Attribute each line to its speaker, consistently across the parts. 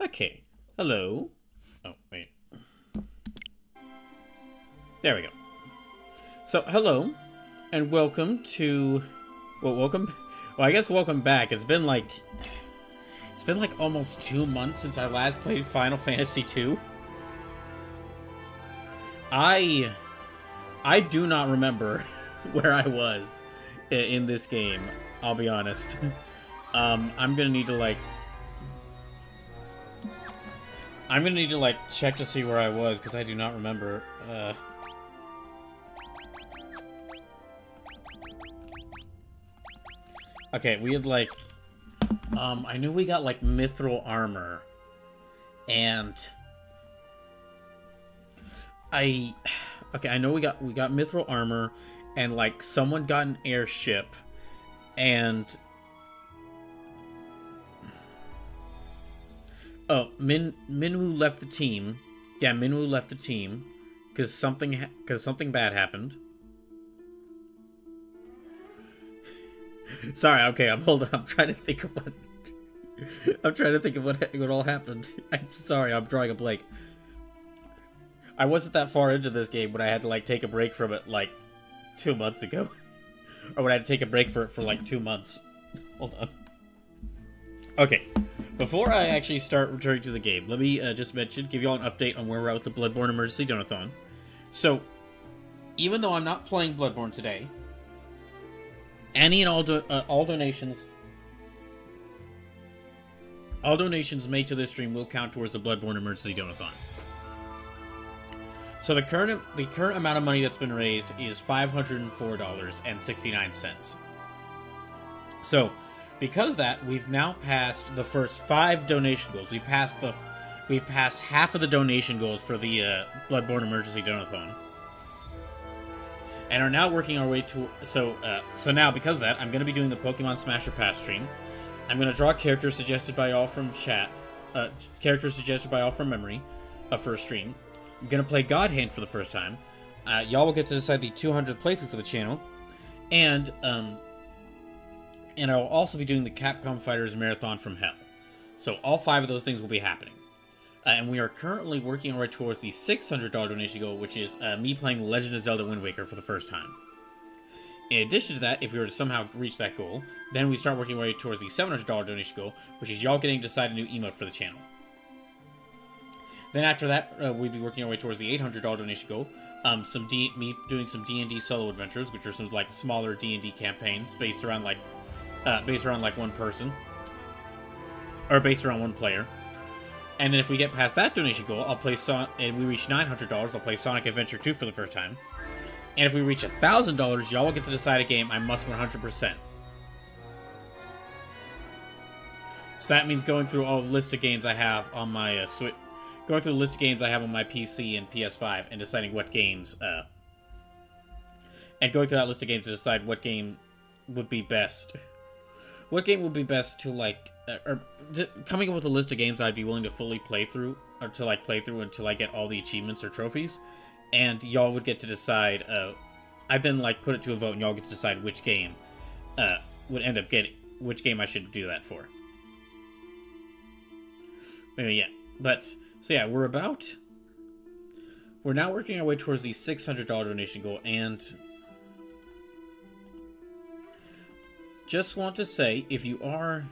Speaker 1: Okay. Hello. Oh, wait. There we go. So, hello, and welcome to... Well, welcome... Well, I guess welcome back. It's been like almost 2 months since I last played Final Fantasy II. I do not remember where I was in this game. I'll be honest. I'm gonna need to check to see where I was because I do not remember. Okay, we had I knew we got mithril armor, and I know we got mithril armor, and someone got an airship, and Minwoo left the team. Yeah, Minwoo left the team because something bad happened. Sorry, okay, I'm trying to think of what all happened. I'm sorry, I'm drawing a blank. I wasn't that far into this game when I had to take a break from it 2 months ago. Or when I had to take a break for 2 months. Hold on. Okay, before I actually start returning to the game, let me just give you all an update on where we're at with the Bloodborne Emergency Donathon. So, even though I'm not playing Bloodborne today, any and all donations made to this stream will count towards the Bloodborne Emergency Donathon. So the current amount of money that's been raised is $504.69. So, because of that, we've now passed the first 5 donation goals. We've passed half of the donation goals for the Bloodborne Emergency Donathon, and are now working our way to... So now, because of that, I'm going to be doing the Pokemon Smash or Pass stream. I'm going to draw characters suggested by y'all from chat. Characters suggested by y'all from memory for a stream. I'm going to play God Hand for the first time. Y'all will get to decide the 200th playthrough for the channel. And I'll also be doing the Capcom Fighters Marathon from Hell. So all 5 of those things will be happening. And we are currently working our way towards the $600 donation goal, which is me playing Legend of Zelda Wind Waker for the first time. In addition to that, if we were to somehow reach that goal, then we start working our way towards the $700 donation goal, which is y'all getting to decide a new emote for the channel. Then after that, we'd be working our way towards the $800 donation goal. Me doing some D&D solo adventures, which are some smaller D&D campaigns based around one person, or based around one player. And then if we get past that donation goal, and we reach $900, I'll play Sonic Adventure 2 for the first time. And if we reach $1,000, y'all will get to decide a game I must 100%. So that means going through all the list of games I have on my Switch. Going through the list of games I have on my PC and PS5 and deciding what games, and going through that list of games to decide what game would be best. What game would be best to, coming up with a list of games I'd be willing to fully play through, or to, play through until I get all the achievements or trophies, and y'all would get to decide, I then, put it to a vote, and y'all get to decide which game, would end up getting, which game I should do that for. Yeah, but... So yeah, we're now working our way towards the $600 donation goal, and just want to say, if you are...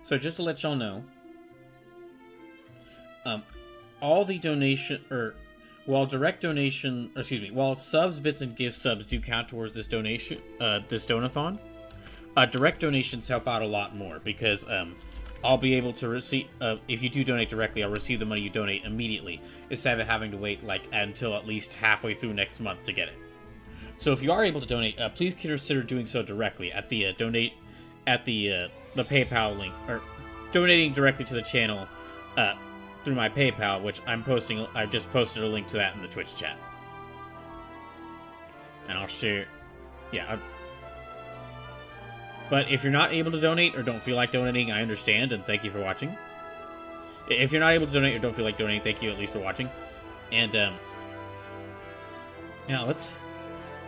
Speaker 1: So just to let y'all know, all the donation, while subs, bits, and gift subs do count towards this donation, this donathon, direct donations help out a lot more, because, I'll be able to receive, if you do donate directly, I'll receive the money you donate immediately, instead of having to wait, until at least halfway through next month to get it. So if you are able to donate, please consider doing so directly at the, the PayPal link, or donating directly to the channel, through my PayPal, which I've just posted a link to that in the Twitch chat. And I'll share, but if you're not able to donate or don't feel like donating, I understand, and thank you for watching. If you're not able to donate or don't feel like donating, thank you at least for watching. And, now let's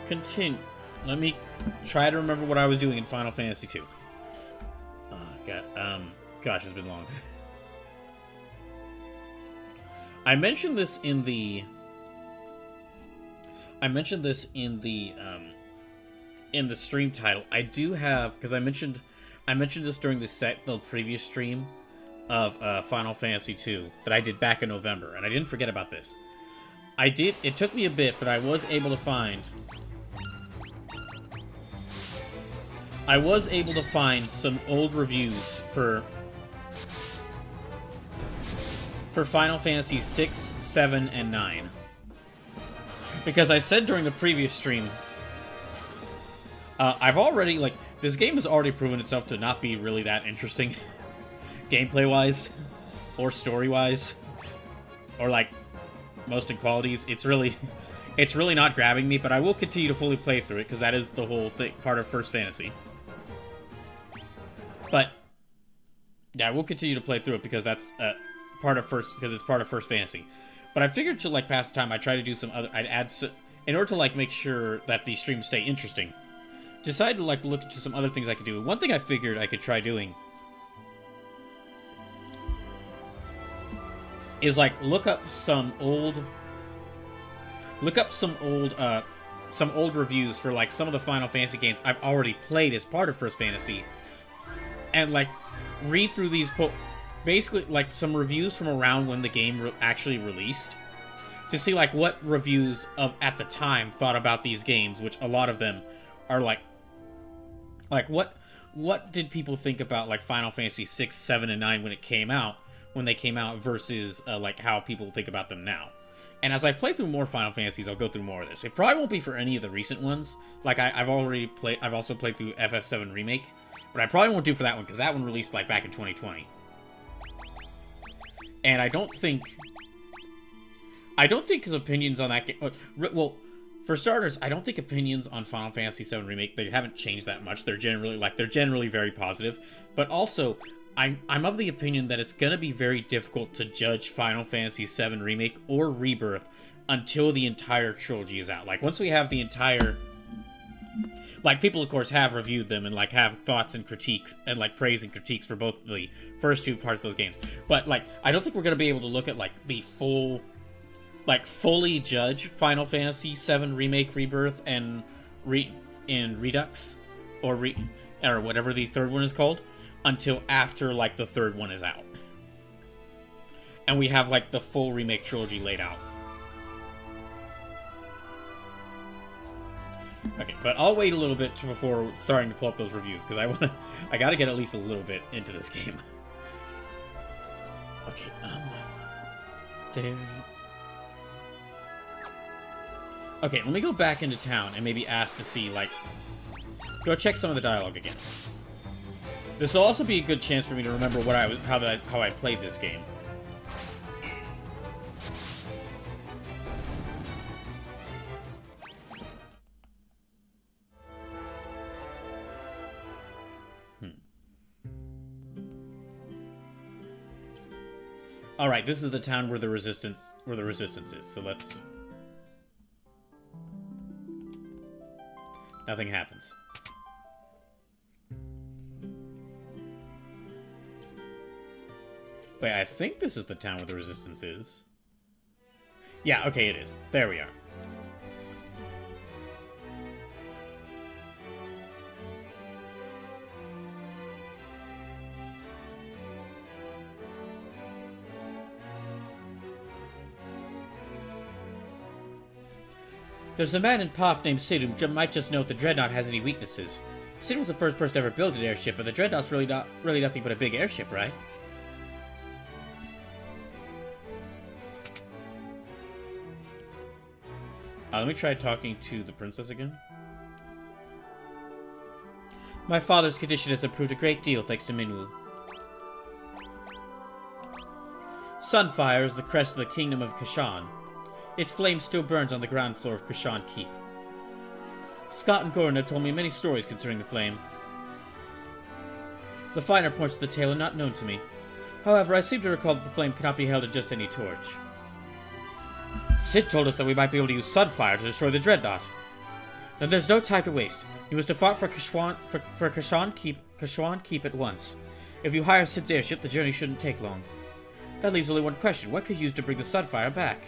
Speaker 1: continue. Let me try to remember what I was doing in Final Fantasy II. Gosh, it's been long. I mentioned this in the stream title. I do have, because I mentioned this during the previous stream of Final Fantasy II that I did back in November, and I didn't forget about this. It took me a bit, but I was able to find some old reviews for Final Fantasy 6, 7, and 9. Because I said during the previous stream, I've already, like, this game has already proven itself to not be really that interesting, gameplay-wise, or story-wise, or, like, most in qualities. It's really not grabbing me, but I will continue to fully play through it, because that is the whole thing, part of First Fantasy. But, yeah, I will continue to play through it, because that's, because it's part of First Fantasy. But I figured to, like, pass the time, I'd try to do some other, in order to, like, make sure that these streams stay interesting, decided to, like, look into some other things I could do. One thing I figured I could try doing is, like, look up some old reviews for, like, some of the Final Fantasy games I've already played as part of First Fantasy, and, like, read through these basically, like, some reviews from around when the game actually released, to see, like, what reviews at the time thought about these games, which a lot of them are, like, what did people think about, like, Final Fantasy 6, 7, and 9 when they came out, versus, like, how people think about them now. And as I play through more Final Fantasies, I'll go through more of this. It probably won't be for any of the recent ones. Like, I've also played through FF7 Remake, but I probably won't do for that one, because that one released, like, back in 2020. And I don't think his opinions on that game... Well, for starters, I don't think opinions on Final Fantasy VII Remake, they haven't changed that much. They're generally very positive. But also, I'm of the opinion that it's going to be very difficult to judge Final Fantasy VII Remake or Rebirth until the entire trilogy is out. Like, once we have the entire... Like, people, of course, have reviewed them and, like, have thoughts and critiques and, like, praise and critiques for both the first two parts of those games. But, like, I don't think we're going to be able to look at, like, the full... Like, fully judge Final Fantasy VII Remake, Rebirth, and Redux, or whatever the third one is called, until after, like, the third one is out. And we have, like, the full remake trilogy laid out. Okay, but I'll wait a little bit before starting to pull up those reviews, because I gotta get at least a little bit into this game. Okay, there... Okay, let me go back into town and maybe ask to see, like... Go check some of the dialogue again. This will also be a good chance for me to remember how I played this game. Alright, this is the town where the resistance is, so let's... Nothing happens. Wait, I think this is the town where the resistance is. Yeah, okay, it is. There we are. There's a man in Path named Sid who might just know if the Dreadnought has any weaknesses. Sid was the first person to ever build an airship, but the Dreadnought's really nothing but a big airship, right? Let me try talking to the princess again. My father's condition has improved a great deal thanks to Minwu. Sunfire is the crest of the kingdom of Kashan. Its flame still burns on the ground floor of Kashan Keep. Scott and Gordon have told me many stories concerning the flame. The finer points of the tale are not known to me. However, I seem to recall that the flame cannot be held at just any torch. Sid told us that we might be able to use Sunfire to destroy the Dreadnought. Then there's no time to waste. You must depart for Kashan Keep at once. If you hire Sid's airship, the journey shouldn't take long. That leaves only one question. What could you use to bring the Sunfire back?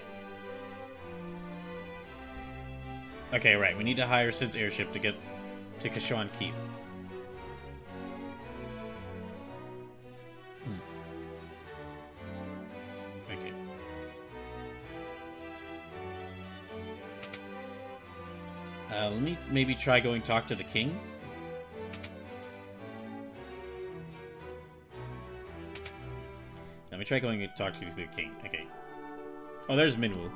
Speaker 1: Okay, right. We need to hire Sid's airship to get to Kashan Keep. Okay. Let me maybe try going talk to the king. Let me try going and talk to the king. Okay. Oh, there's Minwoo.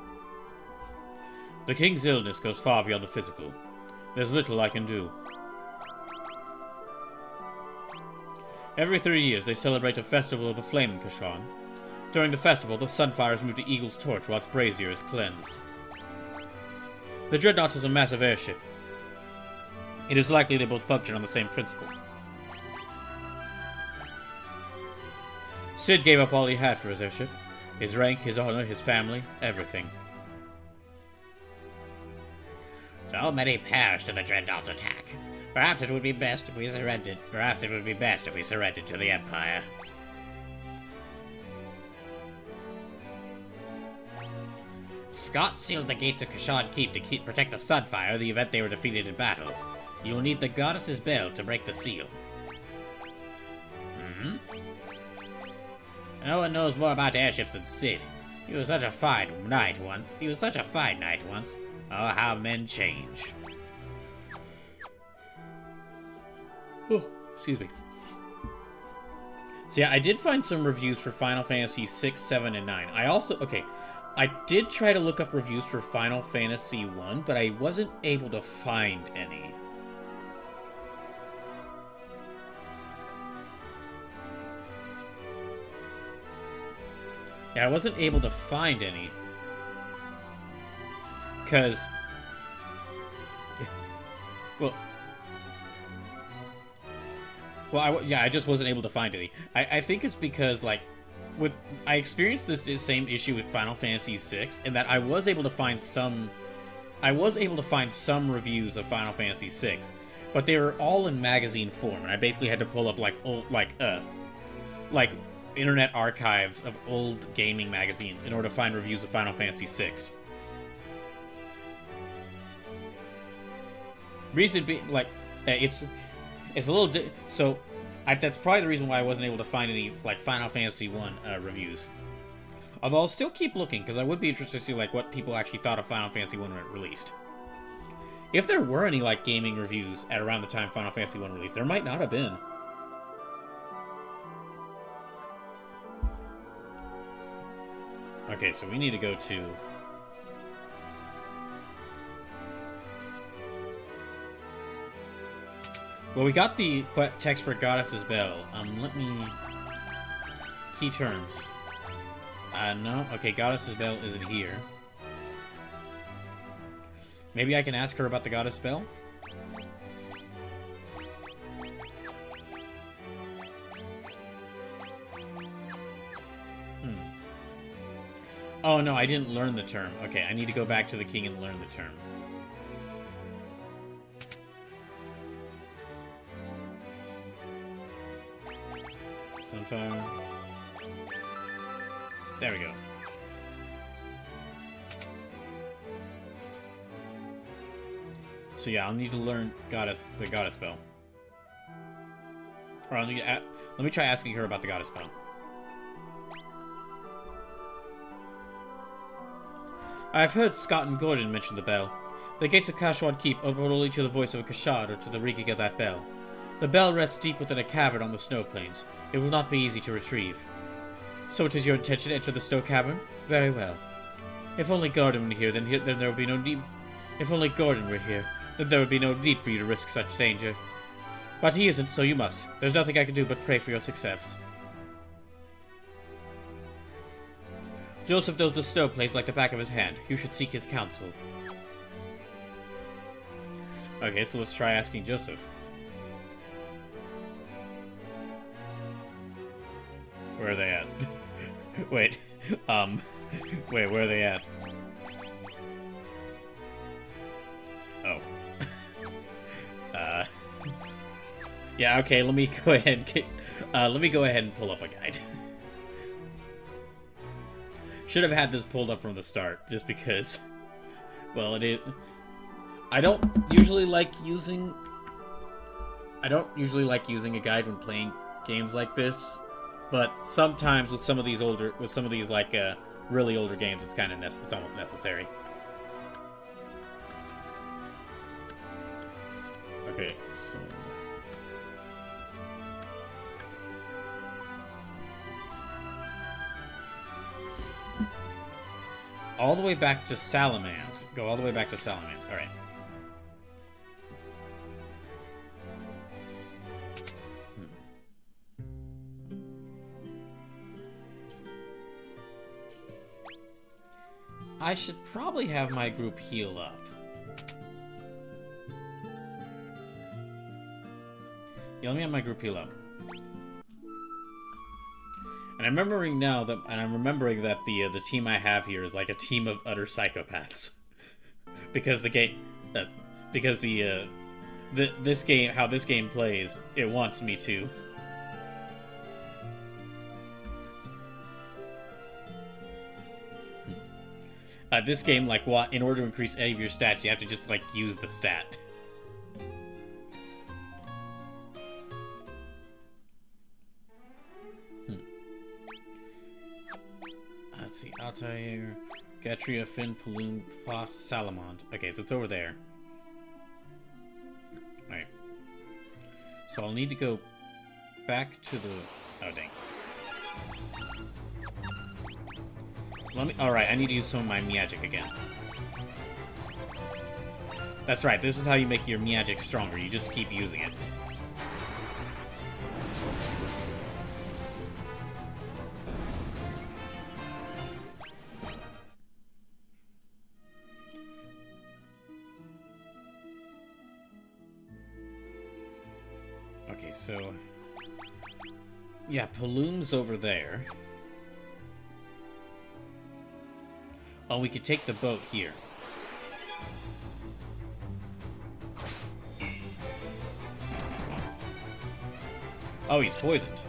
Speaker 1: The king's illness goes far beyond the physical. There's little I can do. Every 3 years, they celebrate a festival of the flame in Kashan. During the festival, the Sunfire is moved to Eagle's Torch while its brazier is cleansed. The Dreadnought is a massive airship. It is likely they both function on the same principle. Sid gave up all he had for his airship. His rank, his honor, his family, everything. So many perished in the Dreadnought's attack. Perhaps it would be best if we surrendered. Perhaps it would be best if we surrendered to the Empire. Scott sealed the gates of Kashan Keep to protect the Sunfire in the event they were defeated in battle. You will need the Goddess's Bell to break the seal. No one knows more about airships than Sid. He was such a fine knight once. Oh, how men change. Oh, excuse me. So yeah, I did find some reviews for Final Fantasy 6, 7, and 9. I did try to look up reviews for Final Fantasy 1, but I wasn't able to find any. Yeah, I wasn't able to find any. Because... I just wasn't able to find any. I think it's because, like, I experienced this same issue with Final Fantasy VI, in that I was able to find some reviews of Final Fantasy VI, but they were all in magazine form, and I basically had to pull up, like, old, like internet archives of old gaming magazines in order to find reviews of Final Fantasy VI. Reason being, like, it's a little that's probably the reason why I wasn't able to find any, like, Final Fantasy 1 reviews. Although I'll still keep looking, because I would be interested to see, like, what people actually thought of Final Fantasy 1 when it released. If there were any, like, gaming reviews at around the time Final Fantasy 1 released, there might not have been. Okay, so we need to go to... Well, we got the text for Goddess's Bell. Let me... Key terms. No. Okay, Goddess's Bell isn't here. Maybe I can ask her about the Goddess Bell? Oh, no, I didn't learn the term. Okay, I need to go back to the king and learn the term. Sunfire. There we go. So yeah, I'll need to learn the Goddess Bell. Or I'll need to let me try asking her about the Goddess Bell. I've heard Scott and Gordon mention the bell. The gates of Kashan Keep open only to the voice of a Kashad or to the ringing of that bell. The bell rests deep within a cavern on the snow plains. It will not be easy to retrieve. So it is your intention to enter the snow cavern? Very well. If only Gordon were here, then there would be no need. If only Gordon were here, then there would be no need for you to risk such danger. But he isn't, so you must. There's nothing I can do but pray for your success. Joseph knows the snow place like the back of his hand. You should seek his counsel. Okay, so let's try asking Joseph. Where are they at? Wait, wait, where are they at? Oh. Yeah, okay, let me go ahead and pull up a guide. Should have had this pulled up from the start, just because... Well, it is... I don't usually like using a guide when playing games like this, but sometimes with some of these like really older games, it's kind of it's almost necessary. Okay, so all the way back to Salamand. Go all the way back to Salamand. All right. I should probably have my group heal up. Yeah, let me have my group heal up. And I'm remembering now that, the team I have here is like a team of utter psychopaths, because the game, this game, how this game plays, it wants me to. This game, like, in order to increase any of your stats, you have to just, like, use the stat. Let's see, Altair, Gatria, Finn, Paloon, Poft, Salamand. Okay, so it's over there. Alright. So I'll need to go back to the... Oh, dang. Alright, I need to use some of my magic again. That's right, this is how you make your magic stronger. You just keep using it. Okay, so... Yeah, Paloom's over there. Oh, we could take the boat here. Oh, he's poisoned.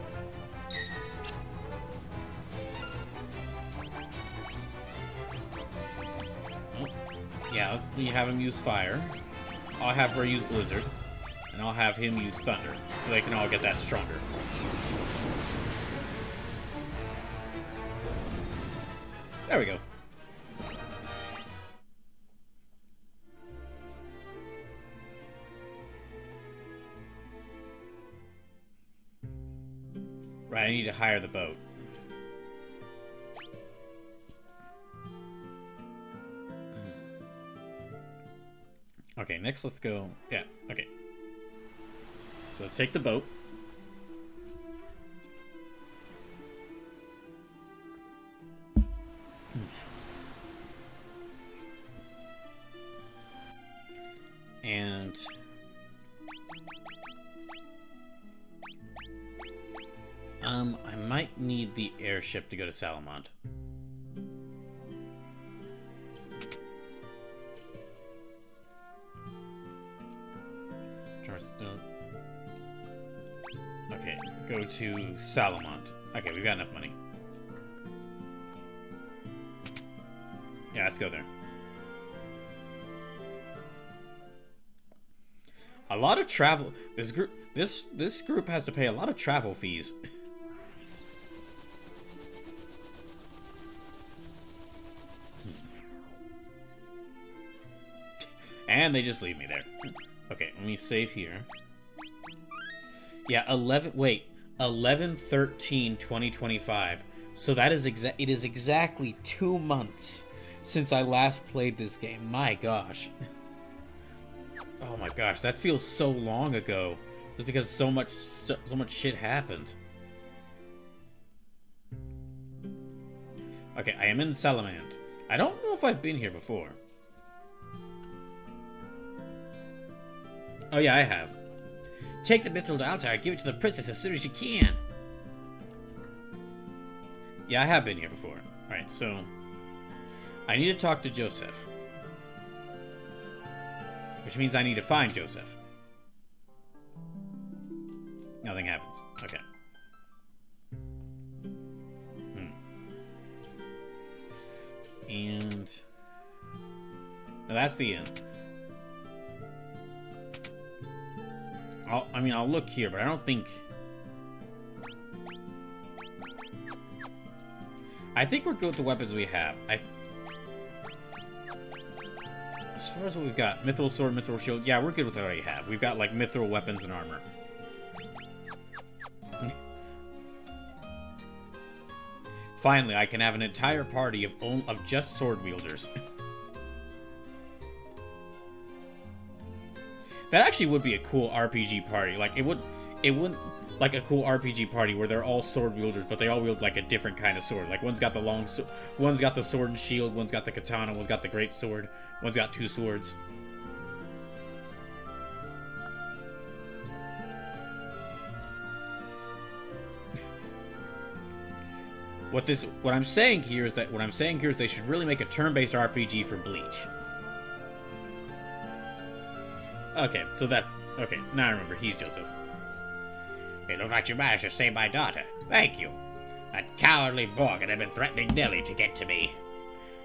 Speaker 1: Oh. Yeah, we have him use fire. I'll have her use blizzard. And I'll have him use thunder. So they can all get that stronger. There we go. Right, I need to hire the boat. Okay, next let's go... Yeah, okay. So let's take the boat. And... I might need the airship to go to Salamand. Okay, go to Salamand. Okay, we've got enough money. Yeah, let's go there. A lot of travel. This group has to pay a lot of travel fees. And they just leave me there. Okay, let me save here. Yeah, 11/13/2025. So that is it is exactly 2 months since I last played this game. My gosh. Oh my gosh, that feels so long ago. Just because so much shit happened. Okay, I am in Salamand. I don't know if I've been here before. Oh yeah, I have. Take the mithril to Altair, give it to the princess as soon as you can. Yeah, I have been here before. Alright, so... I need to talk to Joseph. Which means I need to find Joseph. Nothing happens. Okay. and... No, that's the end. I'll look here, but I don't think... I think we're good with the weapons we have. As far as what we've got, mithril sword, mithril shield, yeah, we're good with what we have. We've got, like, mithril weapons and armor. Finally, I can have an entire party of just sword wielders. That actually would be a cool RPG party. Like, it wouldn't like a cool RPG party where they're all sword wielders, but they all wield like a different kind of sword. Like one's got the one's got the sword and shield, one's got the katana, one's got the great sword, one's got two swords. What I'm saying here is they should really make a turn-based RPG for Bleach. Okay, okay, now I remember, he's Joseph. It looked like you managed to save my daughter. Thank you. That cowardly Morgan had been threatening Nelly to get to me.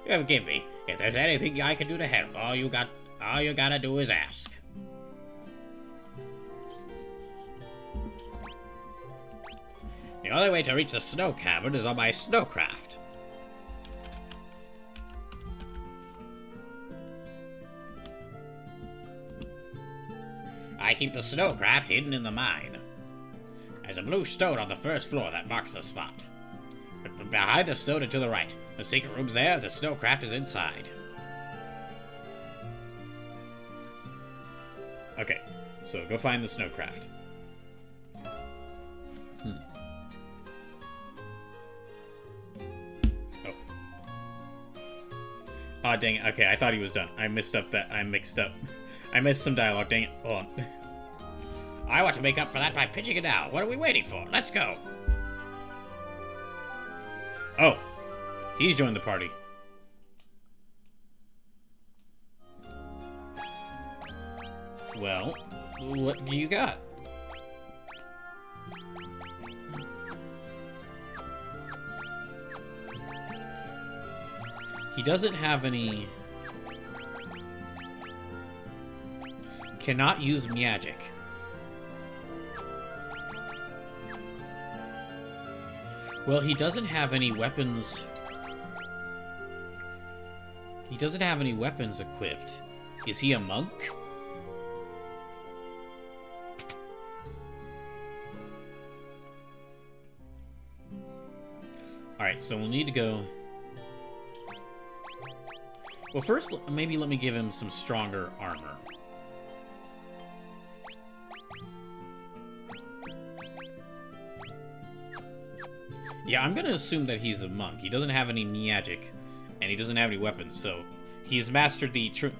Speaker 1: Forgive me. If there's anything I can do to help, all you gotta do is ask. The only way to reach the snow cavern is on my snowcraft. I keep the snowcraft hidden in the mine. There's a blue stone on the first floor that marks the spot. But behind the stone and to the right. The secret room's there, the snowcraft is inside. Okay, so go find the snowcraft. Oh. Aw, dang it. Okay, I thought he was done. I mixed up. I missed some dialogue, dang it. Hold on. I want to make up for that by pitching it out. What are we waiting for? Let's go. Oh. He's joined the party. Well, what do you got? He doesn't have any... Cannot use magic. Well, he doesn't have any weapons. He doesn't have any weapons equipped. Is he a monk? Alright, so we'll need to go... Well, first, maybe let me give him some stronger armor. Yeah, I'm gonna assume that he's a monk. He doesn't have any magic, and he doesn't have any weapons, so he's mastered the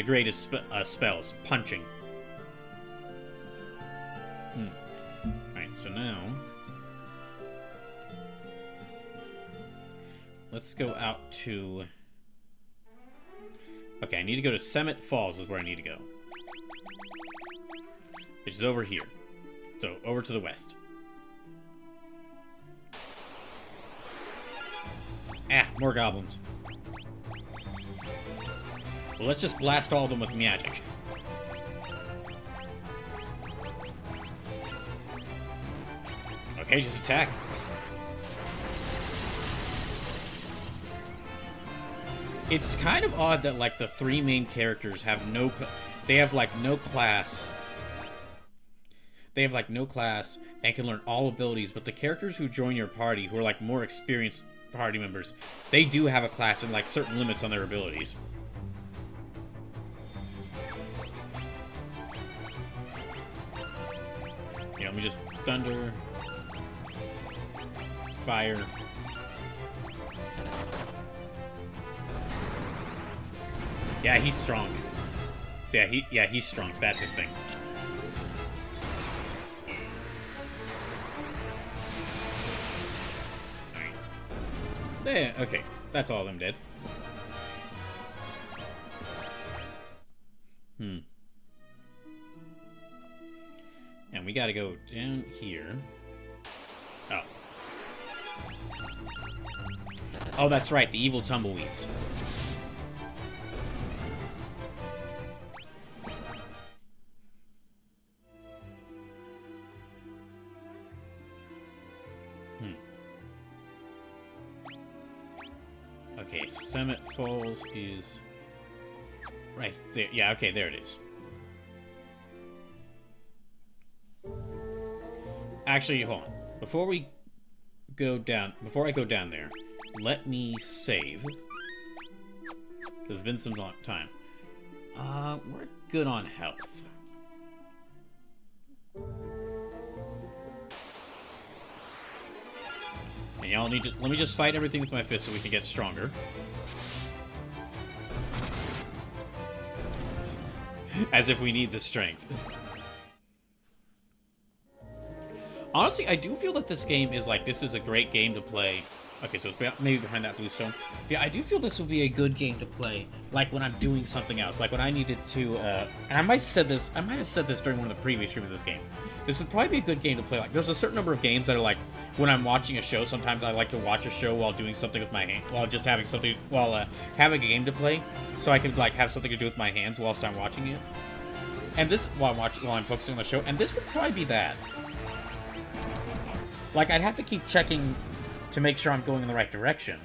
Speaker 1: greatest spells, punching. Alright, so now let's go out to... Okay, I need to go to Summit Falls is where I need to go. Which is over here. So, over to the west. Ah, more goblins. Well, let's just blast all of them with magic. Okay, just attack. It's kind of odd that, like, the three main characters have no... They have, like, no class. They have, like, no class and can learn all abilities, but the characters who join your party, who are, like, more experienced party members, they do have a class and, like, certain limits on their abilities. Yeah, let me just... Thunder... Fire... Yeah, he's strong. So yeah, he's strong. That's his thing. Alright. There, okay. That's all of them dead. And we gotta go down here. Oh. Oh, that's right, the evil tumbleweeds. Okay, Summit Falls is right there. Yeah, okay, there it is. Actually, hold on. Before I go down there, let me save. Because it's been some long time. We're good on health. And y'all need to... Let me just fight everything with my fist so we can get stronger. As if we need the strength. Honestly, I do feel that this game is like... This is a great game to play. Okay, so it's maybe behind that blue stone. Yeah, I do feel this would be a good game to play, like when I'm doing something else, like when I needed to, and I might have said this during one of the previous streams of this game. This would probably be a good game to play. Like, there's a certain number of games that are like, when I'm watching a show, sometimes I like to watch a show while doing something with my hand, while just having something, while having a game to play, so I can like have something to do with my hands whilst I'm watching it. And this, while I'm focusing on the show, and this would probably be that. Like, I'd have to keep checking to make sure I'm going in the right direction.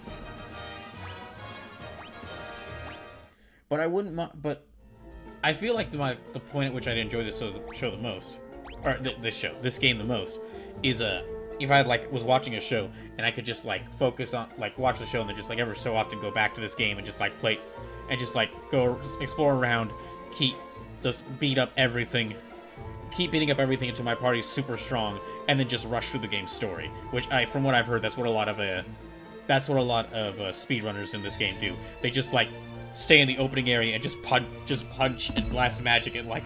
Speaker 1: But I wouldn't but I feel like the point at which I'd enjoy this show the most, or this game the most, is if I like was watching a show and I could just like focus on like watch the show and then just like ever so often go back to this game and just like play and just like go explore around, just beating up everything until my party's super strong, and then just rush through the game's story. Which from what I've heard, that's what a lot of speedrunners in this game do. They just like stay in the opening area and just punch and blast magic at like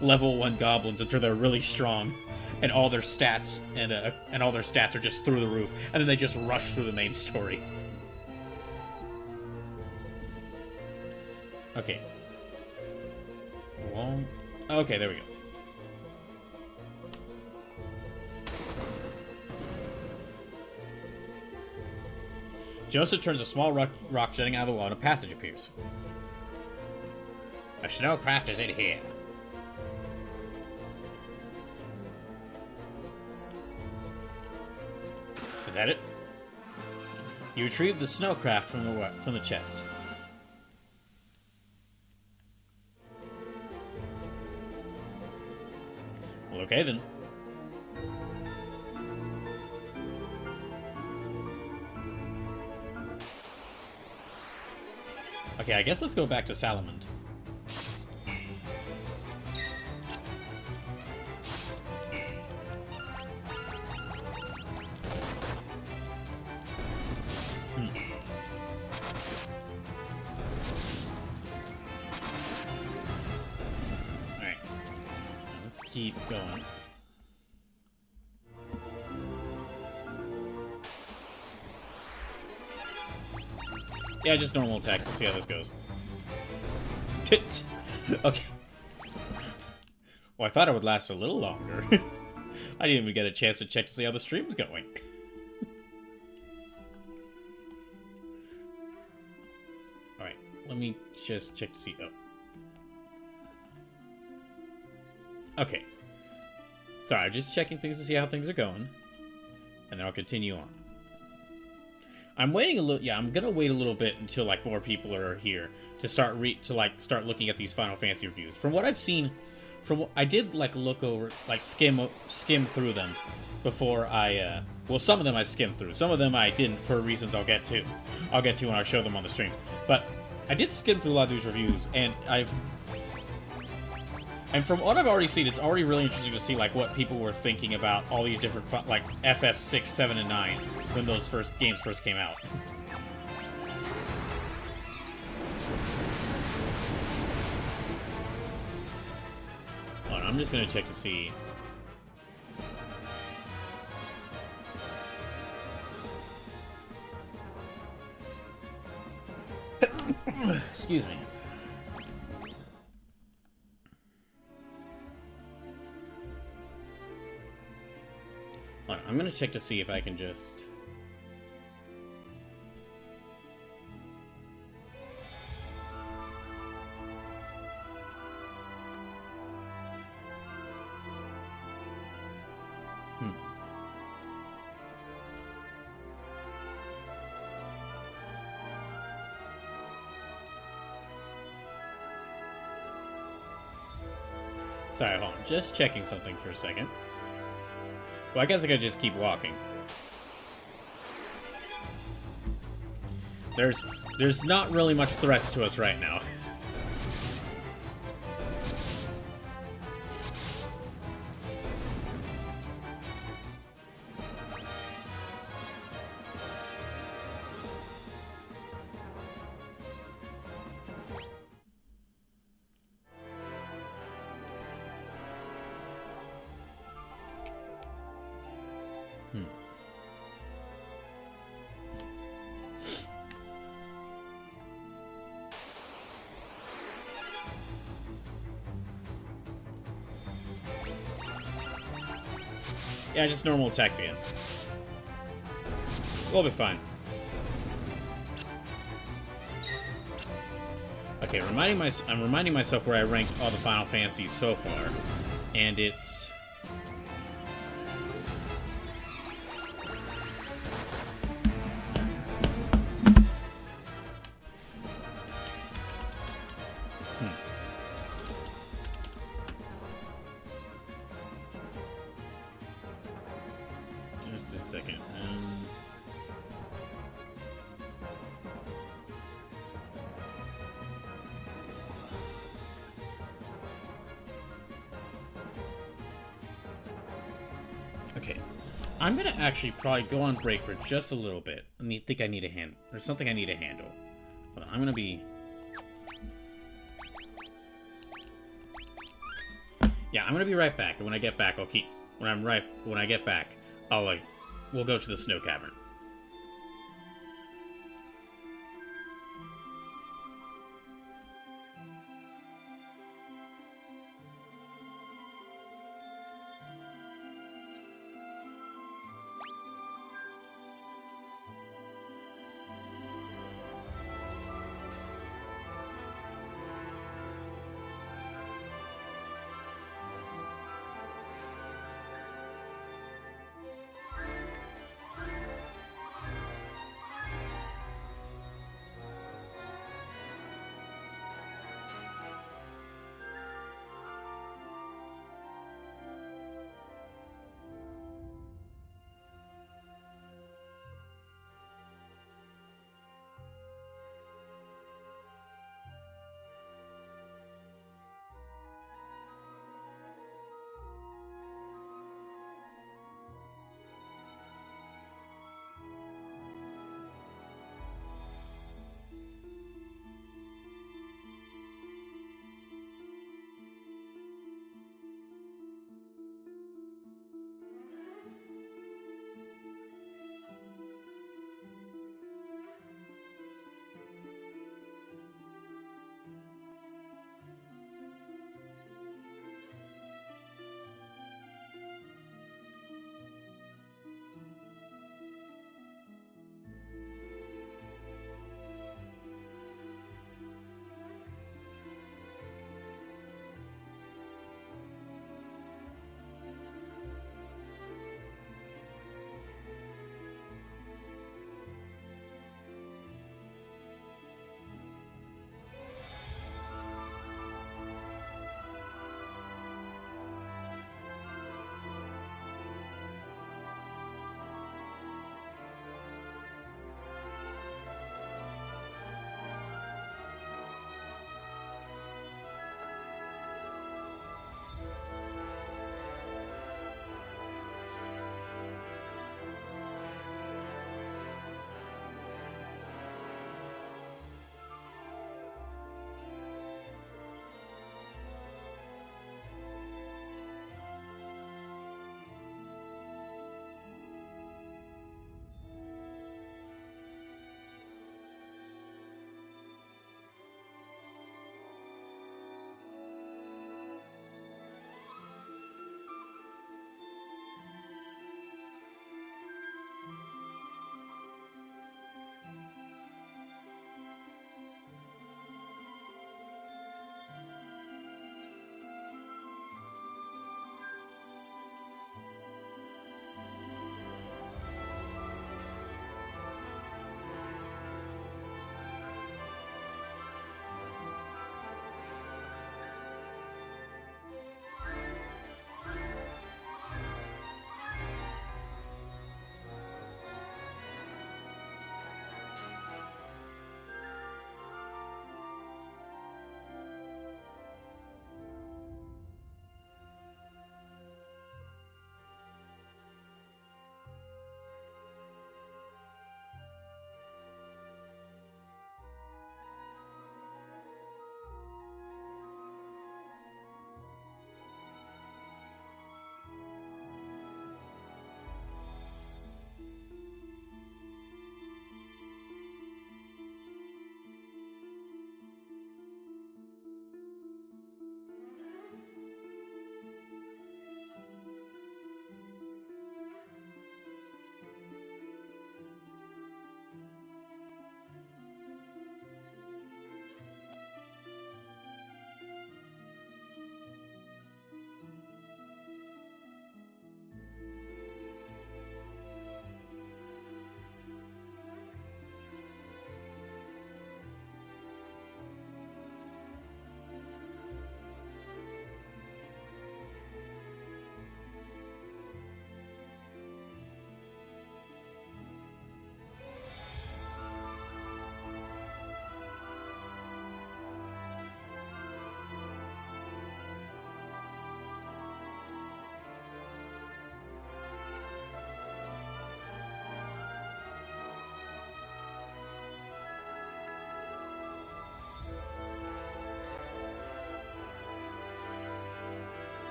Speaker 1: level 1 goblins until they're really strong, and all their stats are just through the roof, and then they just rush through the main story. Okay. Okay, there we go. Joseph turns a small rock jutting out of the wall and a passage appears. A snowcraft is in here. Is that it? You retrieve the snowcraft from the chest. Well, okay then. Okay, I guess let's go back to Salamand. Alright. Let's keep going. Yeah, just normal attacks. Let's see how this goes. Okay. Well, I thought it would last a little longer. I didn't even get a chance to check to see how the stream's going. Alright, let me just check to see. Oh. Okay. Sorry, I'm just checking things to see how things are going. And then I'll continue on. I'm waiting a little. Yeah, I'm gonna wait a little bit until like more people are here to start looking at these Final Fantasy reviews. From what I've seen, I did like look over, like skim through them before I. Well, some of them I skimmed through. Some of them I didn't for reasons I'll get to when I show them on the stream. But I did skim through a lot of these reviews, and from what I've already seen, it's already really interesting to see like what people were thinking about all these different like FF6, 7, and 9 when those games first came out. Hold on, I'm just gonna check to see. Excuse me. I'm gonna check to see if I can just... Sorry, hold on. Just checking something for a second. Well, I guess I could just keep walking. There's not really much threats to us right now. Yeah, just normal attacks again. We'll be fine. Okay, I'm reminding myself where I ranked all the Final Fantasies so far, and it's just a second. Okay, I'm gonna actually probably go on break for just a little bit. Think I need a hand. There's something I need to handle. Hold on, I'm gonna be. Yeah, I'm gonna be right back. And when I get back, I'll keep. When I get back, we'll go to the snow cavern.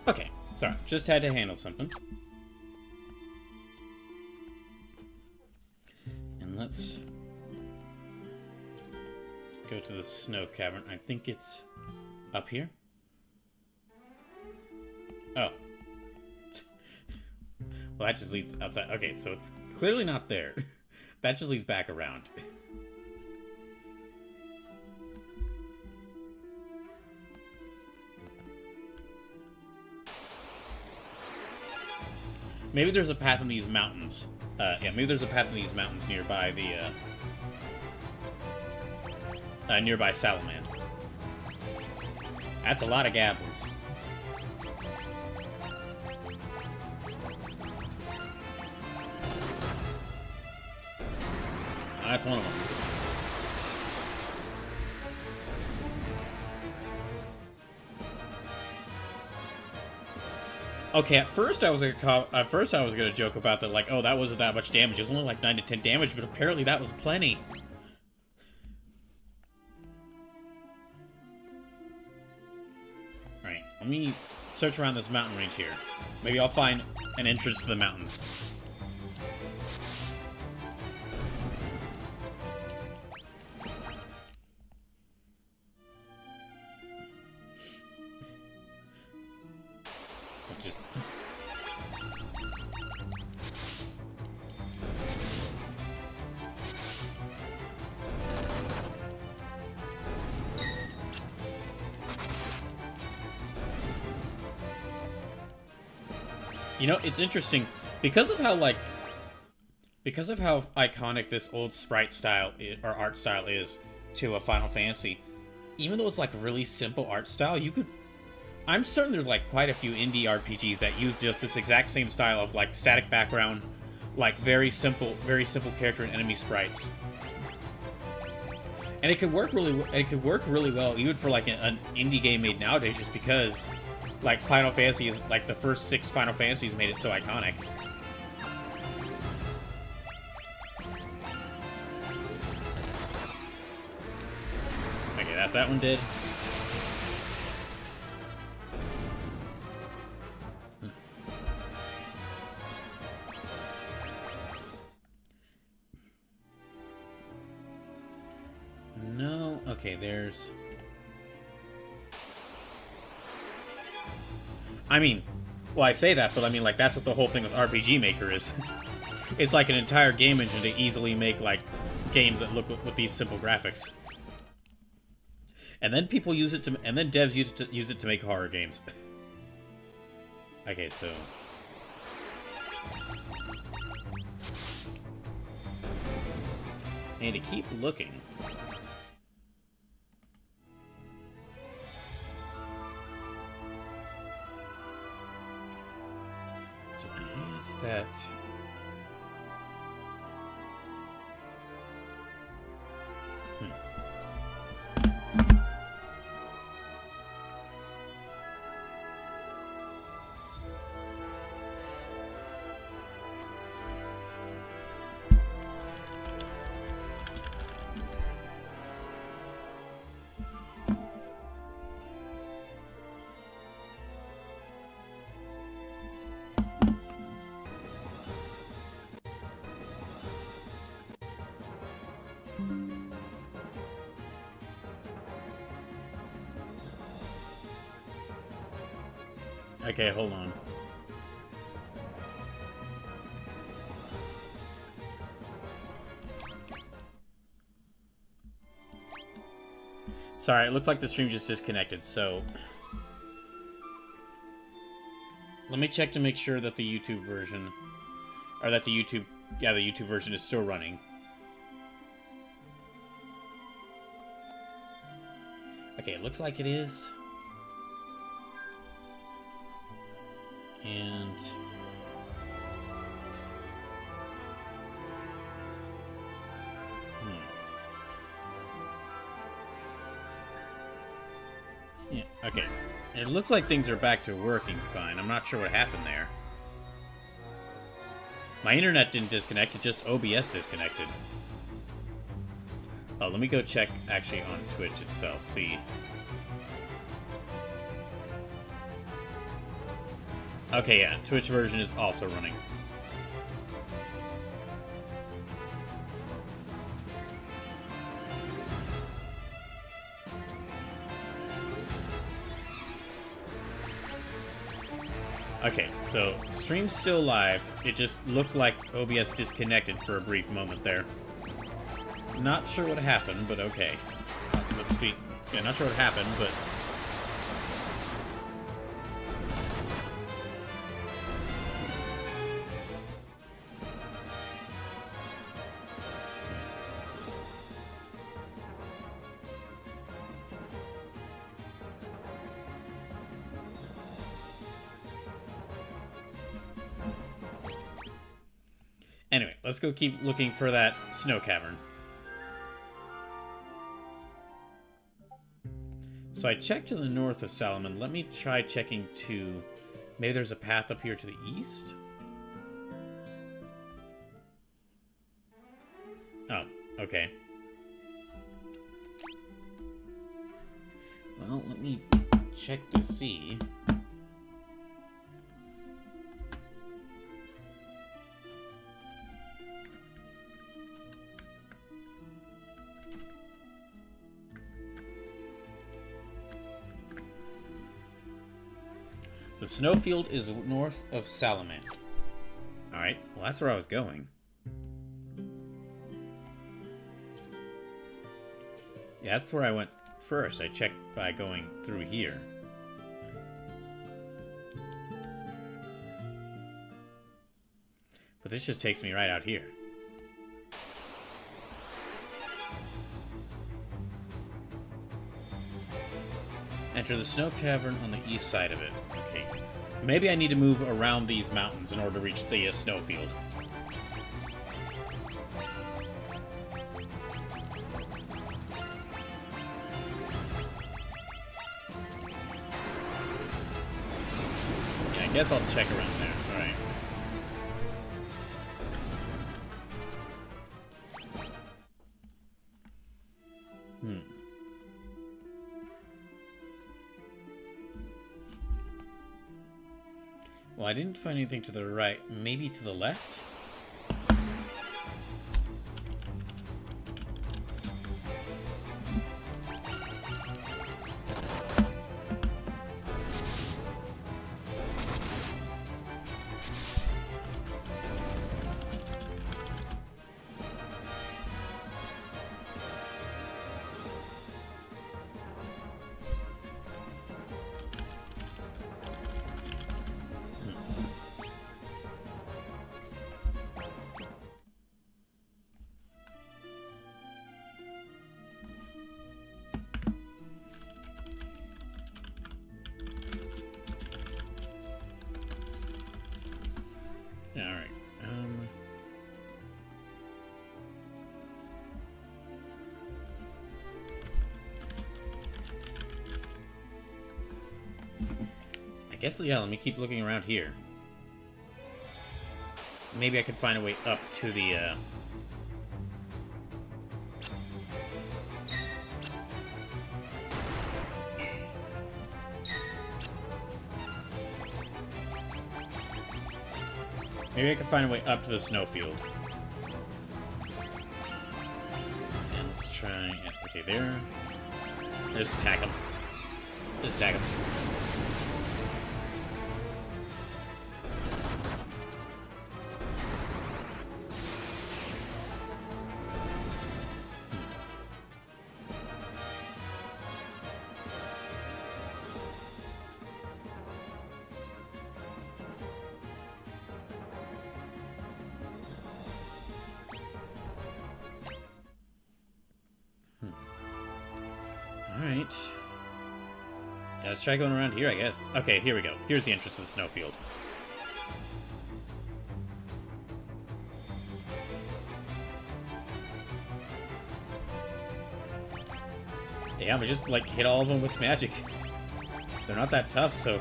Speaker 1: Okay, sorry. Just had to handle something. And let's go to the snow cavern. I think it's up here. Oh. Well, that just leads outside. Okay, so it's clearly not there. That just leads back around. Maybe there's a path in these mountains. Yeah, maybe there's a path in these mountains nearby the, nearby Salamand. That's a lot of goblins. Oh, that's one of them. Okay, at first I was gonna joke about that, like, oh, that wasn't that much damage. It was only like 9 to 10 damage, but apparently that was plenty. All right, let me search around this mountain range here. Maybe I'll find an entrance to the mountains. You know, it's interesting because of how iconic this old sprite style or art style is to a Final Fantasy. Even though it's like really simple art style, I'm certain there's like quite a few indie RPGs that use just this exact same style of like static background, like very simple character and enemy sprites. And it could work really well even for like an indie game made nowadays, just because like Final Fantasy is like the first 6 Final Fantasies made it so iconic. Okay, that's that one did. No, okay, there's... I mean, well, I say that, but I mean, like, that's what the whole thing with RPG Maker is. It's like an entire game engine to easily make, like, games that look with these simple graphics. And then people use it to, and then devs use it to make horror games. Okay, so... I need to keep looking. So I had that. Okay, hold on. Sorry, it looks like the stream just disconnected, so... Let me check to make sure that the YouTube version... Or that the YouTube... Yeah, the YouTube version is still running. Okay, it looks like it is. And... Yeah, okay. It looks like things are back to working fine. I'm not sure what happened there. My internet didn't disconnect, it just OBS disconnected. Oh, let me go check actually on Twitch itself, see. Okay, yeah, Twitch version is also running. Okay, so stream's still live. It just looked like OBS disconnected for a brief moment there. Not sure what happened, but okay. Let's see. Yeah, not sure what happened, but... Anyway, let's go keep looking for that snow cavern. So I checked to the north of Salomon. Let me try checking to... Maybe there's a path up here to the east? Oh, okay. Well, let me check to see. The snowfield is north of Salamand. Alright, well that's where I was going. Yeah, that's where I went first. I checked by going through here. But this just takes me right out here. Enter the snow cavern on the east side of it. Okay. Maybe I need to move around these mountains in order to reach the snowfield. Yeah, I guess I'll check around there. Alright. Well, I didn't find anything to the right. Maybe to the left? Alright. I guess, yeah, let me keep looking around here. Maybe I could find a way up to the, Maybe I can find a way up to the snowfield. And let's try it. Okay, there. Just attack him. Just attack him. Alright. Yeah, let's try going around here, I guess. Okay, here we go. Here's the entrance to the snowfield. Damn, I just, like, hit all of them with magic. They're not that tough, so...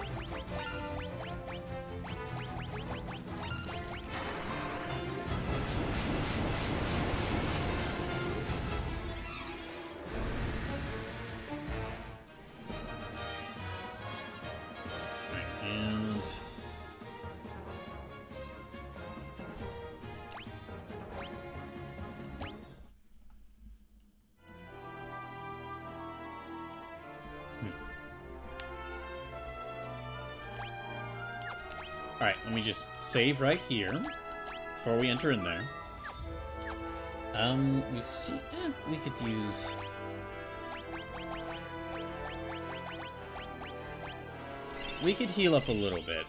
Speaker 1: Alright, let me just save right here before we enter in there. We could use... We could heal up a little bit.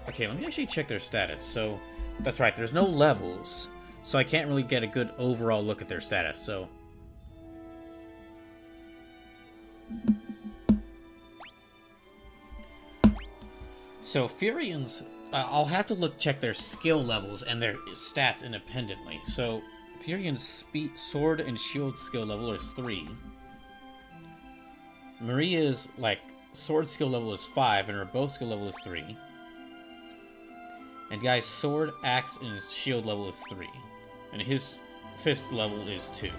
Speaker 1: Okay, let me actually check their status. So, that's right, there's no levels, so I can't really get a good overall look at their status, so... So, Furians, I'll have to check their skill levels and their stats independently. So, Furian's sword and shield skill level is 3. Maria's, like, sword skill level is 5, and her bow skill level is 3. And Guy's sword, axe, and his shield level is 3. And his fist level is 2.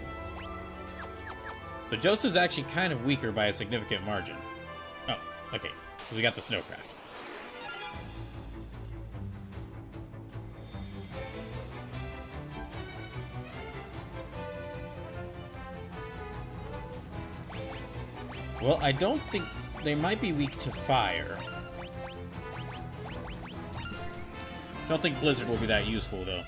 Speaker 1: So Joseph's actually kind of weaker by a significant margin. Oh, okay. So we got the snowcraft. Well, I don't think... They might be weak to fire. I don't think Blizzard will be that useful, though.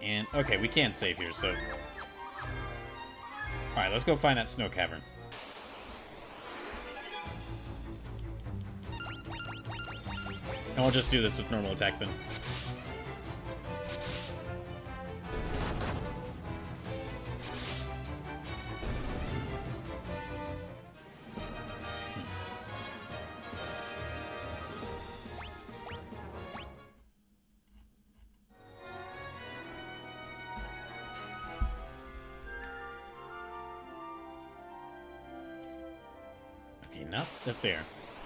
Speaker 1: And, okay, we can't save here, so... Alright, let's go find that snow cavern. And we'll just do this with normal attacks then. Okay, not up there.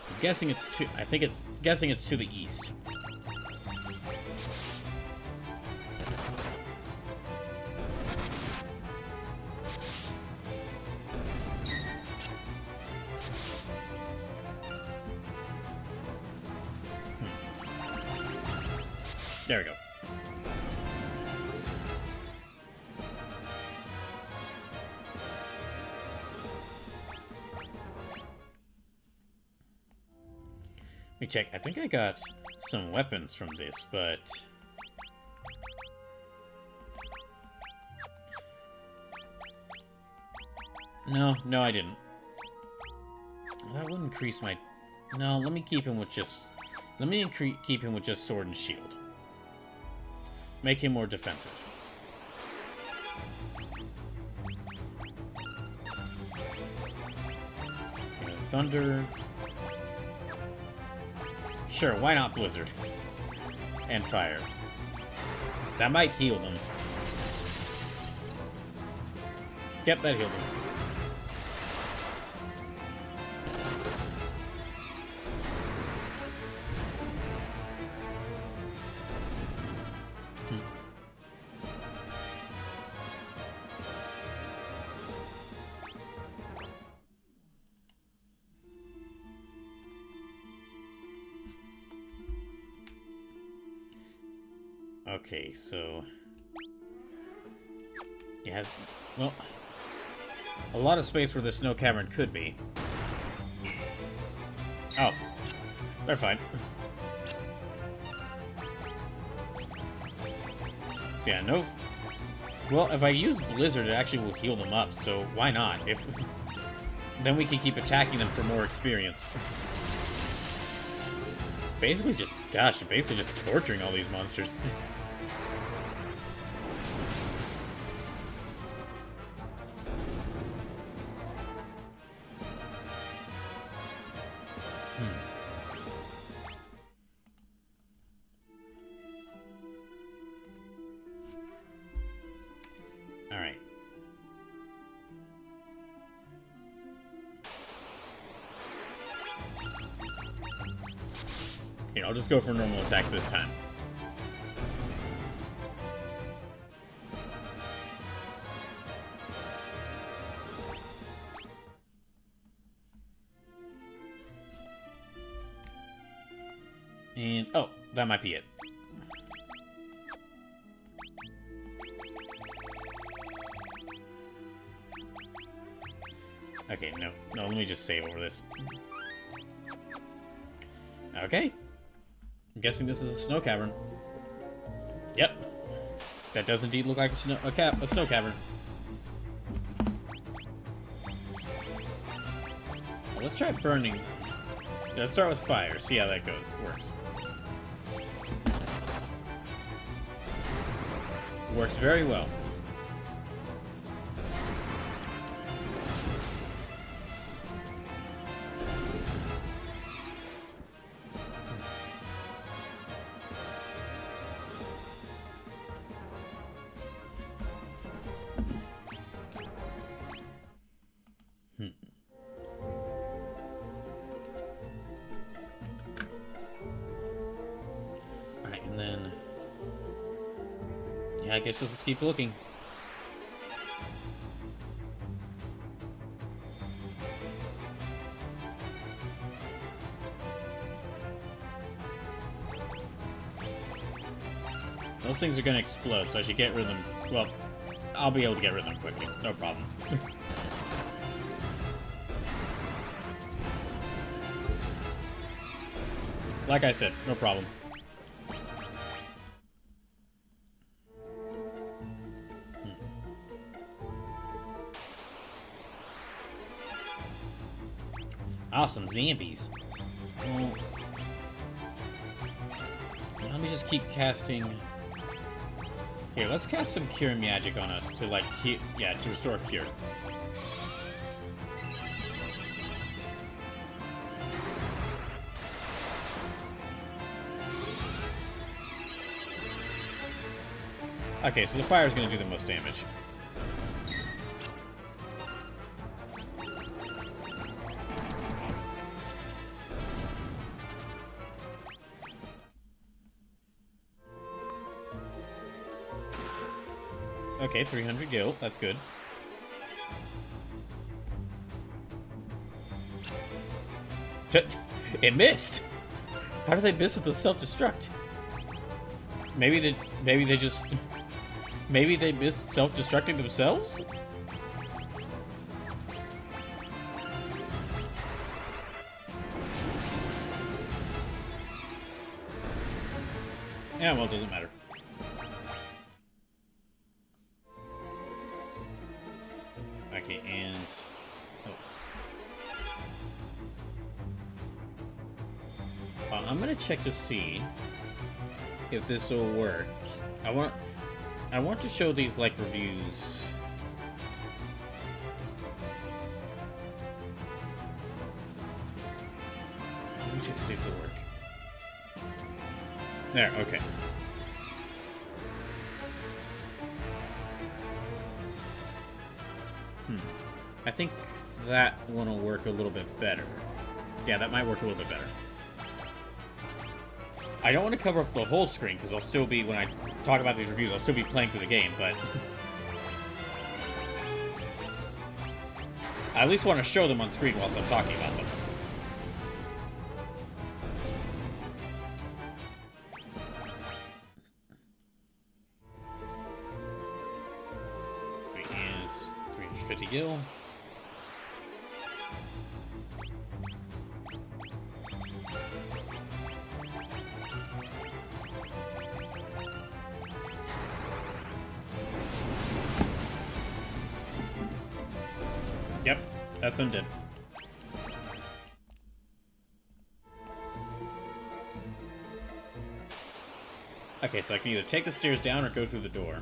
Speaker 1: I'm guessing it's to... I think it's... Guessing it's to the east. There we go. Let me check. I think I got some weapons from this, but... No, I didn't. Well, that would increase my... No, let me keep him with just... Let me keep him with just sword and shield. Make him more defensive. Thunder... Sure, why not Blizzard? And Fire. That might heal them. Yep, that healed them. Okay, so... You have... Well... A lot of space where the snow cavern could be. Oh. They're fine. So yeah, no... Well, if I use Blizzard, it actually will heal them up, so why not? If... Then we can keep attacking them for more experience. Basically just... Gosh, basically just torturing all these monsters. Alright. Here, I'll just go for normal attacks this time. And, oh, that might be it. Okay, no, let me just save over this. Okay. I'm guessing this is a snow cavern. Yep. That does indeed look like a snow cavern. Well, let's try burning. Let's start with fire, see how that works. Works very well. Alright, and then... yeah, I guess just keep looking. Those things are gonna explode, so I should get rid of them. Well, I'll be able to get rid of them quickly. No problem. Like I said, no problem. Awesome zombies. Well, let me just keep casting. Here, let's cast some cure magic on us to like, yeah, to restore cure. Okay, so the fire is going to do the most damage. Okay, 300 gil. That's good. It missed. How did they miss with the self-destruct? Maybe they just maybe they missed self-destructing themselves? Yeah, well, it doesn't matter. Okay, and... oh. I'm gonna check to see if this will work. I want to show these, like, reviews. Let me check to see if it'll work. There, okay. I think that one will work a little bit better. Yeah, that might work a little bit better. I don't want to cover up the whole screen, because I'll still be, when I talk about these reviews, I'll still be playing through the game, but... I at least want to show them on screen whilst I'm talking about them. And 350 gil. Yep, that's them dead. Okay, so I can either take the stairs down or go through the door.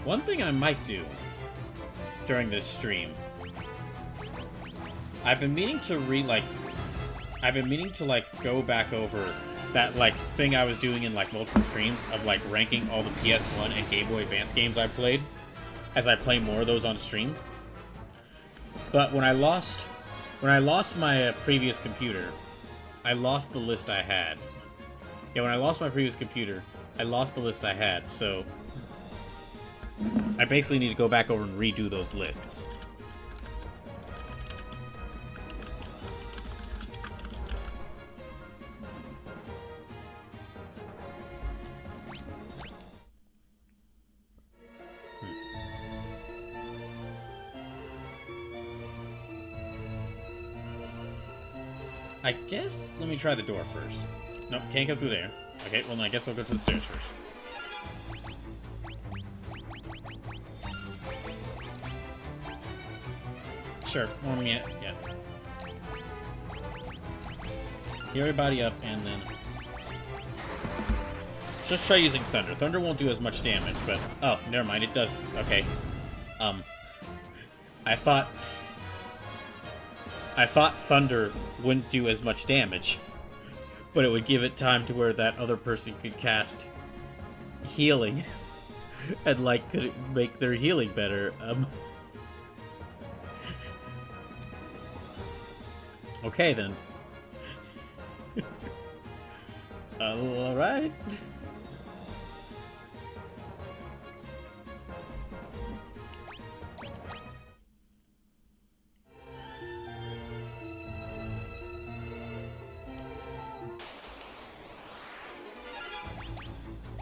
Speaker 1: One thing I might do during this stream, I've been meaning to go back over that, like, thing I was doing in, like, multiple streams of, like, ranking all the PS1 and Game Boy Advance games I played as I play more of those on stream. But when I lost my previous computer, I lost the list I had. Yeah, when I lost my previous computer, I lost the list I had, so I basically need to go back over and redo those lists. I guess, let me try the door first. Nope, can't go through there. Okay, well, then I guess I'll go to the stairs first. Sure, warm me up, yeah. Get everybody up, and then... Just try using Thunder. Thunder won't do as much damage, but... Oh, never mind, it does. Okay. I thought Thunder wouldn't do as much damage, but it would give it time to where that other person could cast healing and, like, could make their healing better. Okay, then. Alright.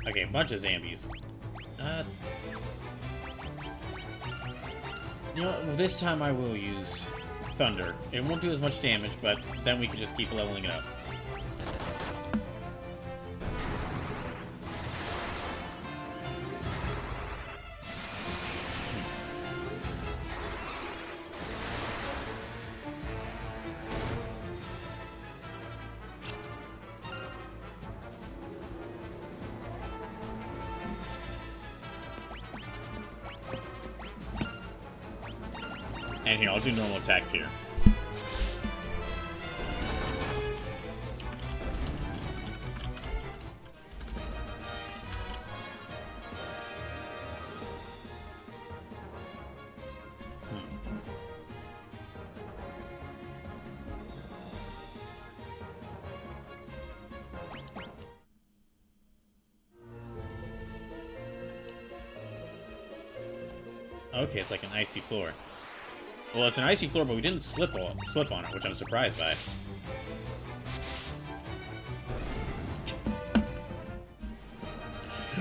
Speaker 1: Okay, a bunch of zombies. You know what? This time I will use Thunder. It won't do as much damage, but then we can just keep leveling it up. And here, I'll do normal attacks here. Okay, it's like an icy floor. Well, it's an icy floor, but we didn't slip on it, which I'm surprised by.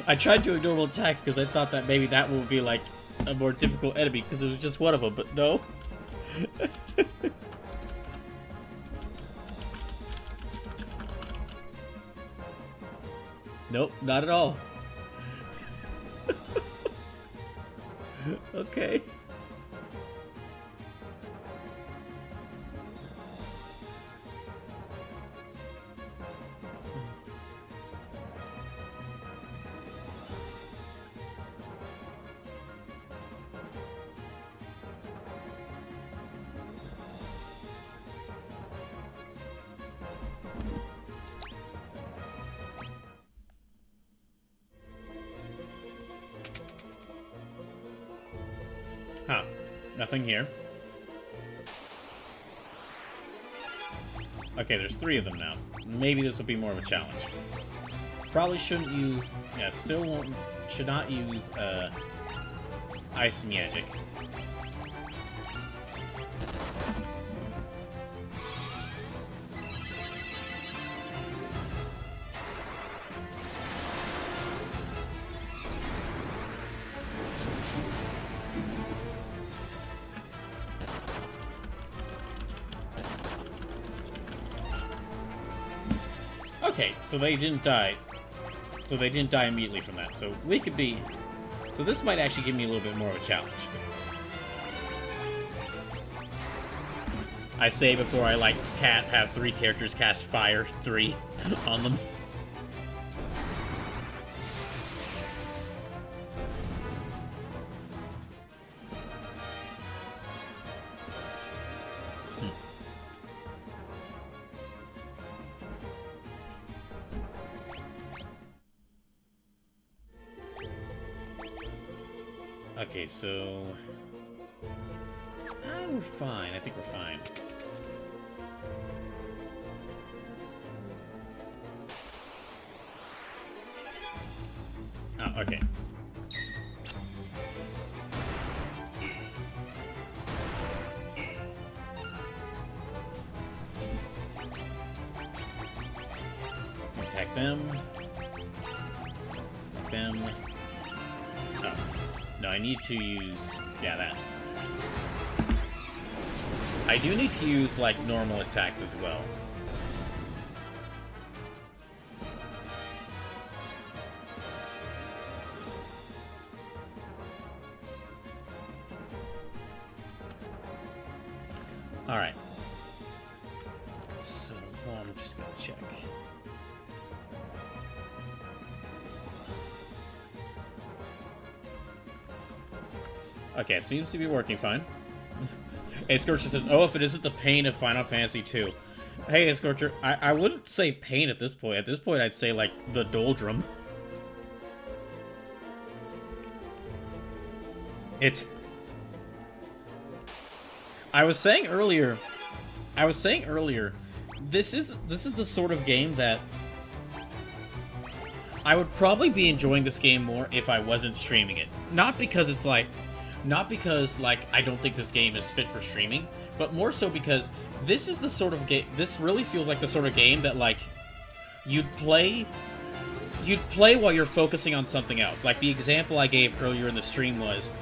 Speaker 1: I tried doing normal attacks because I thought that maybe that would be like a more difficult enemy because it was just one of them, but no. Nope, not at all. Okay. Huh. Nothing here. Okay, there's 3 of them now. Maybe this will be more of a challenge. Probably shouldn't use... Yeah, still won't... Should not use, ice magic. Okay, so they didn't die. So they didn't die immediately from that. So we could be... So this might actually give me a little bit more of a challenge. I say before I, like, can't have 3 characters cast Fire 3 on them. Okay, so... we're fine. I think we're fine. Oh, okay. Attack them. Attack them. Oh. No, I need to use... Yeah, that. I do need to use, like, normal attacks as well. Alright. So, well, I'm just gonna check. Okay, it seems to be working fine. Hey, Scorcher says, oh, if it isn't the pain of Final Fantasy II. Hey, Scorcher, I wouldn't say pain at this point. At this point, I'd say, like, the doldrum. It's... I was saying earlier, this is the sort of game that I would probably be enjoying this game more if I wasn't streaming it. Not because I don't think this game is fit for streaming, but more so because this is the sort of game, this really feels like the sort of game that, like, you'd play while you're focusing on something else. Like, the example I gave earlier in the stream was,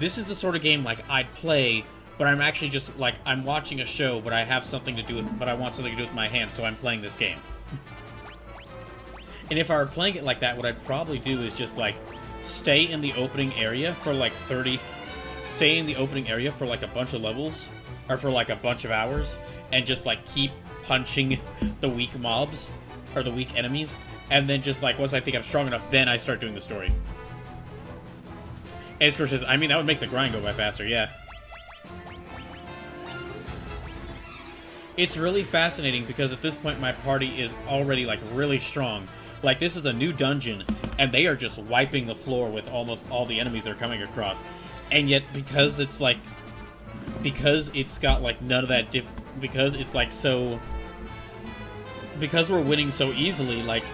Speaker 1: this is the sort of game, like, I'd play, but I'm actually just, like, I'm watching a show, but I have something to do with, but I want something to do with my hands, so I'm playing this game. And if I were playing it like that, what I'd probably do is just, like, stay in the opening area for, like, stay in the opening area for, like, a bunch of levels, or for, like, a bunch of hours, and just, like, keep punching the weak mobs, or the weak enemies, and then just, like, once I think I'm strong enough, then I start doing the story. And Scorch says, I mean, that would make the grind go by faster, yeah. It's really fascinating because at this point my party is already, like, really strong. Like, this is a new dungeon, and they are just wiping the floor with almost all the enemies they're coming across. And yet, because it's, like... Because it's got, like, none of that because it's, like, so... Because we're winning so easily, like...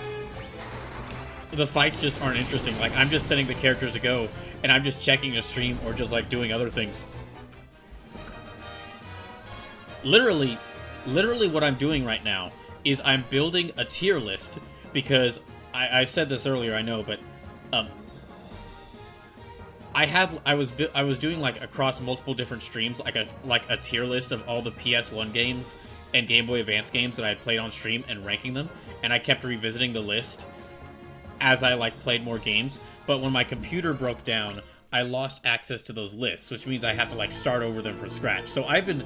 Speaker 1: The fights just aren't interesting. Like, I'm just setting the characters to go, and I'm just checking the stream or just, like, doing other things. Literally what I'm doing right now is I'm building a tier list because I said this earlier, I know, but I was doing, like, across multiple different streams like a tier list of all the PS1 games and Game Boy Advance games that I had played on stream and ranking them, and I kept revisiting the list as I, like, played more games. But when my computer broke down, I lost access to those lists, which means I have to, like, start over them from scratch. So I've been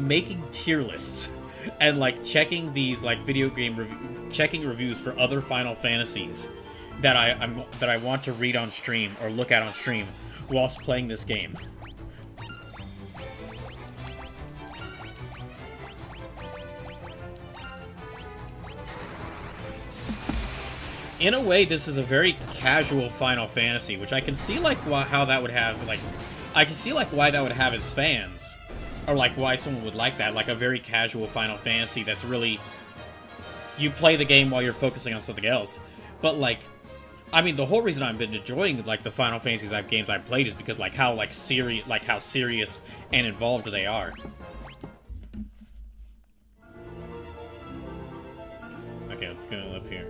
Speaker 1: making tier lists and, like, checking these, like, checking reviews for other Final Fantasies that I want to read on stream or look at on stream whilst playing this game. In a way, this is a very casual Final Fantasy, which I can see, like, how that would have, like... I can see, like, why that would have its fans. Or, like, why someone would like that. Like, a very casual Final Fantasy that's really... You play the game while you're focusing on something else. But, like... I mean, the whole reason I've been enjoying, like, the Final Fantasy games I've played is because, like, how serious and involved they are. Okay, let's go up here.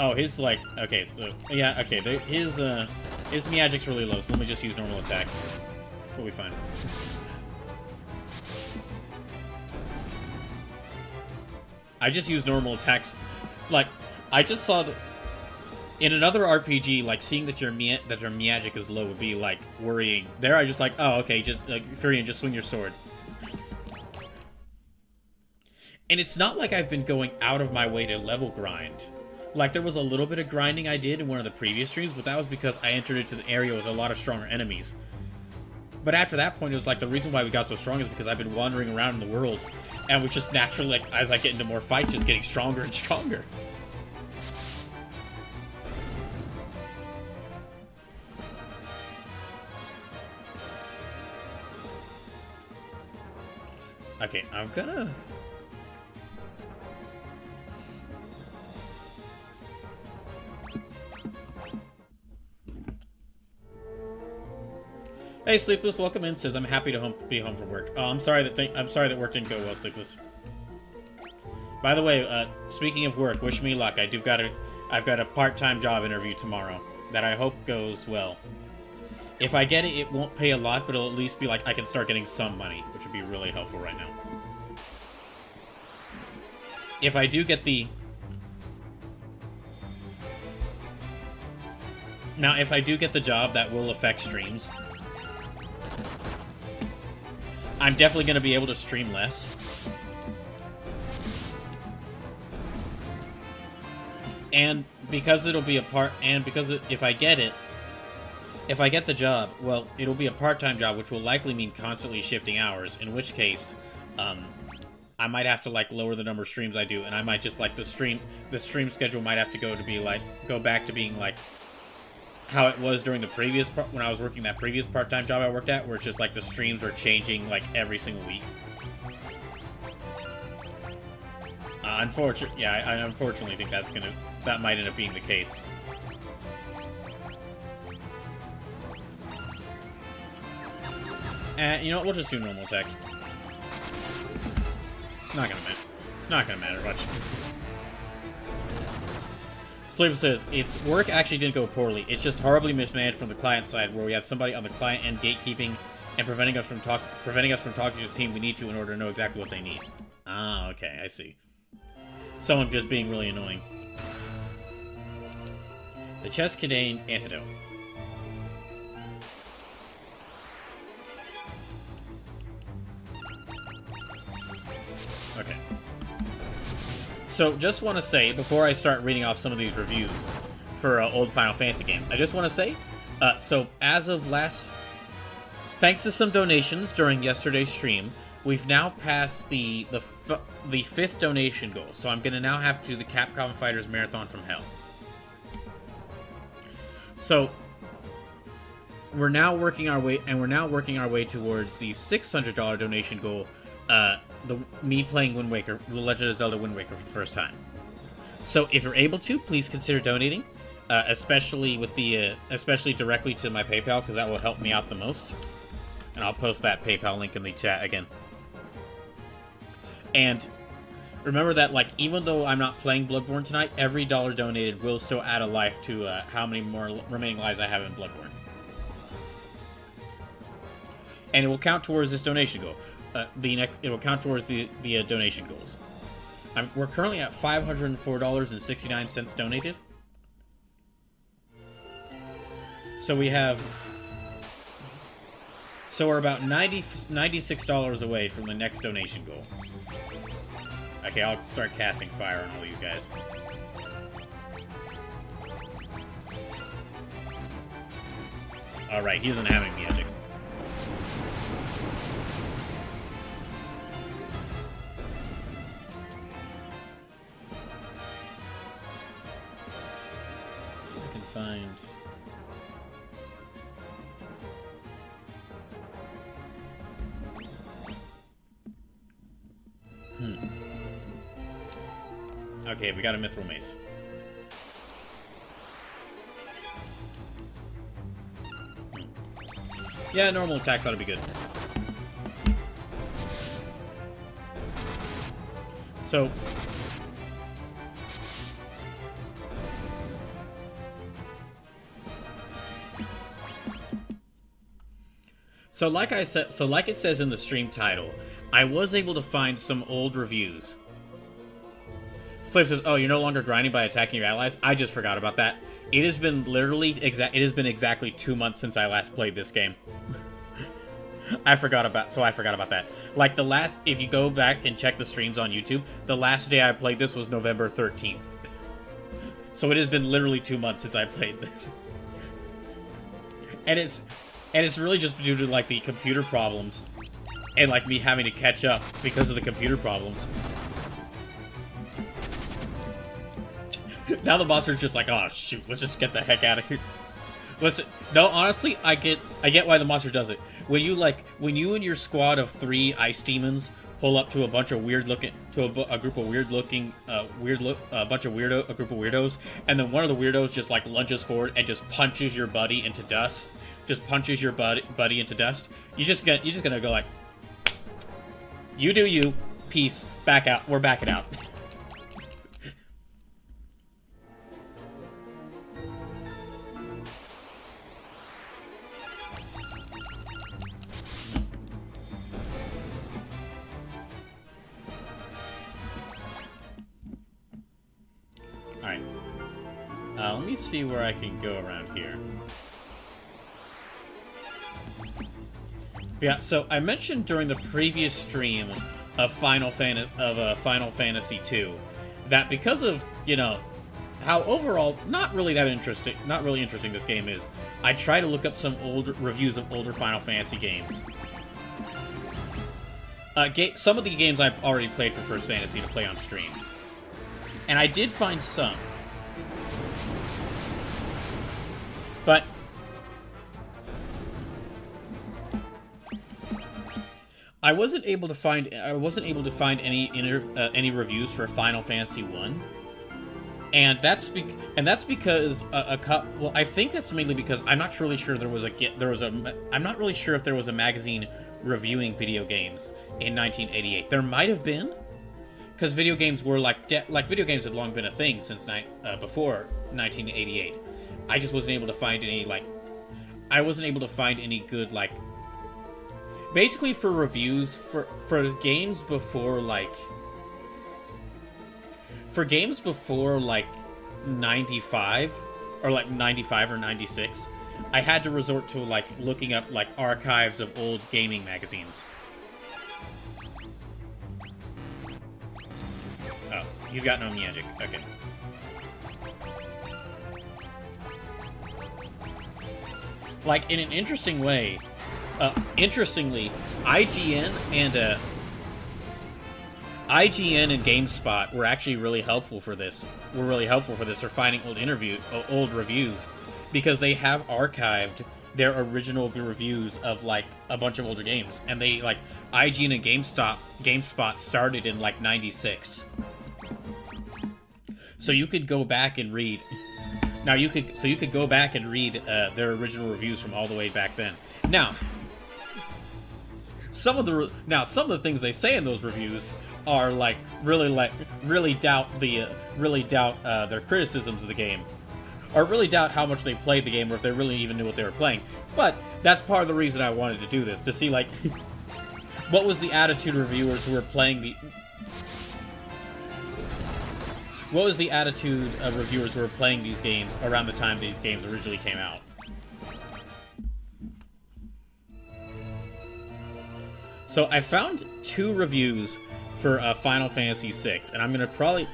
Speaker 1: Oh, his, like, okay, so, yeah, okay, his magic's really low, so let me just use normal attacks. We'll be fine. I just use normal attacks. Like, I just saw that in another RPG, like, seeing that your magic is low would be, like, worrying. There, I just like, oh, okay, just, like, Furion, just swing your sword. And it's not like I've been going out of my way to level grind. Like, there was a little bit of grinding I did in one of the previous streams, but that was because I entered into an area with a lot of stronger enemies. But after that point, it was like, the reason why we got so strong is because I've been wandering around in the world, and was just naturally, like, as I get into more fights, just getting stronger and stronger. Okay, I'm gonna... Hey, Sleepless, welcome in. Says I'm happy to be home from work. Oh, I'm sorry that work didn't go well, Sleepless. By the way, speaking of work, wish me luck. I've got a part-time job interview tomorrow that I hope goes well. If I get it, it won't pay a lot, but it'll at least be like I can start getting some money, which would be really helpful right now. If I do get the... Now, if I do get the job, that will affect streams. I'm definitely going to be able to stream less. And because it'll be if I get the job, well, it'll be a part-time job, which will likely mean constantly shifting hours, in which case, I might have to, like, lower the number of streams I do, and I might just, like, the stream schedule might have to go back to being, like, how it was during the previous when I was working that previous part-time job I worked at, where it's just, like, the streams are changing, like, every single week. I unfortunately think that might end up being the case. You know what, we'll just do normal text. It's not gonna matter much. Sleep says, its work actually didn't go poorly. It's just horribly mismanaged from the client side, where we have somebody on the client end gatekeeping and preventing us from talking to the team we need to in order to know exactly what they need. Ah, okay, I see. Someone just being really annoying. The Chescadane Antidote. Okay. So, just want to say, before I start reading off some of these reviews for old Final Fantasy games, I just want to say, so as of thanks to some donations during yesterday's stream, we've now passed the 5th donation goal. So I'm gonna now have to do the Capcom Fighters Marathon from Hell. So we're now working our way towards the $600 donation goal. Me playing Wind Waker, The Legend of Zelda Wind Waker for the first time. So if you're able to, please consider donating, especially directly to my PayPal, because that will help me out the most. And I'll post that PayPal link in the chat again. And remember that, like, even though I'm not playing Bloodborne tonight, every dollar donated will still add a life to how many more remaining lives I have in Bloodborne. And it will count towards this donation goal. It will count towards the donation goals. We're currently at $504.69 donated. So we're about $96 away from the next donation goal. Okay, I'll start casting fire on all these guys. Alright, he doesn't have any magic. See if I can find... Okay, we got a Mithril Mace. Yeah, normal attacks ought to be good. So... like it says in the stream title, I was able to find some old reviews. Slave says, "Oh, you're no longer grinding by attacking your allies." I just forgot about that. It has been exactly 2 months since I last played this game. I forgot about that. Like if you go back and check the streams on YouTube, the last day I played this was November 13th. So it has been literally 2 months since I played this. And it's really just due to, like, the computer problems and, like, me having to catch up because of the computer problems. Now the monster's just like, oh shoot, let's just get the heck out of here. Listen, no, honestly, I get why the monster does it. When you and your squad of 3 ice demons pull up to a bunch of group of weirdos, and then one of the weirdos just, like, lunges forward and just punches your buddy into dust just punches your buddy into dust, you're just gonna go like, you do you, peace, back out, we're backing out. Alright. Let me see where I can go around here. Yeah, so I mentioned during the previous stream of Final Fantasy II that because of, you know, how overall not really interesting this game is, I try to look up some old reviews of older Final Fantasy games. Some of the games I've already played for First Fantasy to play on stream. And I did find some. But I wasn't able to find any reviews for Final Fantasy 1. And that's because well, I think that's mainly because I'm not really sure I'm not really sure if there was a magazine reviewing video games in 1988. There might have been, because video games were video games had long been a thing since before 1988. I just wasn't able to find any good basically for reviews for games before 95 or 95 or 96. I had to resort to looking up archives of old gaming magazines. Oh, he's got no magic. Okay. In an interesting way, interestingly, IGN and GameSpot were actually really helpful for this. For finding old reviews, because they have archived their original reviews of a bunch of older games, and they IGN and GameSpot started in 96. So you could go back and read. Now you could go back and read their original reviews from all the way back then. Now, some of the things they say in those reviews are really doubt their criticisms of the game, or really doubt how much they played the game, or if they really even knew what they were playing. But that's part of the reason I wanted to do this, to see what was the attitude of reviewers who were playing the. What was the attitude of reviewers who were playing these games around the time these games originally came out? So I found 2 reviews for Final Fantasy VI, and the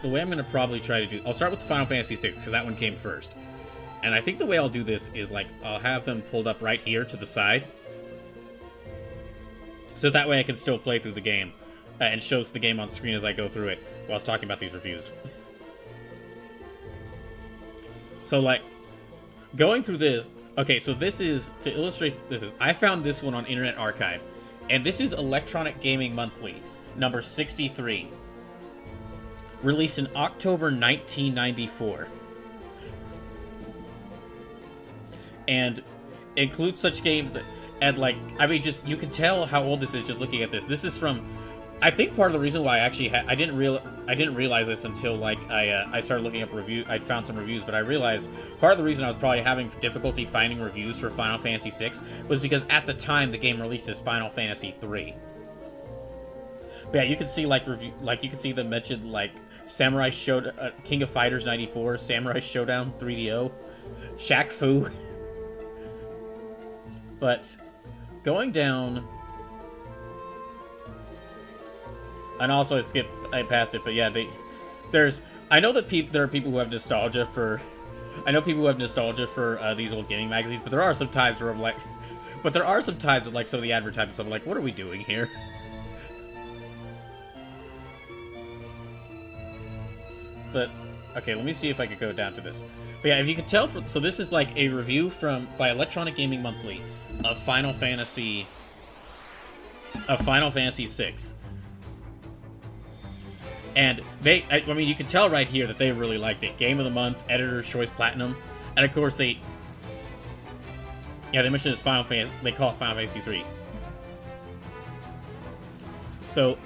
Speaker 1: way I'm gonna probably try to do. I'll start with Final Fantasy VI because that one came first, and I think the way I'll do this is I'll have them pulled up right here to the side, so that way I can still play through the game and shows the game on screen as I go through it while I was talking about these reviews. So going through this. Okay, so this is to illustrate. I found this one on Internet Archive. And this is Electronic Gaming Monthly, number 63. Released in October 1994. And includes such games that, and you can tell how old this is just looking at this. This is from, I think part of the reason why I didn't realize this until I started looking up I found some reviews, but I realized part of the reason I was probably having difficulty finding reviews for Final Fantasy VI was because at the time the game released as Final Fantasy III. But yeah, you can see you can see them mentioned Samurai Showdown, King of Fighters 94, Samurai Showdown 3DO, Shaq Fu. But going down. And also I passed it, but yeah, I know that there are people who have nostalgia for, these old gaming magazines, but there are some times where I'm with some of the advertisements, I'm like, what are we doing here? But, okay, let me see if I could go down to this. But yeah, if you could tell, so this is a review by Electronic Gaming Monthly of Final Fantasy VI. And you can tell right here that they really liked it. Game of the Month, Editor's Choice Platinum. And of course Yeah, they mentioned it's Final Fantasy. They call it Final Fantasy 3. So,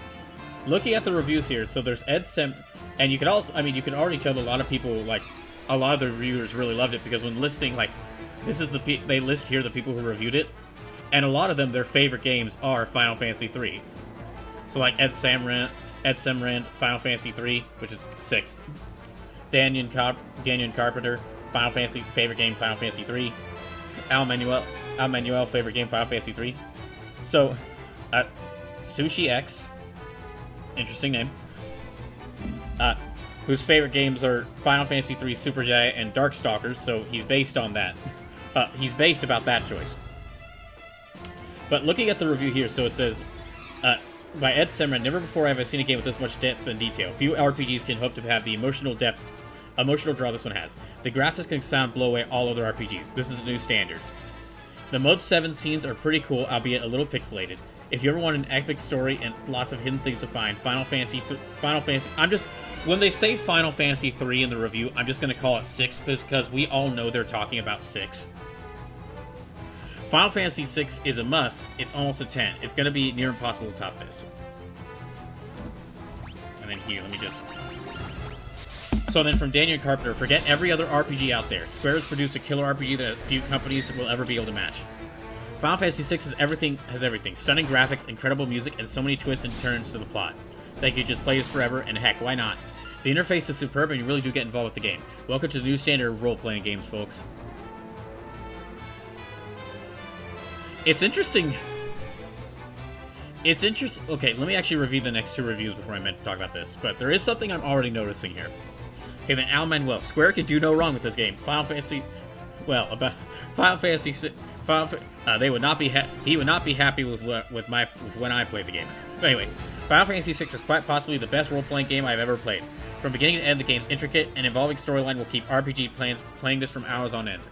Speaker 1: looking at the reviews here, so there's Ed Sem, and you can also, I mean, you can already tell that a lot of people, like, a lot of the reviewers really loved it, because when listing, like, this is they list here the people who reviewed it, and a lot of them, their favorite games are Final Fantasy 3. So, like, Ed Semrand, Final Fantasy 3, which is 6. Daniel Carpenter, Final Fantasy, favorite game, Final Fantasy 3. Al Manuel, favorite game, Final Fantasy 3. So, Sushi X, interesting name, whose favorite games are Final Fantasy 3, Super Giant, and Darkstalkers, so he's based on that. He's based about that choice. But looking at the review here, so it says, by Ed Semrand, never before have I seen a game with this much depth and detail. Few RPGs can hope to have the emotional draw this one has. The graphics and sound blow away all other RPGs. This is a new standard. The Mode 7 scenes are pretty cool, albeit a little pixelated. If you ever want an epic story and lots of hidden things to find, when they say Final Fantasy 3 in the review, I'm just going to call it 6 because we all know they're talking about 6. Final Fantasy 6 is a must. It's almost a 10. It's going to be near impossible to top this. And then here, let me just... So then from Daniel Carpenter, forget every other RPG out there. Square has produced a killer RPG that few companies will ever be able to match. Final Fantasy 6 has everything. Stunning graphics, incredible music, and so many twists and turns to the plot. They could just play this forever, and heck, why not? The interface is superb, and you really do get involved with the game. Welcome to the new standard of role-playing games, folks. It's interesting. Okay, let me actually review the next two reviews before I meant to talk about this. But there is something I'm already noticing here. Okay, then Al Manuel. Square can do no wrong with this game. Final Fantasy... Well, about... Final Fantasy... they would not be he would not be happy with when I played the game. But anyway, Final Fantasy VI is quite possibly the best role-playing game I've ever played. From beginning to end, the game's intricate and involving storyline will keep RPG playing this from hours on end.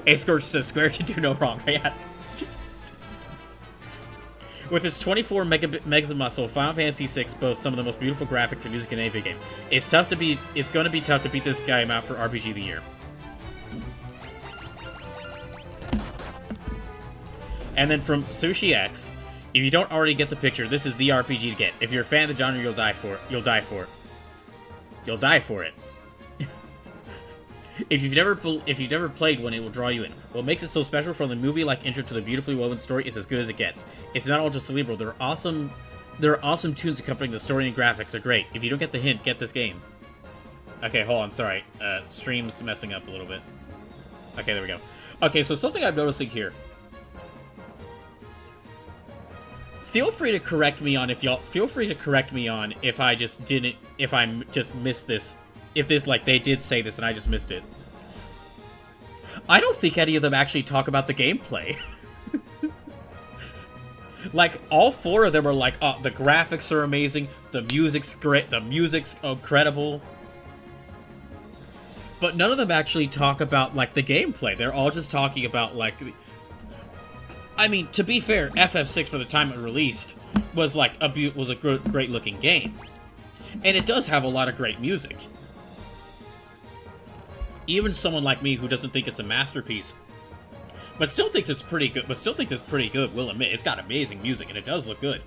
Speaker 1: A Scourge says Square can do no wrong. Yeah. With its 24 megs of muscle, Final Fantasy VI boasts some of the most beautiful graphics and music in any video game. It's going to be tough to beat this game out for RPG of the Year. And then from Sushi X, if you don't already get the picture, this is the RPG to get. If you're a fan of the genre, you'll die for it. You'll die for it. You'll die for it. If you've never played one, it will draw you in. What makes it so special from the movie-like intro to the beautifully woven story is as good as it gets. It's not all just cerebral. There are awesome tunes accompanying the story, and graphics are great. If you don't get the hint, get this game. Okay, hold on. Sorry, stream's messing up a little bit. Okay, there we go. Okay, so something I'm noticing here. Feel free to correct me on if I just missed this. If this, like, they did say this and I just missed it. I don't think any of them actually talk about the gameplay. Like, all four of them are like, oh, the graphics are amazing, the music's great, the music's incredible. But none of them actually talk about, like, the gameplay. They're all just talking about, like... I mean, to be fair, FF6 for the time it released was, like, a great-looking game. And it does have a lot of great music. Even someone like me who doesn't think it's a masterpiece, but still thinks it's pretty good, will admit it's got amazing music and it does look good.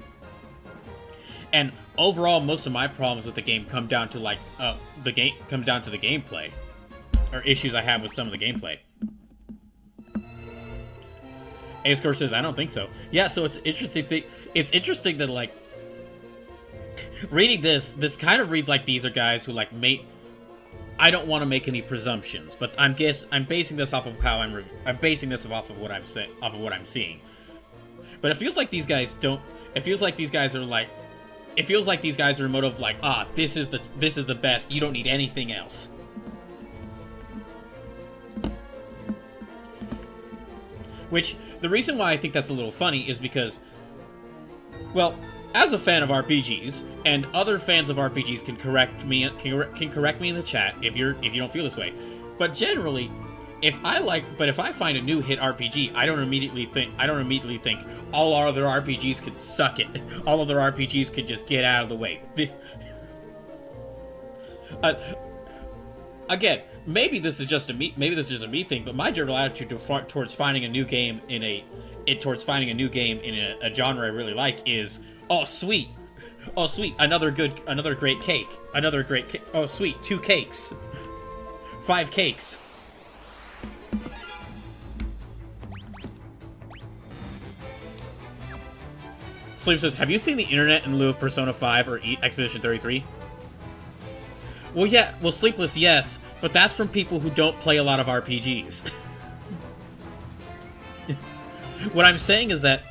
Speaker 1: And overall, most of my problems with the game come down to the gameplay, or issues I have with some of the gameplay. A-Score says, I don't think so. Yeah, so it's interesting. It's interesting that, like, reading this kind of reads like these are guys who, like, I don't want to make any presumptions, but I'm basing this off of what I'm seeing. But it feels like these guys don't. It feels like these guys are like. It feels like these guys are a motive of like, this is the best. You don't need anything else. Which the reason why I think that's a little funny is because, well, as a fan of RPGs, and other fans of RPGs can correct me in the chat if you don't feel this way. But generally, if I find a new hit RPG, I don't immediately think all our other RPGs could suck it. All other RPGs could just get out of the way. Again, maybe this is just a me thing, but my general attitude towards finding a new game in a genre I really like is, oh sweet, another great cake, oh sweet, 2 cakes, 5 cakes. Sleep says, have you seen the internet in lieu of Persona 5 or Expedition 33? Well, yeah, Sleepless, yes, but that's from people who don't play a lot of RPGs. What I'm saying that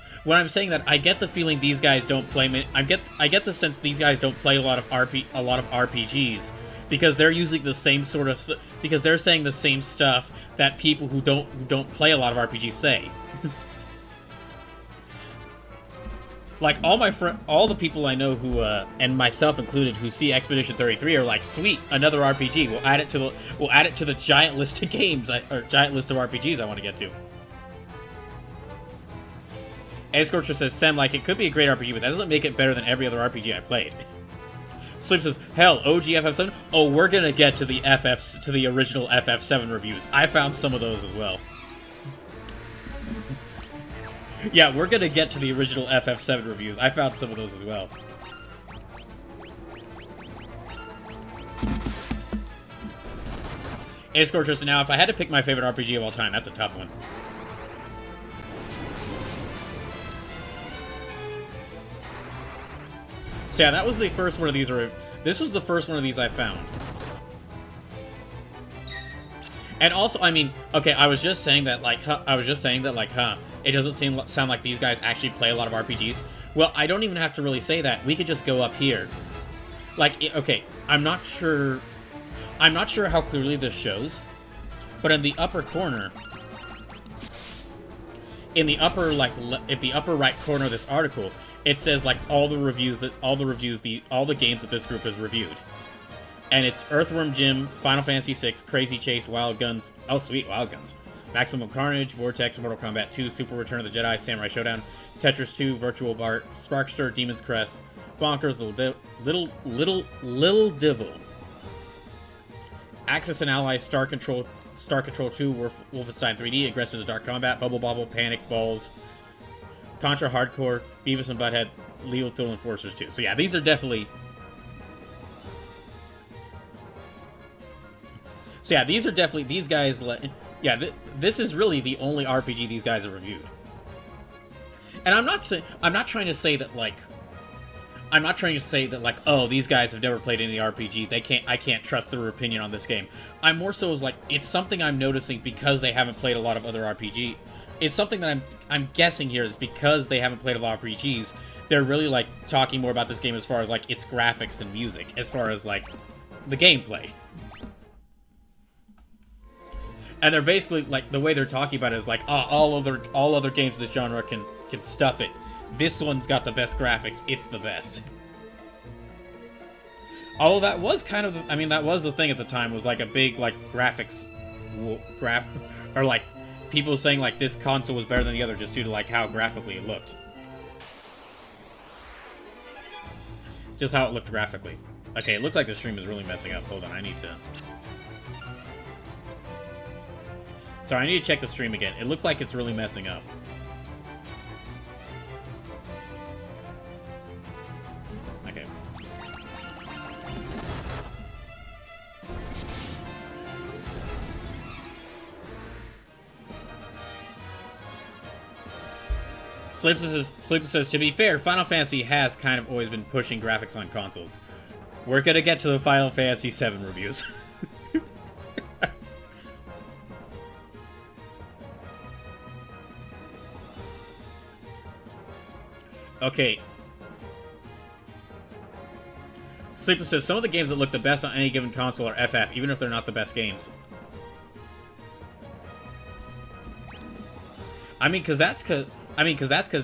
Speaker 1: I get the feeling these guys don't play. I get the sense these guys don't play a lot of RPGs because they're using the same sort of, because they're saying the same stuff that people who don't play a lot of RPGs say. Like, all the people I know who, and myself included, who see Expedition 33 are like, sweet, another RPG. We'll add it to the giant list of games, or giant list of RPGs I want to get to. A-Scorcher says, Sam, like, it could be a great RPG, but that doesn't make it better than every other RPG I played. Sleep says, hell, OG FF7? Oh, we're gonna get to the original FF7 reviews. I found some of those as well. Yeah, we're gonna get to the original FF7 reviews. I found some of those as well. A-Scorcher says, now, if I had to pick my favorite RPG of all time, that's a tough one. So yeah, that was the first one of these. This was the first one of these I found. And also, I mean, okay, I was just saying that, like, it doesn't sound like these guys actually play a lot of RPGs. Well, I don't even have to really say that. We could just go up here. Like, okay, I'm not sure how clearly this shows, but in the upper corner, in the upper right corner of this article, it says like all the games that this group has reviewed. And it's Earthworm Jim, Final Fantasy VI, Crazy Chase, Wild Guns, oh sweet, Wild Guns, Maximum Carnage, Vortex, Mortal Kombat 2, Super Return of the Jedi, Samurai Showdown, Tetris 2, Virtual Bart, Sparkster, Demon's Crest, Bonkers, Little Devil, Axis and Allies, Star Control 2, Wolfenstein 3D, Aggressive Dark Combat, Bubble Bobble, Panic Balls, Contra Hardcore, Beavis and Butthead, Lethal Enforcers 2. So yeah, these are definitely... So yeah, these are definitely... These guys... Yeah, this is really the only RPG these guys have reviewed. And I'm not trying to say that, like... I'm not trying to say that, like, oh, these guys have never played any RPG. I can't trust their opinion on this game. I'm more so as, like, it's something I'm noticing because they haven't played a lot of other RPG. It's something that I'm guessing here is because they haven't played a lot of RPGs, they're really, like, talking more about this game as far as, like, its graphics and music, as far as, like, the gameplay. And they're basically, like, the way they're talking about it is like, all other games of this genre can stuff it. This one's got the best graphics. It's the best. Although that was kind of, I mean, that was the thing at the time, was like a big, like, graphics, or like, people saying, like, this console was better than the other just due to, like, how graphically it looked. Just how it looked graphically. Okay, it looks like the stream is really messing up. Hold on, I need to... Sorry, I need to check the stream again. It looks like it's really messing up. Okay. Sleepless says, to be fair, Final Fantasy has kind of always been pushing graphics on consoles. We're gonna get to the Final Fantasy VII reviews. Okay. Sleepless says, some of the games that look the best on any given console are FF, even if they're not the best games. I mean, because that's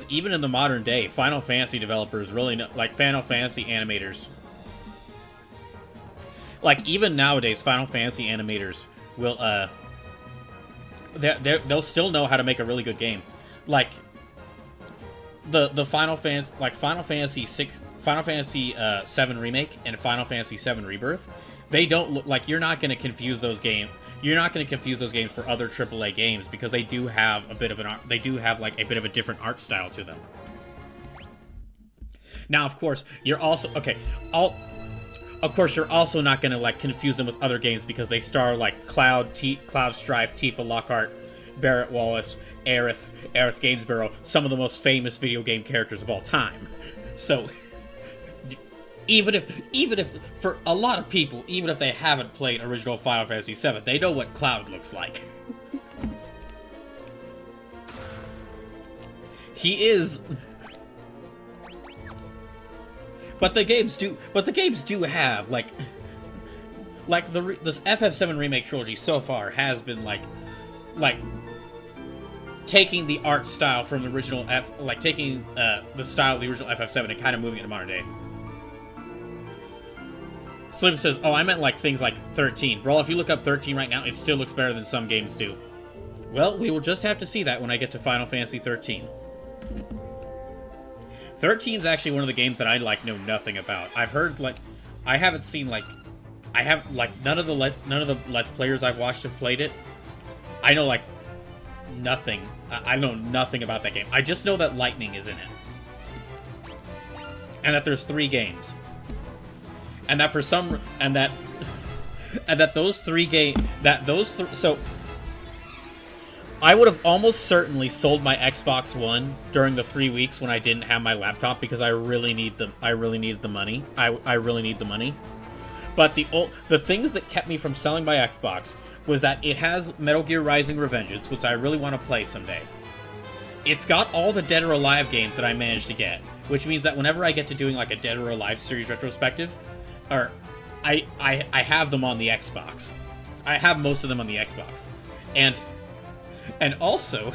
Speaker 1: even in the modern day, Final Fantasy developers really know, like, Final Fantasy animators. Like, even nowadays, Final Fantasy animators will, they'll still know how to make a really good game. Like, the Final Fantasy, like, Final Fantasy VII Remake and Final Fantasy VII Rebirth, they don't look like, you're not going to confuse those games. you're not going to confuse those games for other AAA games because they do have a bit of like a bit of a different art style to them. Now, of course, you're also of course, you're also not going to like confuse them with other games because they star like Cloud, Strife, Tifa, Lockhart, Barrett Wallace, Aerith Gainsborough, some of the most famous video game characters of all time. So, even if for a lot of people, even if they haven't played original Final Fantasy VII, they know what Cloud looks like. He is. But the games do have like this FF7 remake trilogy so far has been like taking the art style from the original taking the style of the original FF7 and kind of moving it to modern day. Slim says, "Oh, I meant like things like 13. Bro, if you look up 13 right now, it still looks better than some games do." Well, we will just have to see that when I get to Final Fantasy 13. 13 is actually one of the games that I like know nothing about. I've heard I haven't seen none of the Let's Players I've watched have played it. I know nothing. I know nothing about that game. I just know that Lightning is in it, and that there's 3 games, and that so. I would have almost certainly sold my Xbox One during the 3 weeks when I didn't have my laptop because I really needed the money. I really need the money. But the things that kept me from selling my Xbox was that it has Metal Gear Rising: Revengeance, which I really want to play someday. It's got all the Dead or Alive games that I managed to get, which means that whenever I get to doing like a Dead or Alive series retrospective, I have them on the Xbox. I have most of them on the Xbox, and also,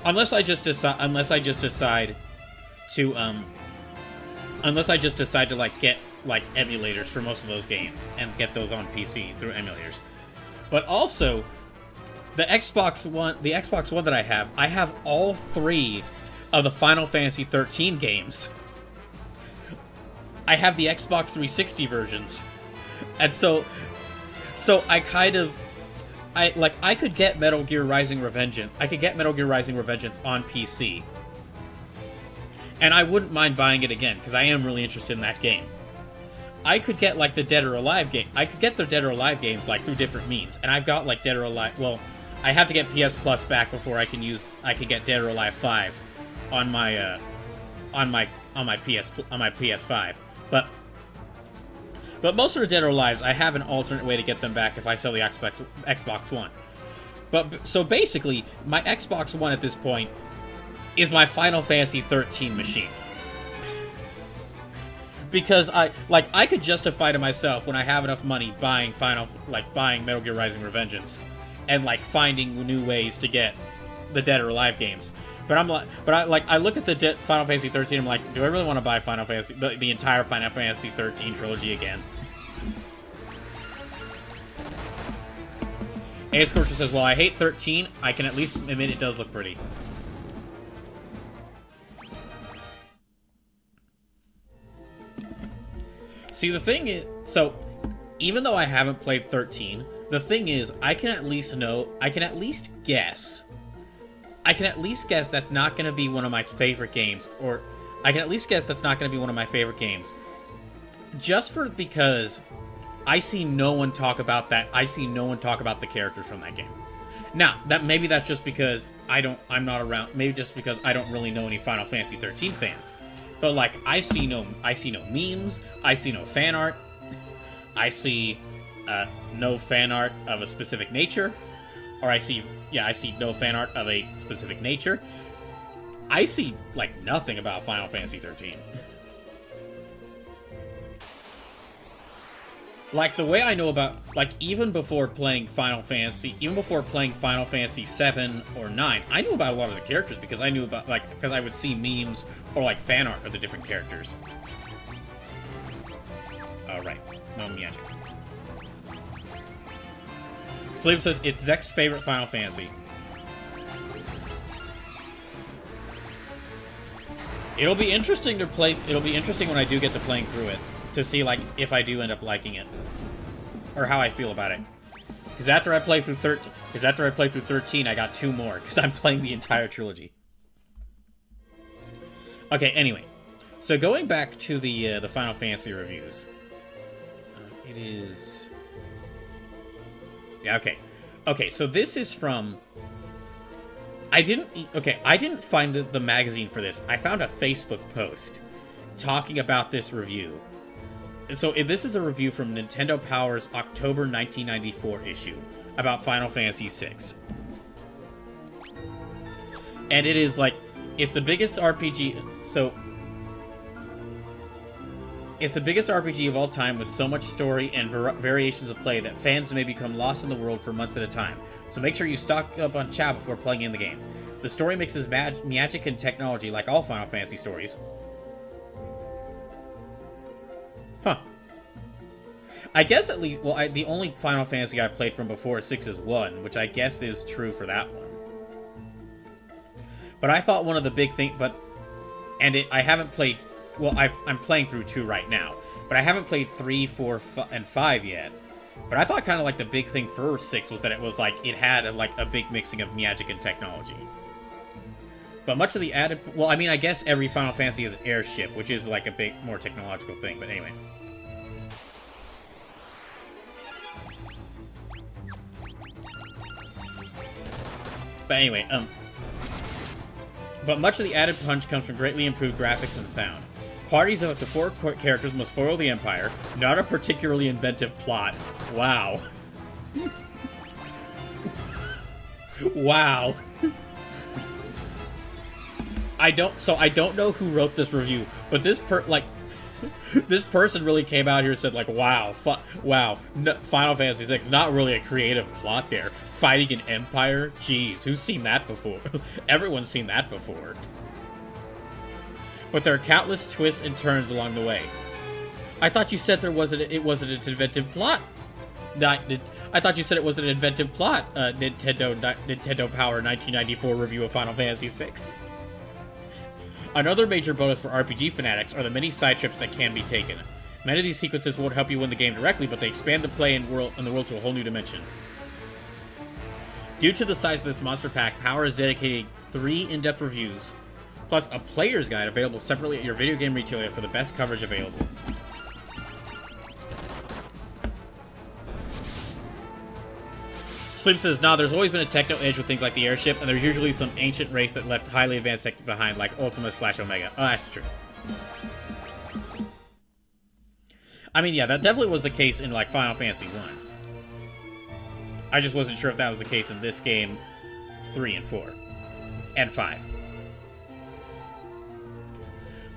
Speaker 1: unless I just decide to like get like emulators for most of those games and get those on PC through emulators. But also, the Xbox One that I have all 3 of the Final Fantasy 13 games. I have the Xbox 360 versions, and so I could get Metal Gear Rising Revengeance. I could get Metal Gear Rising Revengeance on PC, and I wouldn't mind buying it again because I am really interested in that game. I could get like the Dead or Alive game. I could get the Dead or Alive games like through different means, and I've got like Dead or Alive. Well, I have to get PS Plus back before I can get Dead or Alive 5 on my PS5. But most of the Dead or Alives, I have an alternate way to get them back if I sell the Xbox One. So basically, my Xbox One at this point is my Final Fantasy 13 machine. Because I could justify to myself when I have enough money buying Metal Gear Rising: Revengeance and like finding new ways to get the Dead or Alive games. But I look at the Final Fantasy 13. I'm like, do I really want to buy the entire Final Fantasy 13 trilogy again? A Scorcher says, "Well, I hate 13. I can at least admit it does look pretty." See, the thing is, so even though I haven't played 13, the thing is, I can at least guess that's not going to be one of my favorite games, or I can at least guess that's not going to be one of my favorite games, just because I see no one talk about that. I see no one talk about the characters from that game. Now, maybe that's just because I'm not around. Maybe just because I don't really know any Final Fantasy 13 fans. But like, I see no memes. I see no fan art. I see no fan art of a specific nature, or I see no fan art of a specific nature. I see like nothing about Final Fantasy 13. Like, the way I know about, like, even before playing Final Fantasy 7 or 9, I knew about a lot of the characters because I would see memes or, like, fan art of the different characters. Alright. No magic. Sleep says, it's Zek's favorite Final Fantasy. It'll be interesting when I do get to playing through it, to see, like, if I do end up liking it, or how I feel about it. Because after I play through 13, I got 2 more because I'm playing the entire trilogy. Okay, anyway, so going back to the Final Fantasy reviews, it is, yeah, okay. So this is from. I didn't find the magazine for this. I found a Facebook post talking about this review. So this is a review from Nintendo Power's October 1994 issue about Final Fantasy VI. And it is like, it's the biggest RPG, so... It's the biggest RPG of all time with so much story and variations of play that fans may become lost in the world for months at a time. So make sure you stock up on chow before playing in the game. The story mixes magic and technology like all Final Fantasy stories. Huh. I guess at least, well, the only Final Fantasy I played from before 6 is 1, which I guess is true for that one. But I thought one of the big things, I haven't played, well, I'm playing through 2 right now, but I haven't played 3, 4, and 5 yet. But I thought kind of like the big thing for 6 was that it was like, it had a big mixing of magic and technology. But much of the added, well, I mean, I guess every Final Fantasy has an airship, which is like a big, more technological thing, but anyway. But much of the added punch comes from greatly improved graphics and sound. Parties of up to 4 characters must foil the Empire. Not a particularly inventive plot. Wow. Wow. I don't know who wrote this review, but this person really came out here and said, like, wow, Final Fantasy VI, not really a creative plot there. Fighting an empire? Jeez, who's seen that before? Everyone's seen that before. But there are countless twists and turns along the way. I thought you said it wasn't an inventive plot. I thought you said it was an inventive plot, Nintendo Power 1994 review of Final Fantasy VI. Another major bonus for RPG fanatics are the many side trips that can be taken. Many of these sequences won't help you win the game directly, but they expand the play and the world to a whole new dimension. Due to the size of this monster pack, Power is dedicating 3 in-depth reviews, plus a player's guide available separately at your video game retailer for the best coverage available. Sleep says, nah, there's always been a techno edge with things like the airship, and there's usually some ancient race that left highly advanced tech behind, like Ultima/Omega. Oh, that's true. I mean, yeah, that definitely was the case in, like, Final Fantasy 1. I just wasn't sure if that was the case in this game, 3 and 4. And 5.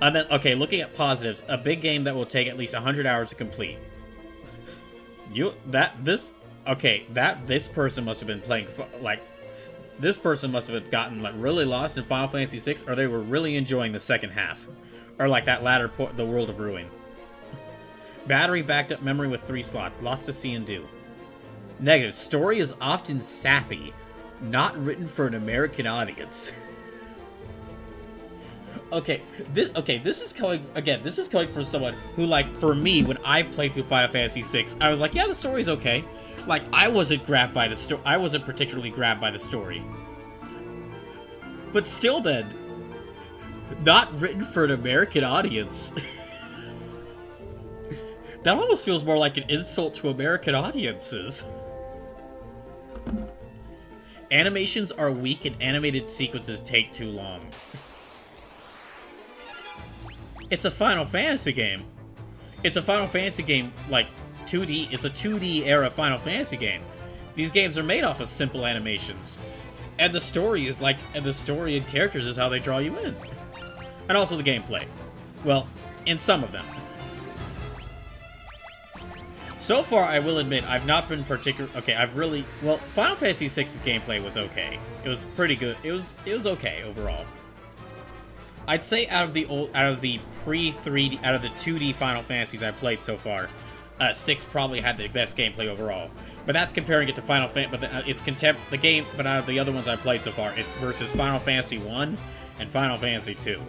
Speaker 1: And then, okay, looking at positives, a big game that will take at least 100 hours to complete. This person must have been playing, like, this person must have gotten, like, really lost in Final Fantasy VI, or they were really enjoying the second half. Or, like, that latter the World of Ruin. Battery backed up memory with 3 slots. Lots to see and do. Negative. Story is often sappy. Not written for an American audience. This is coming from someone who, like, for me, when I played through Final Fantasy VI, I was like, yeah, the story's okay. Like, I wasn't particularly grabbed by the story. But still then, not written for an American audience. That almost feels more like an insult to American audiences. Animations are weak and animated sequences take too long. It's a Final Fantasy game. It's a Final Fantasy game, like, 2D. It's a 2D era Final Fantasy game. These games are made off of simple animations. And the story is like, and the story and characters is how they draw you in. And also the gameplay. Well, in some of them. So far, I will admit, I've not been Final Fantasy VI's gameplay was okay. It was pretty good. It was okay overall. I'd say out of the 2D Final Fantasies I've played so far, 6 probably had the best gameplay overall. But that's comparing it to Final Fantasy, but but out of the other ones I've played so far, it's versus Final Fantasy 1 and Final Fantasy 2.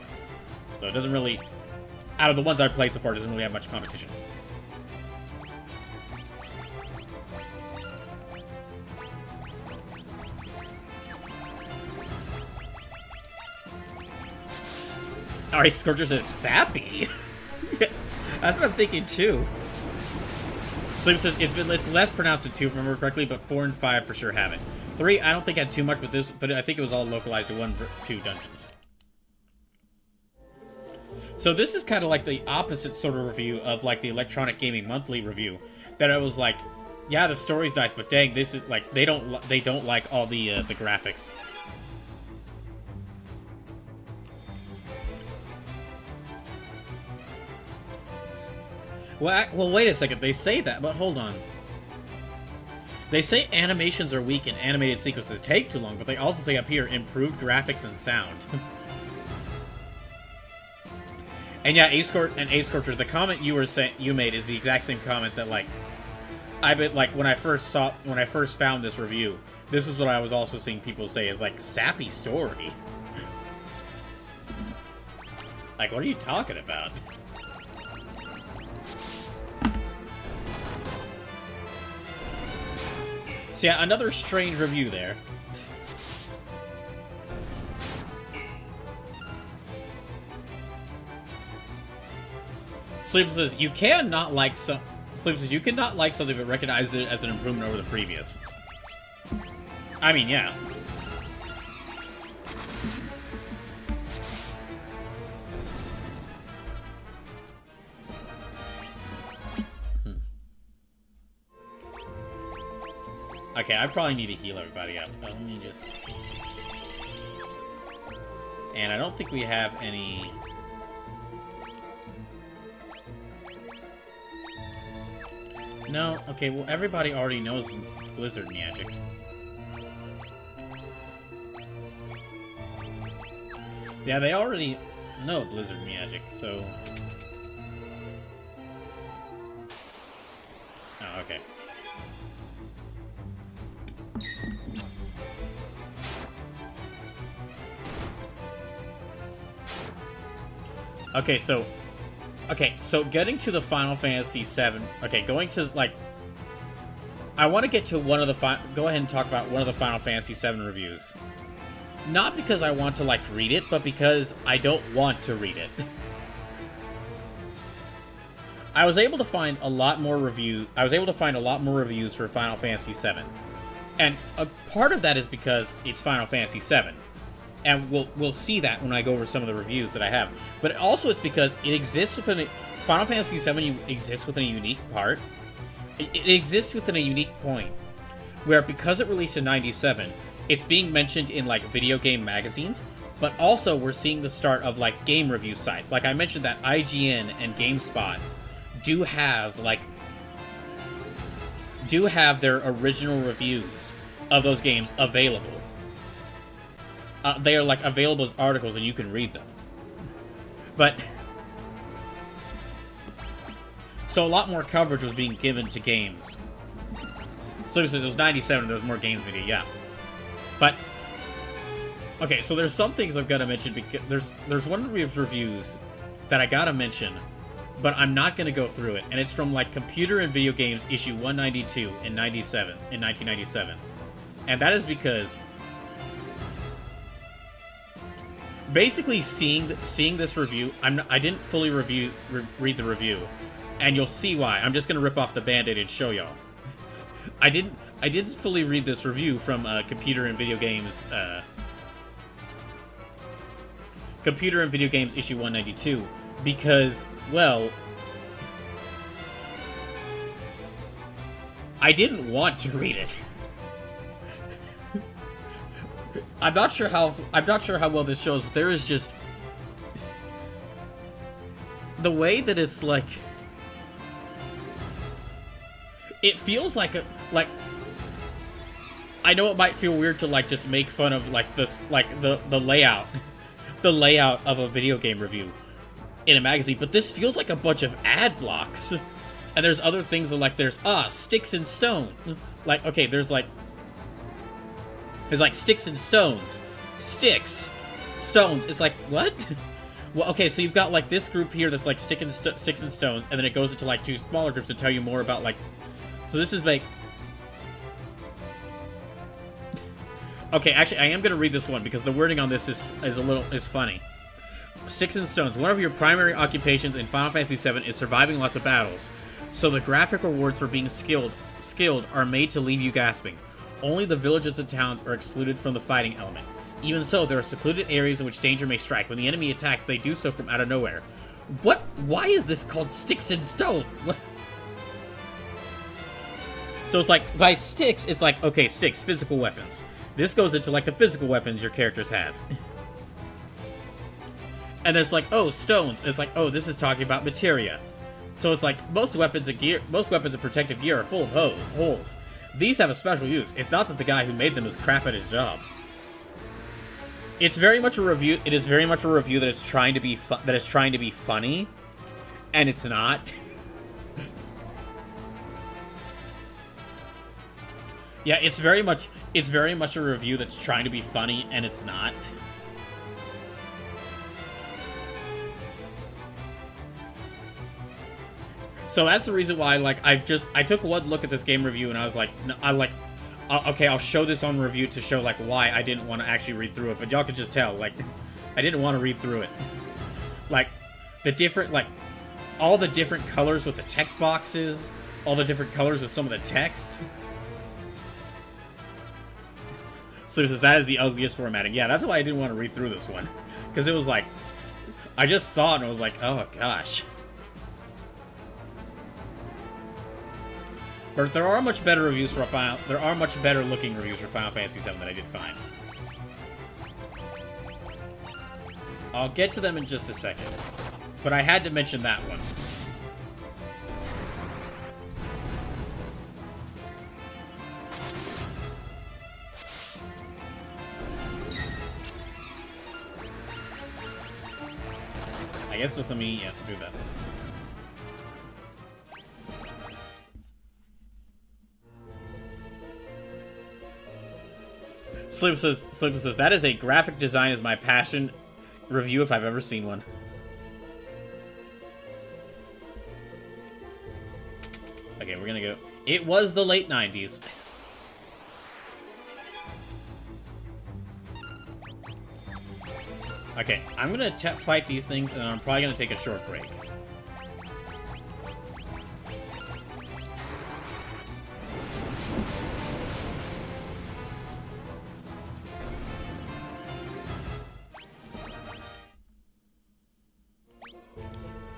Speaker 1: So it doesn't really, out of the ones I've played so far, it doesn't really have much competition. Alright, Scorcher says sappy. That's what I'm thinking too. Sleep says it's less pronounced than 2, if I remember correctly, but 4 and 5 for sure have it. 3, I don't think had too much with this, but I think it was all localized to 1, 2 dungeons. So this is kind of like the opposite sort of review of like the Electronic Gaming Monthly review, that I was like, yeah, the story's nice, but dang, this is like they don't like all the graphics. Well, wait a second. They say that, but hold on. They say animations are weak and animated sequences take too long, but they also say up here improved graphics and sound. And yeah, Ace Scorcher, the comment you made is the exact same comment that like when I first found this review, this is what I was also seeing people say is like sappy story. Like, what are you talking about? So yeah, another strange review there. Sleep says you cannot like some. Sleep says you cannot like something but recognize it as an improvement over the previous. I mean, yeah. Okay, I probably need to heal everybody up. Let me just... And I don't think we have any... No, okay, well, everybody already knows Blizzard magic. Yeah, they already know Blizzard magic, so... Oh, okay. Okay, so getting to the Final Fantasy VII. Okay, going to like, I want to get to one of the go ahead and talk about one of the Final Fantasy VII reviews. Not because I want to like read it, but because I don't want to read it. I was able to find a lot more reviews for Final Fantasy VII, and a part of that is because it's Final Fantasy VII. And we'll see that when I go over some of the reviews that I have. But also it's because it exists within a... Final Fantasy VII exists within a unique part. It exists within a unique point. Where because it released in 97, it's being mentioned in like video game magazines. But also we're seeing the start of like game review sites. Like I mentioned that IGN and GameSpot do have their original reviews of those games available. They are like available as articles and you can read them. But so a lot more coverage was being given to games. So it was 97, there was more games media, yeah. But okay, so there's some things I've got to mention because there's one of these reviews that I gotta mention, but I'm not gonna go through it, and it's from like Computer and Video Games issue 192 in 1997, and that is because. Basically, seeing this review, I didn't fully read the review, and you'll see why. I'm just gonna rip off the Band-Aid and show y'all. I didn't fully read this review from Computer and Video Games issue 192 because, well, I didn't want to read it. I'm not sure how well this shows, but there is just the way that it's like it feels like I know it might feel weird to like just make fun of like this like the layout of a video game review in a magazine, but this feels like a bunch of ad blocks. And there's other things that like there's sticks and stone. Like okay, there's like sticks and stones. Sticks. Stones. It's like, what? Well, okay, so you've got, like, this group here that's, like, sticks and stones, and then it goes into, like, two smaller groups to tell you more about, like... So this is, like... Okay, actually, I am going to read this one, because the wording on this is funny. Sticks and stones. One of your primary occupations in Final Fantasy VII is surviving lots of battles, so the graphic rewards for being skilled are made to leave you gasping. Only the villages and towns are excluded from the fighting element. Even so, there are secluded areas in which danger may strike. When the enemy attacks, they do so from out of nowhere. What? Why is this called Sticks and Stones? What? So it's like, by sticks, it's like, okay, sticks, physical weapons. This goes into, like, the physical weapons your characters have. And it's like, oh, stones. It's like, oh, this is talking about materia. So it's like, most weapons and protective gear are full of holes. These have a special use. It's not that the guy who made them is crap at his job. It's very much a review. It is very much a review that is trying to be funny, and it's not. Yeah, it's very much a review that's trying to be funny, and it's not. So that's the reason why, like, I took one look at this game review and I was like, okay, I'll show this on review to show, like, why I didn't want to actually read through it, but y'all could just tell, like, I didn't want to read through it. Like, all the different colors with the text boxes, all the different colors with some of the text. So it says, that is the ugliest formatting. Yeah, that's why I didn't want to read through this one. Because it was like, I just saw it and I was like, oh gosh. But there are much better reviews for there are much better looking reviews for Final Fantasy VII that I did find. I'll get to them in just a second. But I had to mention that one. I guess just let me do that. Sleep says, that is a graphic design is my passion review if I've ever seen one. Okay, we're gonna go. It was the late 90s. Okay, I'm gonna fight these things and I'm probably gonna take a short break.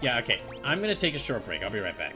Speaker 1: Yeah, okay. I'm gonna take a short break. I'll be right back.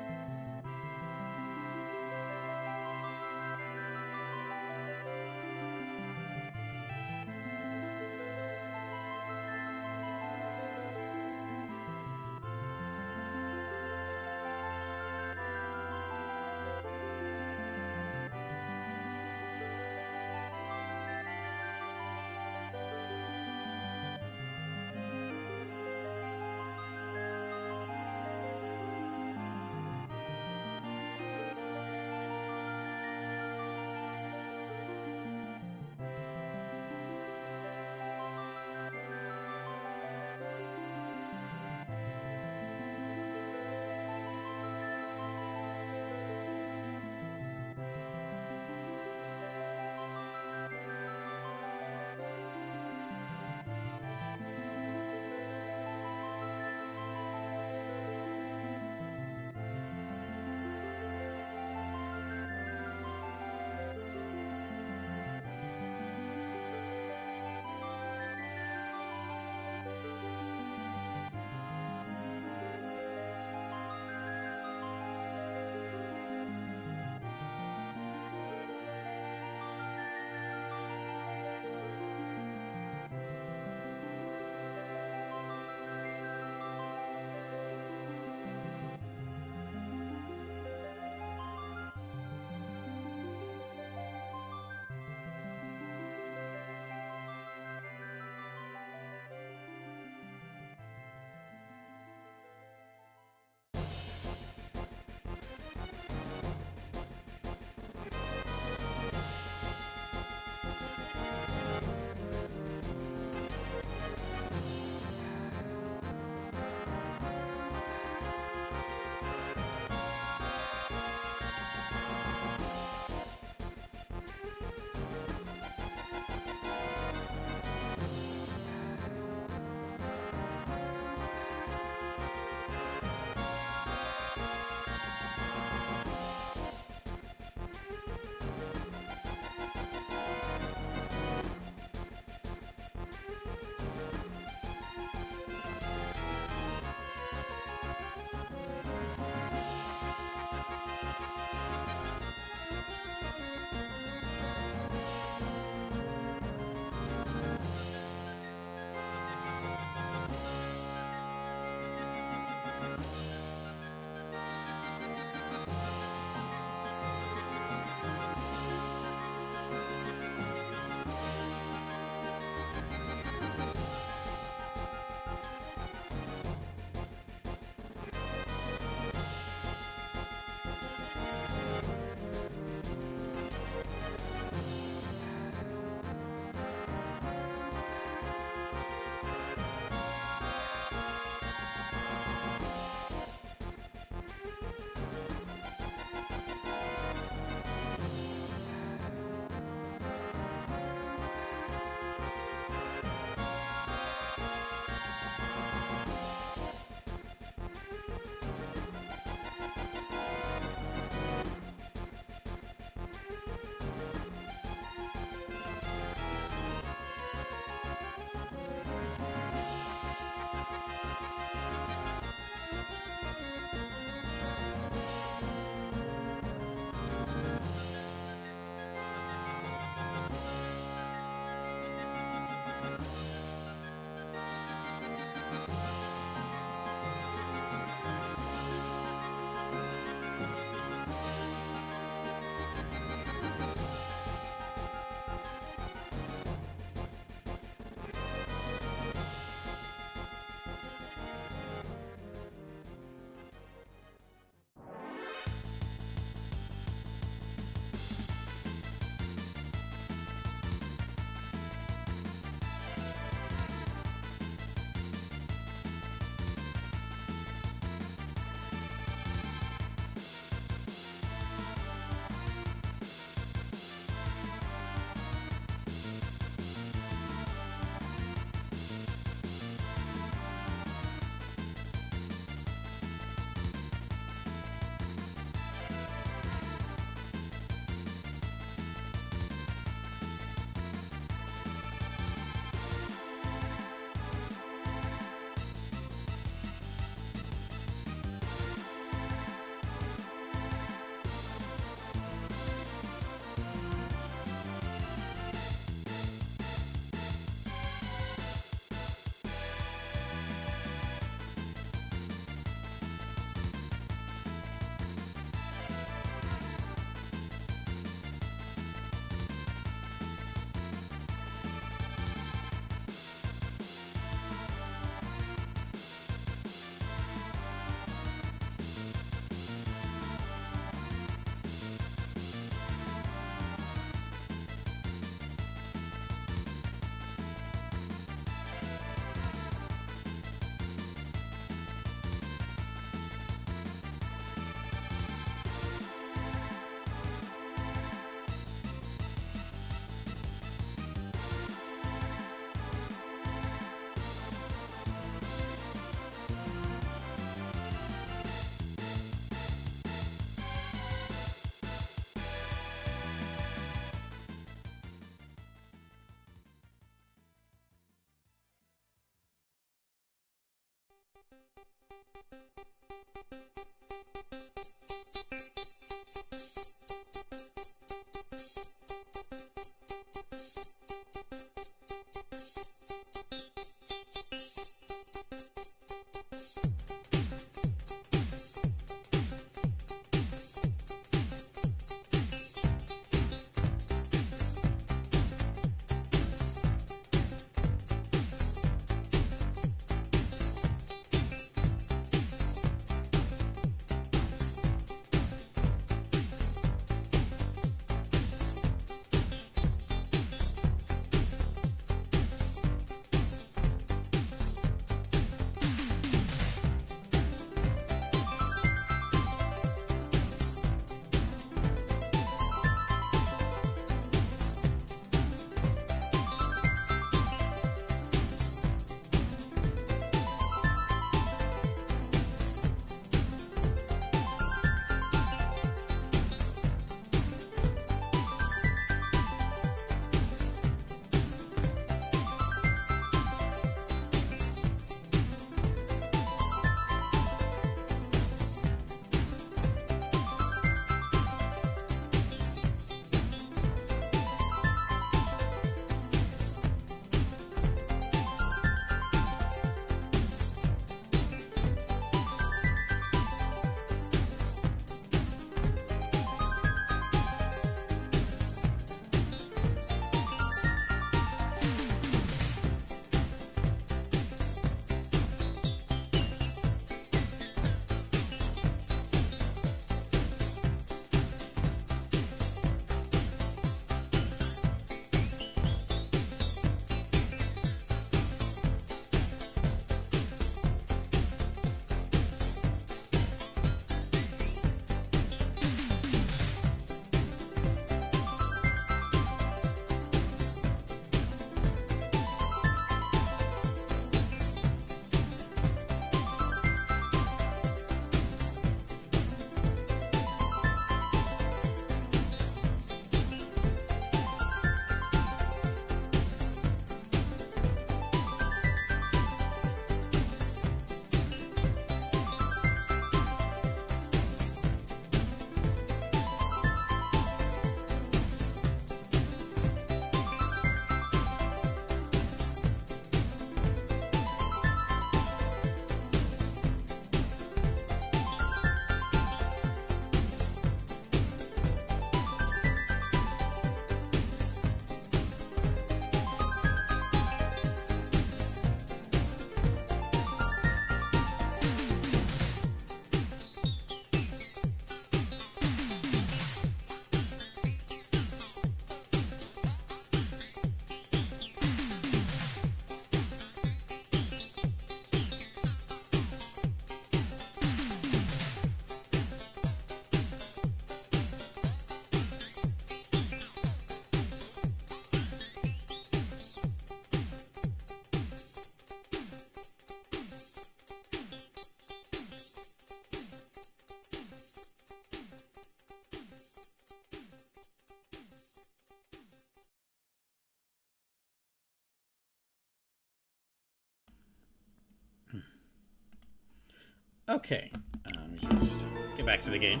Speaker 1: Okay, let me just get back to the game.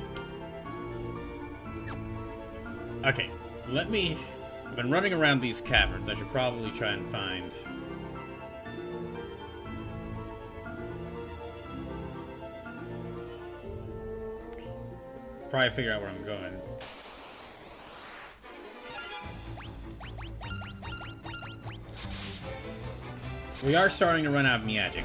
Speaker 1: Okay, I've been running around these caverns. I should probably try and find... Probably figure out where I'm going. We are starting to run out of magic.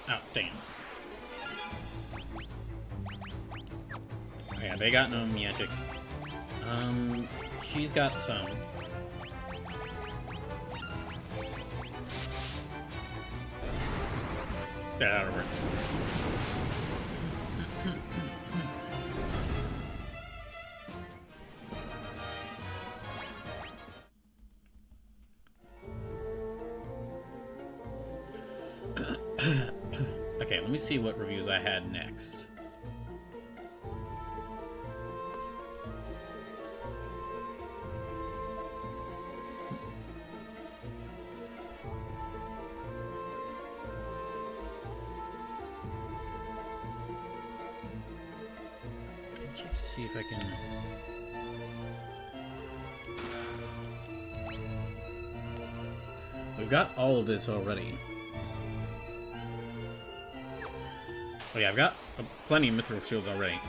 Speaker 1: Oh, damn. Oh, yeah, they got no magic. She's got some. Get out of her. me see what reviews I had next. Check to see if I can... We've got all of this already. Oh yeah, I've got plenty of mithril shields already.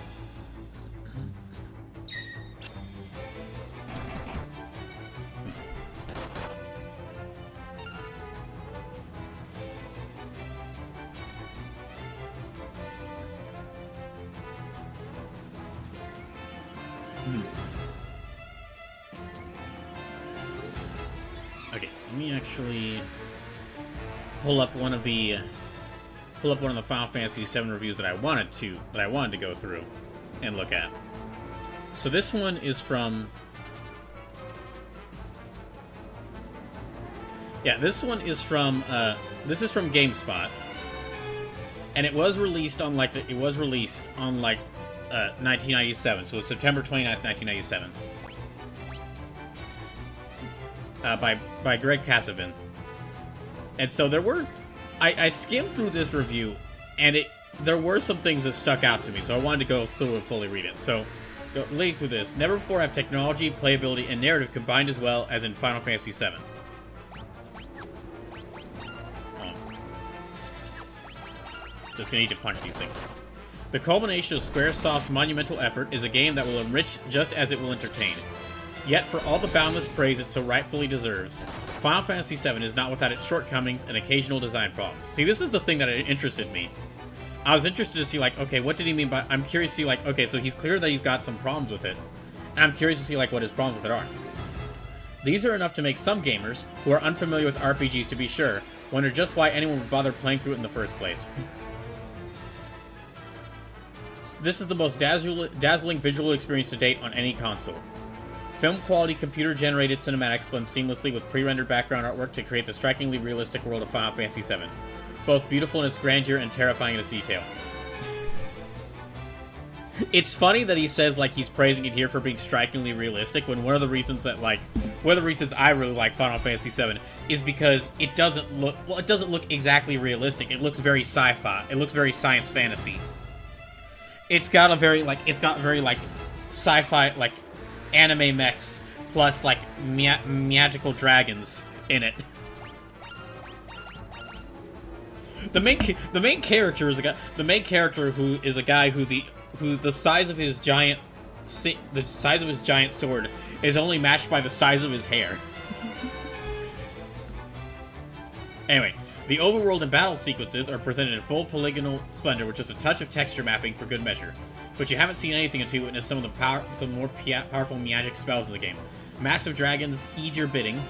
Speaker 1: Okay, let me actually pull up one of the Final Fantasy VII reviews that I wanted to go through and look at. So this one is from this is from GameSpot, and it was released on 1997, so it's September 29th, 1997. By Greg Kasavin. And so there were... I skimmed through this review, and there were some things that stuck out to me, so I wanted to go through and fully read it. So, leading through this, never before have technology, playability, and narrative combined as well as in Final Fantasy VII. Just gonna need to punch these things. The culmination of Squaresoft's monumental effort is a game that will enrich just as it will entertain. Yet, for all the boundless praise it so rightfully deserves, Final Fantasy VII is not without its shortcomings and occasional design problems. See, this is the thing that interested me. I was interested to see, like, okay, what did he mean by... I'm curious to see, like, okay, so he's clear that he's got some problems with it. And I'm curious to see, like, what his problems with it are. These are enough to make some gamers, who are unfamiliar with RPGs to be sure, wonder just why anyone would bother playing through it in the first place. This is the most dazzling visual experience to date on any console. Film-quality computer-generated cinematics blend seamlessly with pre-rendered background artwork to create the strikingly realistic world of Final Fantasy VII. Both beautiful in its grandeur and terrifying in its detail. It's funny that he says, like, he's praising it here for being strikingly realistic, when one of the reasons I really like Final Fantasy VII is because it doesn't look exactly realistic. It looks very sci-fi. It looks very science fantasy. It's got very sci-fi, like, anime mechs plus like magical dragons in it. The main character is a guy who the size of his giant sword is only matched by the size of his hair. Anyway, the overworld and battle sequences are presented in full polygonal splendor with just a touch of texture mapping for good measure. But you haven't seen anything until you witness some of the more powerful magic spells in the game. Massive dragons heed your bidding,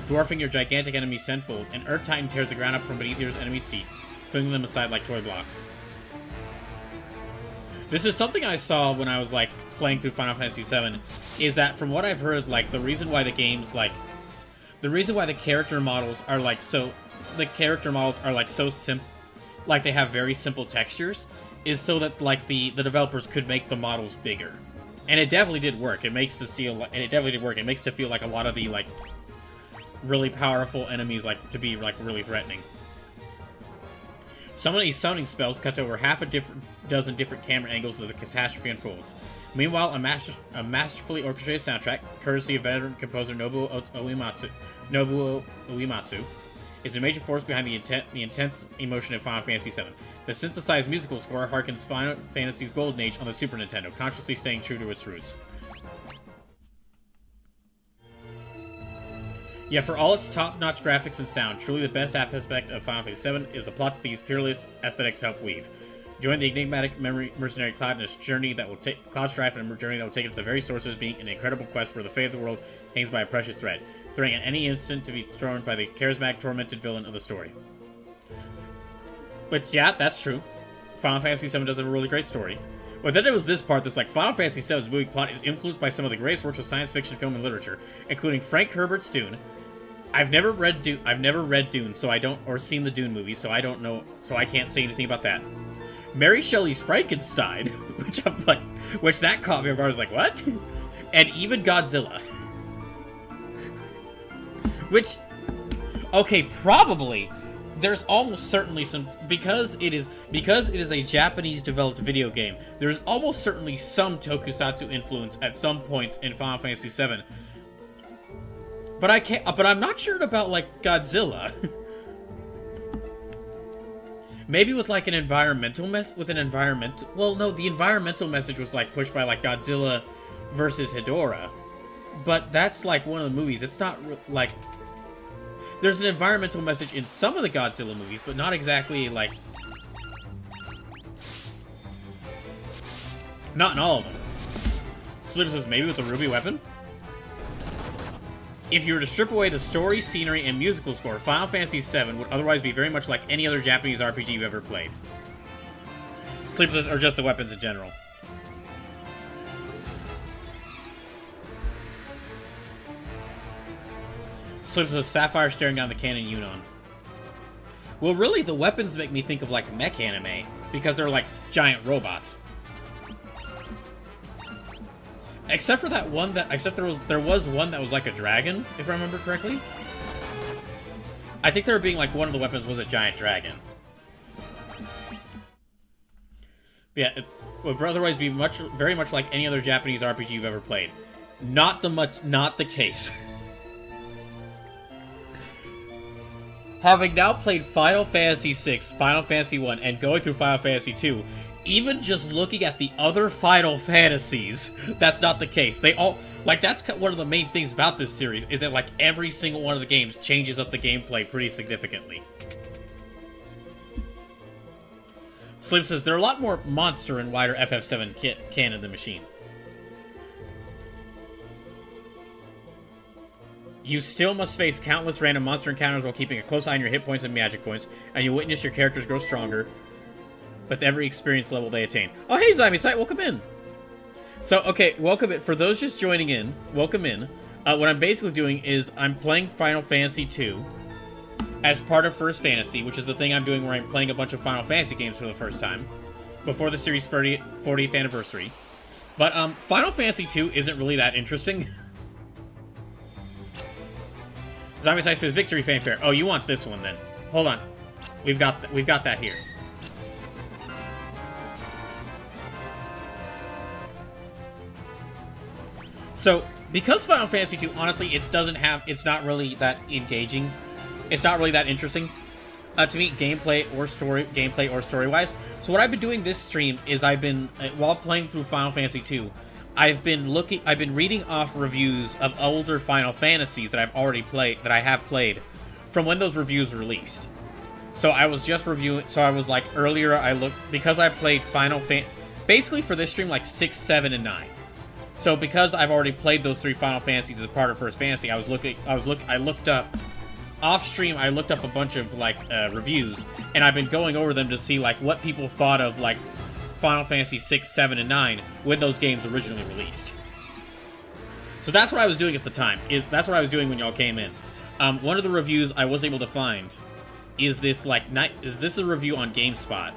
Speaker 1: dwarfing your gigantic enemies tenfold, and Earth Titan tears the ground up from beneath your enemies' feet, flinging them aside like toy blocks. This is something I saw when I was, like, playing through Final Fantasy VII, is that from what I've heard, like, the reason why the character models are, like, so simple, like, they have very simple textures, is so that, like, the developers could make the models bigger. And it definitely did work. It makes it feel like a lot of the, like, really powerful enemies, like, to be, like, really threatening. Some of these summoning spells cut to over half a dozen different camera angles as the catastrophe unfolds. Meanwhile, a masterfully orchestrated soundtrack, courtesy of veteran composer Nobuo Uematsu, is a major force behind the intense emotion of Final Fantasy VII. The synthesized musical score harkens Final Fantasy's golden age on the Super Nintendo, consciously staying true to its roots. Yet for all its top-notch graphics and sound, truly the best aspect of Final Fantasy VII is the plot that these peerless aesthetics help weave. Join the enigmatic mercenary Cloud in a journey that will take Cloud Strife and a journey that will take it to the very source of his being, an incredible quest where the fate of the world hangs by a precious thread, threatening at any instant to be thrown by the charismatic, tormented villain of the story. But yeah, that's true. Final Fantasy VII does have a really great story. But then it was this part that's like, Final Fantasy VII's movie plot is influenced by some of the greatest works of science fiction, film, and literature, including Frank Herbert's Dune, I've never read Dune. I've never read Dune, so I don't, or seen the Dune movie, so I don't know. So I can't say anything about that. Mary Shelley's Frankenstein, which I'm like, which that caught me off guard. I was like, what? And even Godzilla, which, okay, probably there's almost certainly some, because it is a Japanese developed video game. There's almost certainly some tokusatsu influence at some points in Final Fantasy VII. But I can't. But I'm not sure about like Godzilla. Maybe with like an environmental Well, no, the environmental message was like pushed by like Godzilla versus Hedorah, but that's like one of the movies. It's not like there's an environmental message in some of the Godzilla movies, but not exactly like not in all of them. Slip says maybe with the ruby weapon. If you were to strip away the story, scenery, and musical score, Final Fantasy VII would otherwise be very much like any other Japanese RPG you've ever played. Sleepless, or just the weapons in general. Sleepless, Sapphire staring down the cannon Yunnan. Well, really, the weapons make me think of like mech anime, because they're like giant robots. Except for that one there was one that was like a dragon, if I remember correctly. I think they were being like one of the weapons was a giant dragon. But yeah, it would otherwise be very much like any other Japanese RPG you've ever played. Not the case. Having now played Final Fantasy VI, Final Fantasy I, and going through Final Fantasy II, even just looking at the other Final Fantasies, that's not the case. They all, like, that's one of the main things about this series, is that, like, every single one of the games changes up the gameplay pretty significantly. Sleep says, there are a lot more monster and wider FF7 canon than machine. You still must face countless random monster encounters while keeping a close eye on your hit points and magic points, and you witness your characters grow stronger with every experience level they attain. Oh, hey, Zymesight, welcome in. So, okay, welcome in. For those just joining in, welcome in. What I'm basically doing is I'm playing Final Fantasy II as part of First Fantasy, which is the thing I'm doing where I'm playing a bunch of Final Fantasy games for the first time before the series' 40th anniversary. But Final Fantasy II isn't really that interesting. Zymesight says, victory fanfare. Oh, you want this one then. Hold on. We've got that here. So, because Final Fantasy II, honestly, it's not really that engaging. It's not really that interesting to me, gameplay or story-wise. So what I've been doing this stream is while playing through Final Fantasy II, I've been reading off reviews of older Final Fantasies that I have played, from when those reviews released. So I was just reviewing, earlier because I played basically for this stream, like 6, 7, and 9. So because I've already played those 3 Final Fantasies as part of First Fantasy, I looked up off stream. I looked up a bunch of like reviews, and I've been going over them to see like what people thought of like Final Fantasy 6, 7, and 9 when those games originally released. So that's what I was doing at the time. That's what I was doing when y'all came in. One of the reviews I was able to find is this a review on GameSpot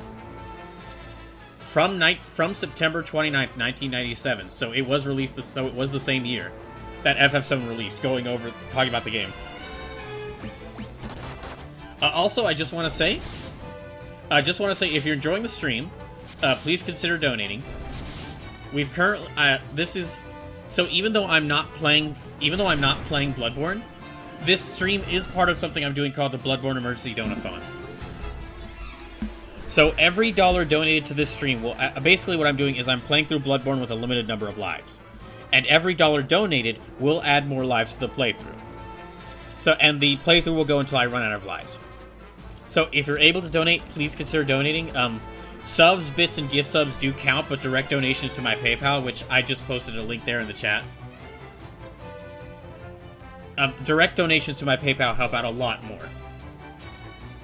Speaker 1: from September 29th, 1997. So it was released. It was the same year that FF7 released. Talking about the game. Also, I just want to say, if you're enjoying the stream, please consider donating. We've currently even though I'm not playing Bloodborne, this stream is part of something I'm doing called the Bloodborne Emergency Donathon. So every $1 donated to this stream will basically what I'm doing is I'm playing through Bloodborne with a limited number of lives, and every $1 donated will add more lives to the playthrough. So, and the playthrough will go until I run out of lives. So if you're able to donate, please consider donating. Subs, bits, and gift subs do count, but direct donations to my PayPal, which I just posted a link there in the chat. Direct donations to my PayPal help out a lot more.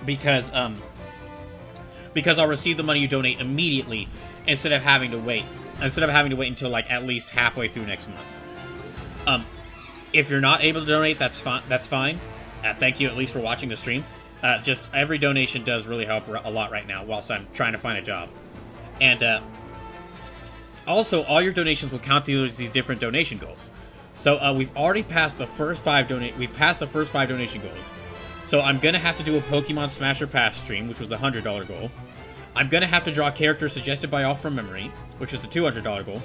Speaker 1: Because I'll receive the money you donate immediately instead of having to wait until like at least halfway through next month. If you're not able to donate, that's fine. Thank you at least for watching the stream. Just every donation does really help a lot right now whilst I'm trying to find a job. And also, all your donations will count towards these different donation goals. So we've already passed the first 5 donation goals. So I'm gonna have to do a Pokemon Smash or Pass stream, which was the $100 goal. I'm gonna have to draw characters suggested by all from memory, which is the $200 goal.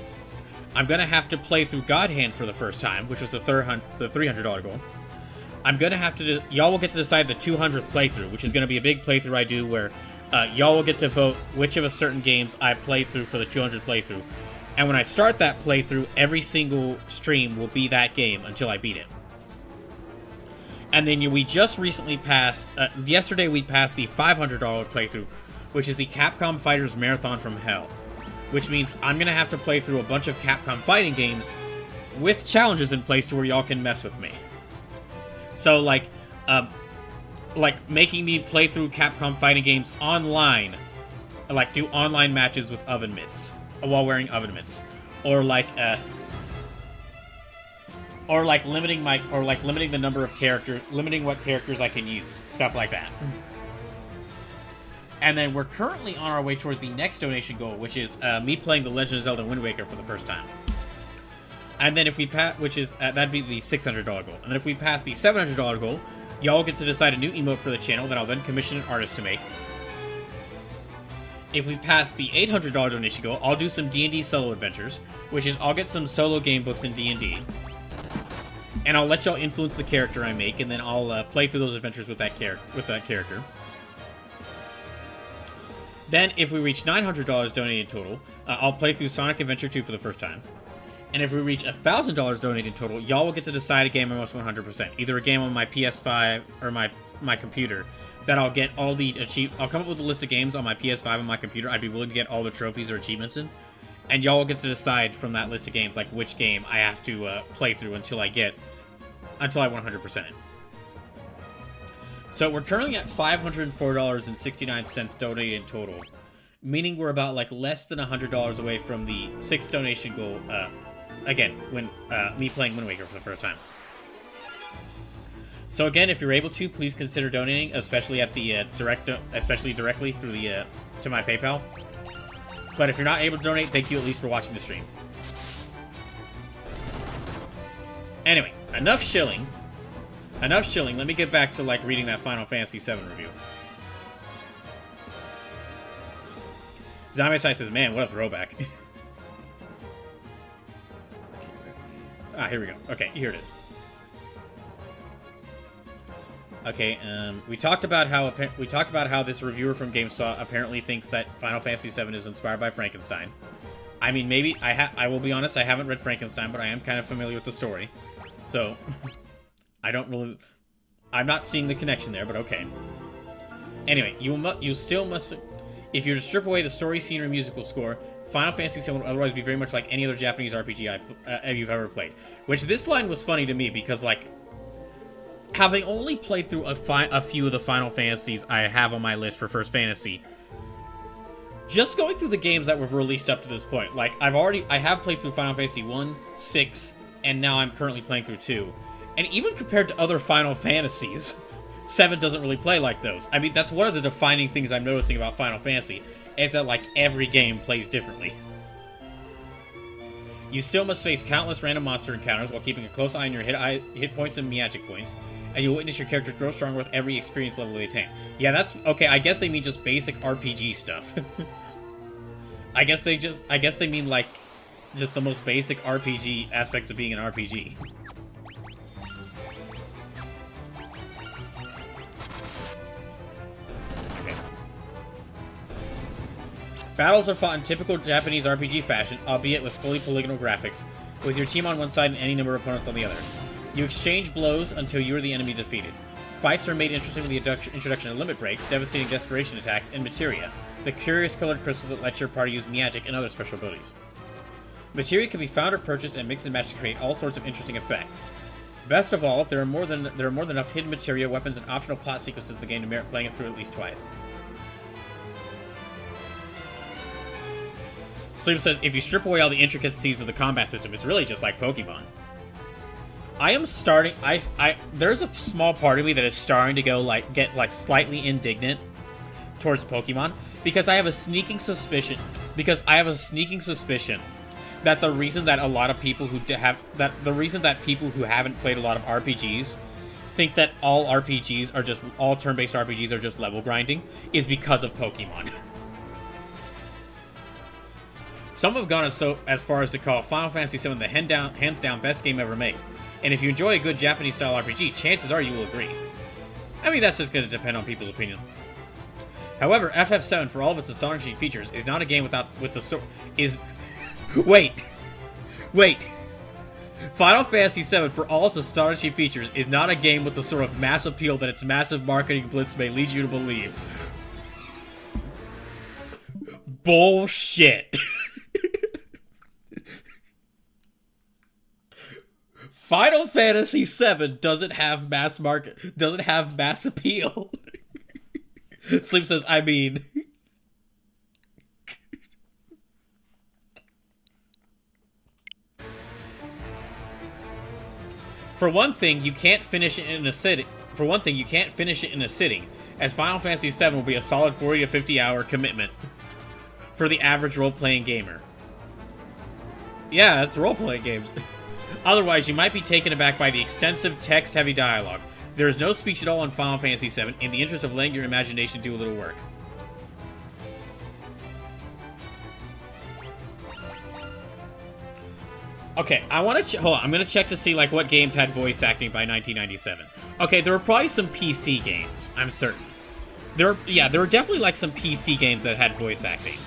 Speaker 1: I'm gonna have to play through God Hand for the first time, which was the $300 goal. I'm gonna have to. Y'all will get to decide the 200th playthrough, which is gonna be a big playthrough I do where y'all will get to vote which of a certain games I play through for the 200th playthrough. And when I start that playthrough, every single stream will be that game until I beat it. And then we just recently passed, yesterday we passed the $500 playthrough, which is the Capcom Fighters Marathon from Hell. Which means I'm going to have to play through a bunch of Capcom fighting games with challenges in place to where y'all can mess with me. So, like making me play through Capcom fighting games online, like do online matches with oven mitts, while wearing oven mitts. Or limiting the number of characters, limiting what characters I can use, stuff like that. And then we're currently on our way towards the next donation goal, which is me playing The Legend of Zelda Wind Waker for the first time. And then if we pass, which is that'd be the $600 goal. And then if we pass the $700 goal, y'all get to decide a new emote for the channel that I'll then commission an artist to make. If we pass the $800 donation goal, I'll do some D&D solo adventures, which is I'll get some solo game books in D&D. And I'll let y'all influence the character I make, and then I'll play through those adventures with that character. Then, if we reach $900 donated total, I'll play through Sonic Adventure 2 for the first time. And if we reach $1,000 donated total, y'all will get to decide a game I must 100%. Either a game on my PS5 or my computer that I'll get all the I'll come up with a list of games on my PS5 and my computer I'd be willing to get all the trophies or achievements in. And y'all will get to decide from that list of games, like, which game I have to play through until I 100% it. So we're currently at $504.69 donated in total, meaning we're about less than $100 away from the 6th donation goal. Again, when me playing Wind Waker for the first time. So again, if you're able to, please consider donating, especially at the directly through the to my PayPal. But if you're not able to donate, thank you at least for watching the stream. Anyway, enough shilling. Enough shilling. Let me get back to reading that Final Fantasy VII review. Zombie Side says, "Man, what a throwback." Here we go. Okay, here it is. Okay, we talked about how this reviewer from GameSpot apparently thinks that Final Fantasy VII is inspired by Frankenstein. I mean, maybe I will be honest, I haven't read Frankenstein, but I am kind of familiar with the story, so I'm not seeing the connection there, but okay. Anyway, you still must, if you were to strip away the story, scenery, musical score, Final Fantasy VII would otherwise be very much like any other Japanese RPG you've ever played. Which this line was funny to me because having only played through a few of the Final Fantasies I have on my list for First Fantasy, just going through the games that were released up to this point, I have played through Final Fantasy 1, 6, and now I'm currently playing through 2. And even compared to other Final Fantasies, 7 doesn't really play like those. I mean, that's one of the defining things I'm noticing about Final Fantasy, is that, every game plays differently. You still must face countless random monster encounters while keeping a close eye on your hit points and magic points, and you'll witness your character grow stronger with every experience level they attain. Yeah, that's okay. I guess they mean just basic RPG stuff. I guess they mean just the most basic RPG aspects of being an RPG. Okay. Battles are fought in typical Japanese RPG fashion, albeit with fully polygonal graphics, with your team on one side and any number of opponents on the other. You exchange blows until you are the enemy defeated. Fights are made interesting with the introduction of limit breaks, devastating desperation attacks, and materia, the curious colored crystals that let your party use magic and other special abilities. Materia can be found or purchased and mixed and matched to create all sorts of interesting effects. Best of all, there are more than enough hidden materia, weapons, and optional plot sequences in the game to merit playing it through at least twice. Slim says, if you strip away all the intricacies of the combat system, it's really just like Pokemon. I am starting. There's a small part of me that is starting to get slightly indignant towards Pokemon because I have a sneaking suspicion. That the reason that a lot of people who people who haven't played a lot of RPGs think that all turn-based RPGs are just level grinding is because of Pokemon. Some have gone as far as to call Final Fantasy VII the hands down best game ever made. And if you enjoy a good Japanese-style RPG, chances are you will agree. I mean, that's just going to depend on people's opinion. However, FF7, for all of its astonishing features, is not a game Wait. Final Fantasy VII, for all its astonishing features, is not a game with the sort of mass appeal that its massive marketing blitz may lead you to believe. Bullshit. Final Fantasy VII doesn't have mass appeal. Sleep says, I mean. For one thing, you can't finish it in a sitting. As Final Fantasy VII will be a solid 40 to 50 hour commitment for the average role-playing gamer. Yeah, that's role-playing games. Otherwise, you might be taken aback by the extensive, text-heavy dialogue. There is no speech at all in Final Fantasy VII, in the interest of letting your imagination do a little work. Okay, hold on, I'm gonna check to see, like, what games had voice acting by 1997. Okay, there were probably some PC games, I'm certain. There were definitely, like, some PC games that had voice acting.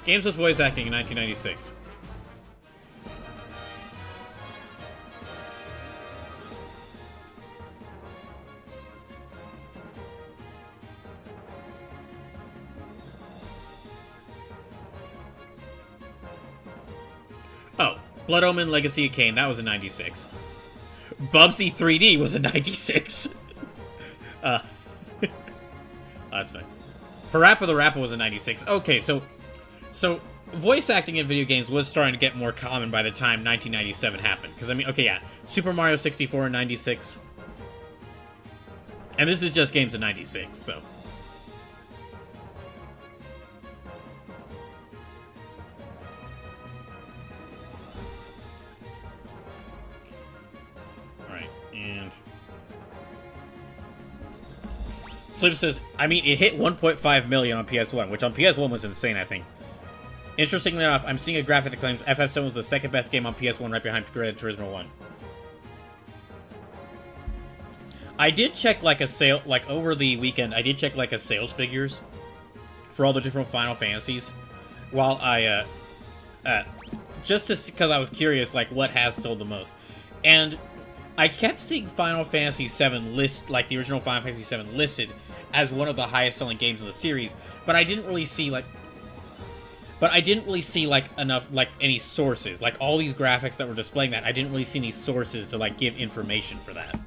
Speaker 1: Games with voice acting in 1996. Oh, Blood Omen Legacy of Kain, that was in 96. Bubsy 3D was in 96. That's fine. Parappa the Rapper was in 96. Okay, so voice acting in video games was starting to get more common by the time 1997 happened. Because, I mean, okay, yeah. Super Mario 64 in 96. And this is just games in 96, so. Alright, and... Slim says, I mean, it hit 1.5 million on PS1, which on PS1 was insane, I think. Interestingly enough, I'm seeing a graphic that claims FF7 was the second best game on PS1 right behind Gran Turismo 1. I did check, like, over the weekend, I did check, like, sales figures for all the different Final Fantasies. While I, because I was curious, like, what has sold the most. And I kept seeing Final Fantasy VII the original Final Fantasy VII listed as one of the highest selling games in the series, but I didn't really see, enough, any sources. Like, all these graphics that were displaying that, I didn't really see any sources to, like, give information for that.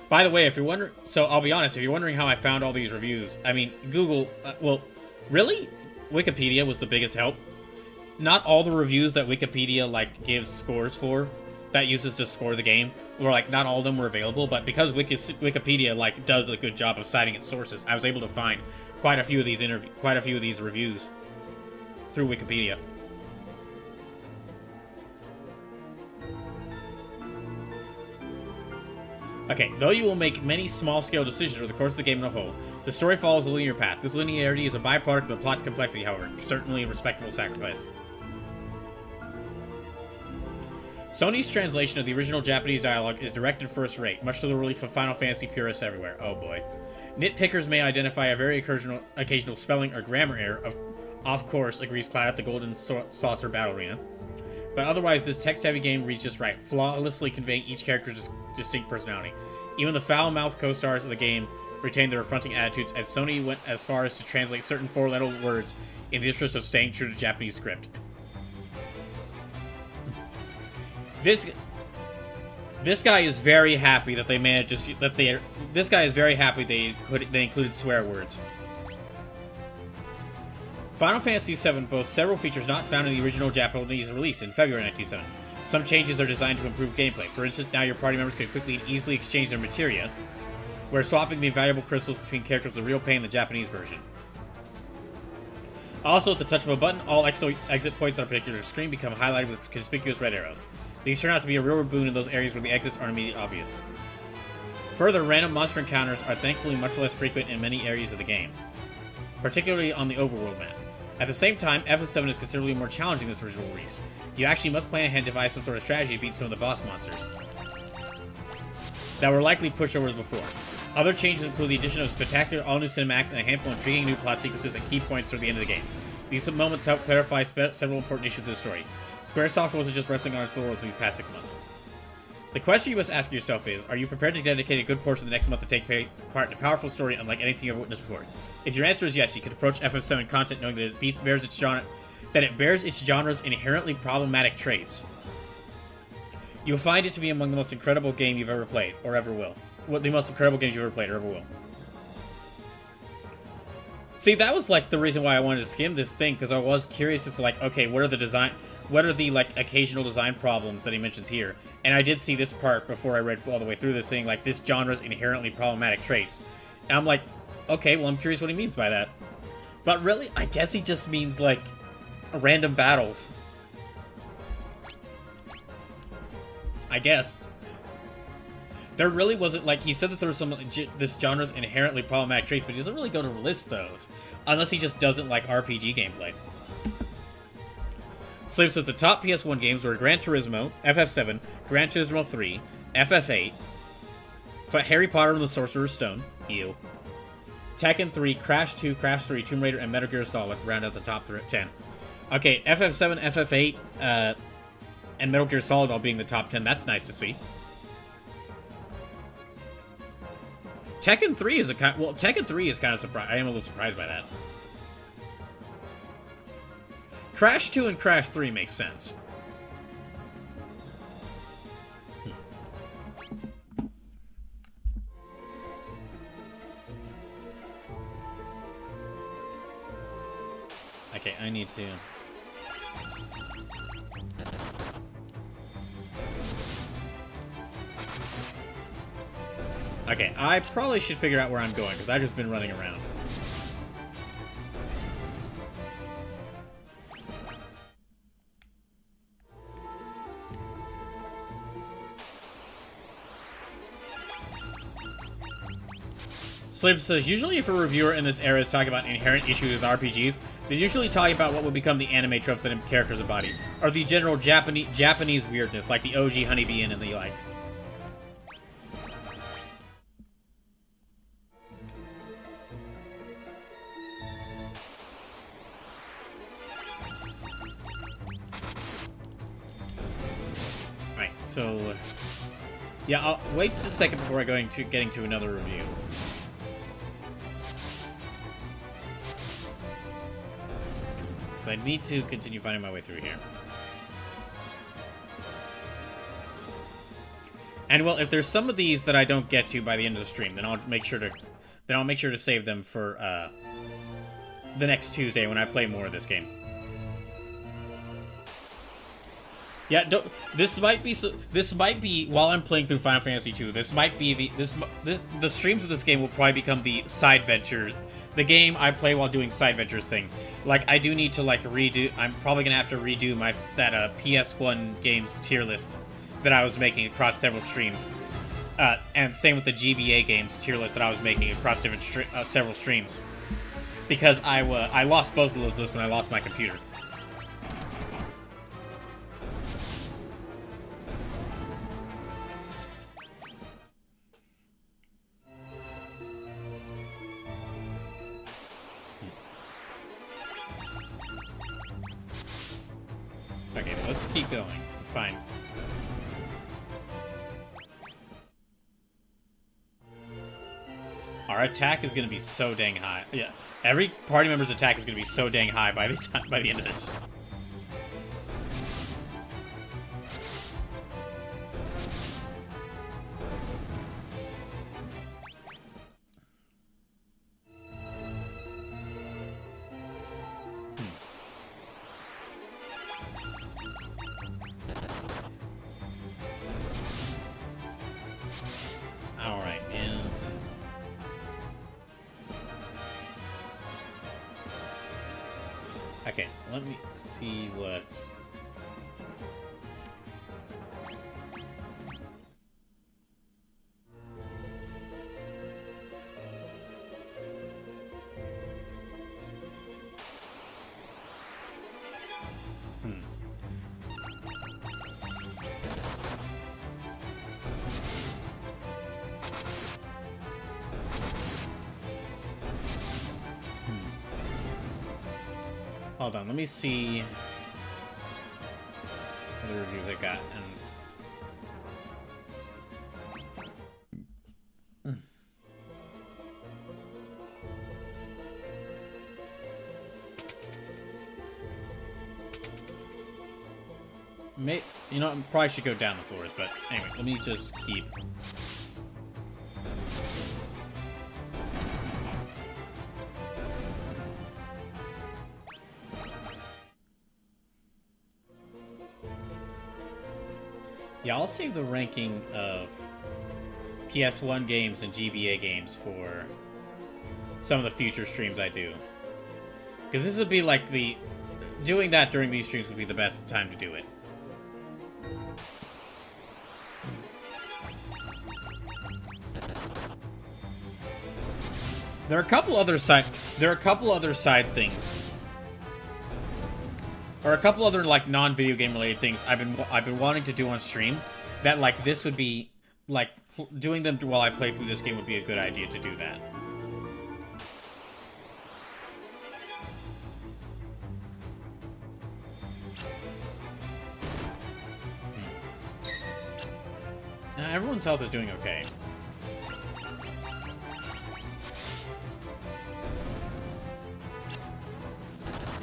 Speaker 1: By the way, if you're wondering... So, I'll be honest, if you're wondering how I found all these reviews, I mean, Google... well, really? Wikipedia was the biggest help. Not all the reviews that Wikipedia, like, gives scores for, that uses to score the game, or, like, not all of them were available, but because Wikipedia, like, does a good job of citing its sources, I was able to find quite a few of these reviews through Wikipedia. Okay, though you will make many small-scale decisions over the course of the game in a whole, the story follows a linear path. This linearity is a byproduct of the plot's complexity, however, certainly a respectable sacrifice. Sony's translation of the original Japanese dialogue is direct and first-rate, much to the relief of Final Fantasy purists everywhere. Oh boy. Nitpickers may identify a very occasional spelling or grammar error, of course, agrees Cloud at the Golden Saucer Battle Arena. But otherwise, this text-heavy game reads just right, flawlessly conveying each character's distinct personality. Even the foul-mouthed co-stars of the game retain their affronting attitudes, as Sony went as far as to translate certain four-letter words in the interest of staying true to Japanese This guy is very happy that they managed to This guy is very happy they included swear words. Final Fantasy VII boasts several features not found in the original Japanese release in February 1997. Some changes are designed to improve gameplay. For instance, now your party members can quickly and easily exchange their materia, where swapping the valuable crystals between characters is a real pain in the Japanese version. Also, at the touch of a button, all exit points on a particular screen become highlighted with conspicuous red arrows. These turn out to be a real boon in those areas where the exits aren't immediately obvious. Further, random monster encounters are thankfully much less frequent in many areas of the game, particularly on the overworld map. At the same time, FF7 is considerably more challenging than its original release. You actually must plan ahead and devise some sort of strategy to beat some of the boss monsters that were likely pushovers before. Other changes include the addition of spectacular all-new cinematics and a handful of intriguing new plot sequences and key points toward the end of the game. These moments help clarify several important issues of the story. Squaresoft wasn't just resting on its laurels these past 6 months. The question you must ask yourself is, are you prepared to dedicate a good portion of the next month to take part in a powerful story unlike anything you've ever witnessed before? If your answer is yes, you can approach FF7 content knowing that it bears its genre's inherently problematic traits. You'll find it to be among the most incredible game you've ever played, or ever will. The most incredible games you've ever played, or ever will. See, that was like the reason why I wanted to skim this thing, because I was curious as to like, okay, what are the like occasional design problems that he mentions here? And I did see this part before I read all the way through this, saying like this genre's inherently problematic traits. And I'm like, okay, well I'm curious what he means by that. But really, I guess he just means like random battles. I guess. There really wasn't, like, he said that there was some, this genre's inherently problematic traits, but he doesn't really go to list those. Unless he just doesn't like RPG gameplay. Sleep says the top PS1 games were Gran Turismo, FF7, Gran Turismo 3, FF8, Harry Potter and the Sorcerer's Stone, ew, Tekken 3, Crash 2, Crash 3, Tomb Raider, and Metal Gear Solid round out the top 10. Okay, FF7, FF8, and Metal Gear Solid all being the top 10, that's nice to see. Tekken 3 is Tekken 3 is kind of surprised. I am a little surprised by that. Crash 2 and Crash 3 makes sense. Okay, I need to... Okay, I probably should figure out where I'm going, because I've just been running around. Slip says, usually if a reviewer in this era is talking about inherent issues with RPGs, they're usually talking about what would become the anime tropes that characters embody, or the general Japanese weirdness, like the OG Honeybee Inn and the like. So, yeah, I'll wait a second before I getting to another review. Because I need to continue finding my way through here. And well, if there's some of these that I don't get to by the end of the stream, then I'll make sure to save them for the next Tuesday when I play more of this game. Yeah, this might be while I'm playing through Final Fantasy II. This might be the streams of this game will probably become the side venture, the game I play while doing side ventures thing. Like I do need to like redo. I'm probably gonna have to redo that PS1 games tier list that I was making across several streams, and same with the GBA games tier list that I was making across different several streams, because I lost both of those lists when I lost my computer. Okay, let's keep going. Fine. Our attack is going to be so dang high. Yeah, every party member's attack is going to be so dang high by the end of this. Okay, let me see what... Hold on, let me see what the reviews I got. You know, I probably should go down the floors, but anyway, let me just keep... Yeah, I'll save the ranking of PS1 games and GBA games for some of the future streams I do. Because this would be like the... Doing that during these streams would be the best time to do it. There are a couple other side things. Or a couple other like non-video game related things I've been wanting to do on stream. That like this would be like doing them while I play through this game would be a good idea to do that. Everyone's health is doing okay.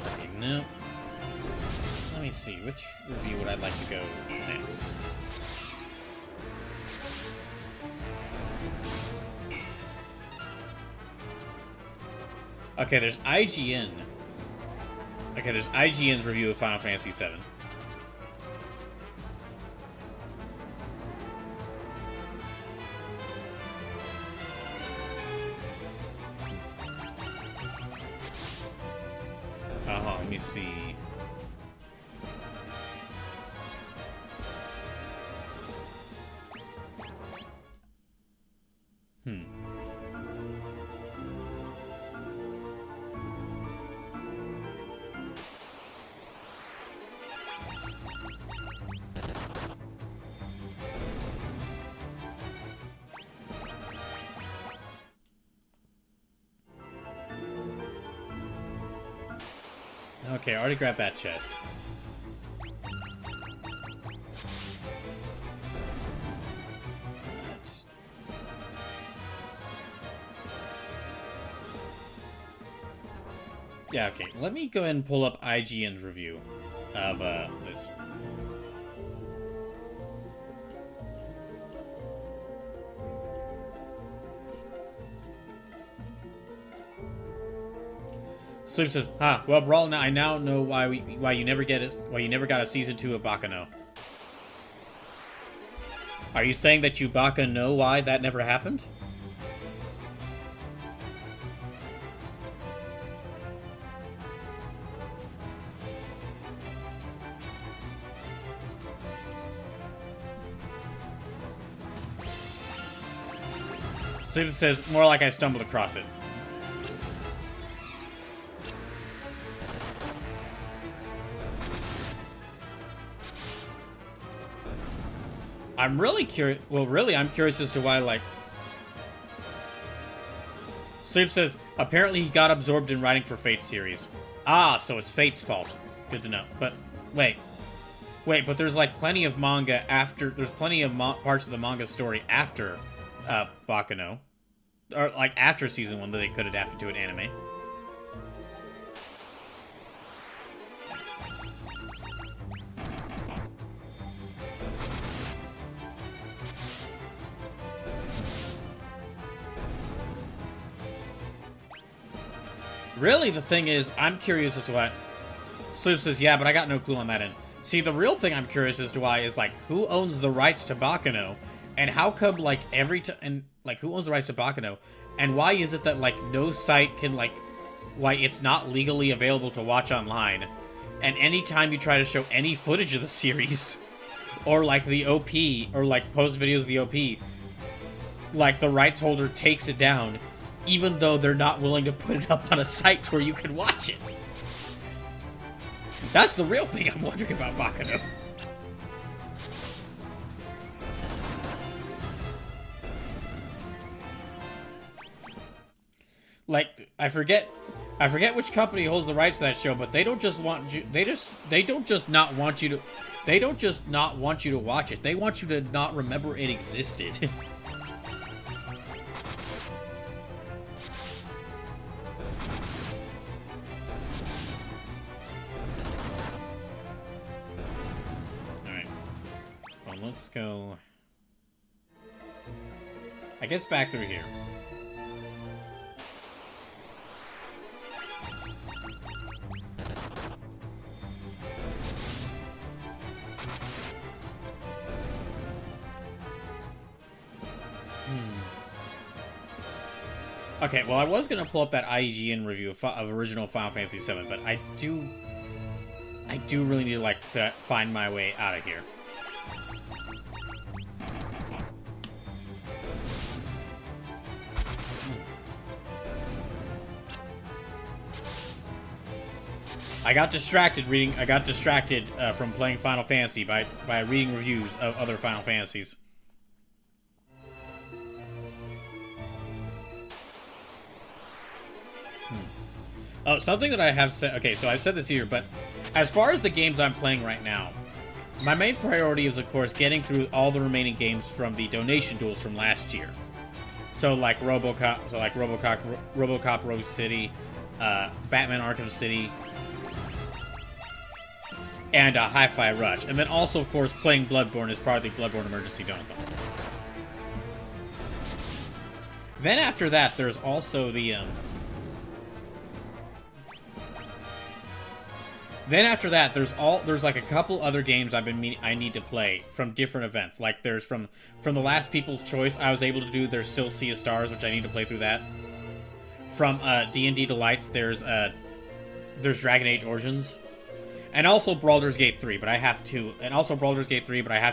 Speaker 1: Okay, no. Let me see, which review would I like to go next? Okay, there's IGN. Okay, there's IGN's review of Final Fantasy VII. Let me see. Okay, I already grabbed that chest. Yeah, okay. Let me go ahead and pull up IGN's review of this. Sleep says, well, Brawl, I now know why you never got a season 2 of Bakano. Are you saying that you Baka know why that never happened? Sleep says, more like I stumbled across it. I'm really curious. Well, really, I'm curious as to why, like... Sleep says, apparently he got absorbed in writing for Fate's series. Ah, so it's Fate's fault. Good to know. But, wait. Wait, but there's, like, plenty of manga after... There's plenty of parts of the manga story after, Bakano. Or, like, after Season 1 that they could adapt to an anime. Really, the thing is, I'm curious as to why... Sleep says, yeah, but I got no clue on that end. See, the real thing I'm curious as to why is, like, who owns the rights to Bakano? And how come, like, who owns the rights to Bakano? And why is it that, like, no site can, like, why it's not legally available to watch online. And anytime you try to show any footage of the series, or like the OP, or like post videos of the OP, like the rights holder takes it down, even though they're not willing to put it up on a site where you can watch it. That's the real thing I'm wondering about Bakano. Like, I forget which company holds the rights to that show, but they don't just want you, they don't just not want you to watch it. They want you to not remember it existed. Alright. Well, let's go, I guess, back through here. Okay, well, I was gonna pull up that IGN review of original Final Fantasy VII, but I do really need to, like, find my way out of here. I got distracted from playing Final Fantasy by reading reviews of other Final Fantasies. Oh, something that I have said... Okay, so I've said this here, but as far as the games I'm playing right now, my main priority is, of course, getting through all the remaining games from the donation duels from last year. So, like RoboCop Rose City, Batman Arkham City, and Hi-Fi Rush. And then also, of course, playing Bloodborne as part of the Bloodborne Emergency Donathon. Then after that, there's also the... Then after that, there's like a couple other games I need to play from different events. Like there's from the last People's Choice I was able to do. There's still Sea of Stars, which I need to play through that. From D&D Delights, there's Dragon Age Origins, and also Baldur's Gate 3. But I have to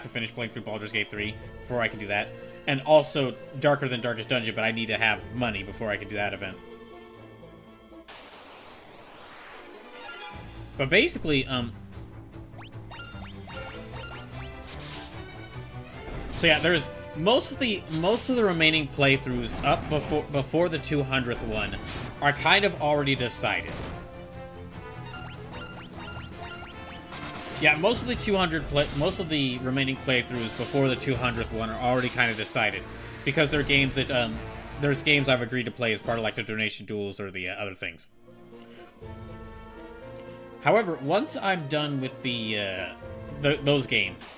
Speaker 1: finish playing through Baldur's Gate 3 before I can do that. And also Darker Than Darkest Dungeon, but I need to have money before I can do that event. But basically, so yeah, there's most of the remaining playthroughs up before the 200th one are kind of already decided. Yeah, most of the remaining playthroughs before the 200th one are already kind of decided, because they're games that there's games I've agreed to play as part of like the donation duels or the other things. However, once I'm done with those games,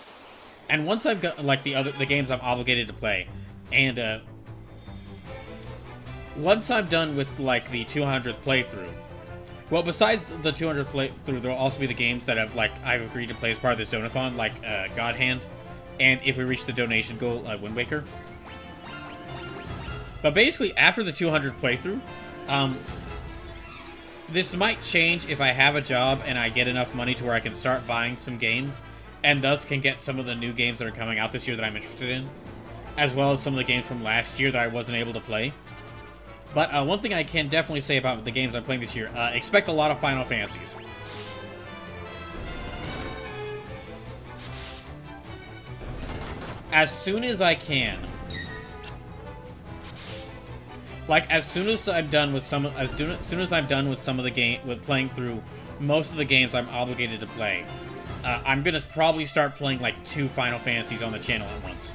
Speaker 1: and once I've got like the games I'm obligated to play, and once I'm done with like the 200th playthrough, well, besides the 200th playthrough, there'll also be the games that I've agreed to play as part of this donathon, like God Hand, and if we reach the donation goal, Wind Waker. But basically, after the 200th playthrough, this might change if I have a job and I get enough money to where I can start buying some games, and thus can get some of the new games that are coming out this year that I'm interested in, as well as some of the games from last year that I wasn't able to play. But one thing I can definitely say about the games I'm playing this year, expect a lot of Final Fantasies. As soon as I can. Like, as soon as I'm done with some of the playing through most of the games I'm obligated to play, I'm gonna probably start playing like 2 Final Fantasies on the channel at once.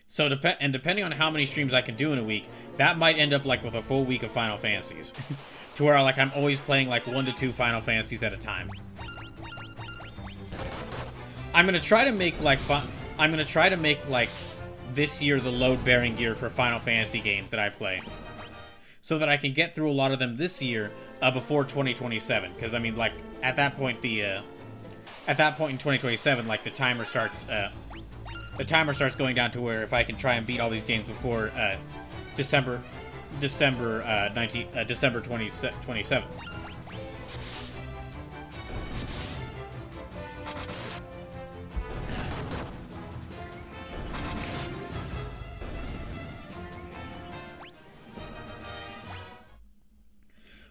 Speaker 1: So depending on how many streams I can do in a week, that might end up like with a full week of Final Fantasies, to where like I'm always playing like 1 to 2 Final Fantasies at a time. I'm gonna try to make like this year the load-bearing year for Final Fantasy games that I play, so that I can get through a lot of them this year before 2027. Because I mean, like at that point, at that point in 2027, like the timer starts going down to where if I can try and beat all these games before December 2027.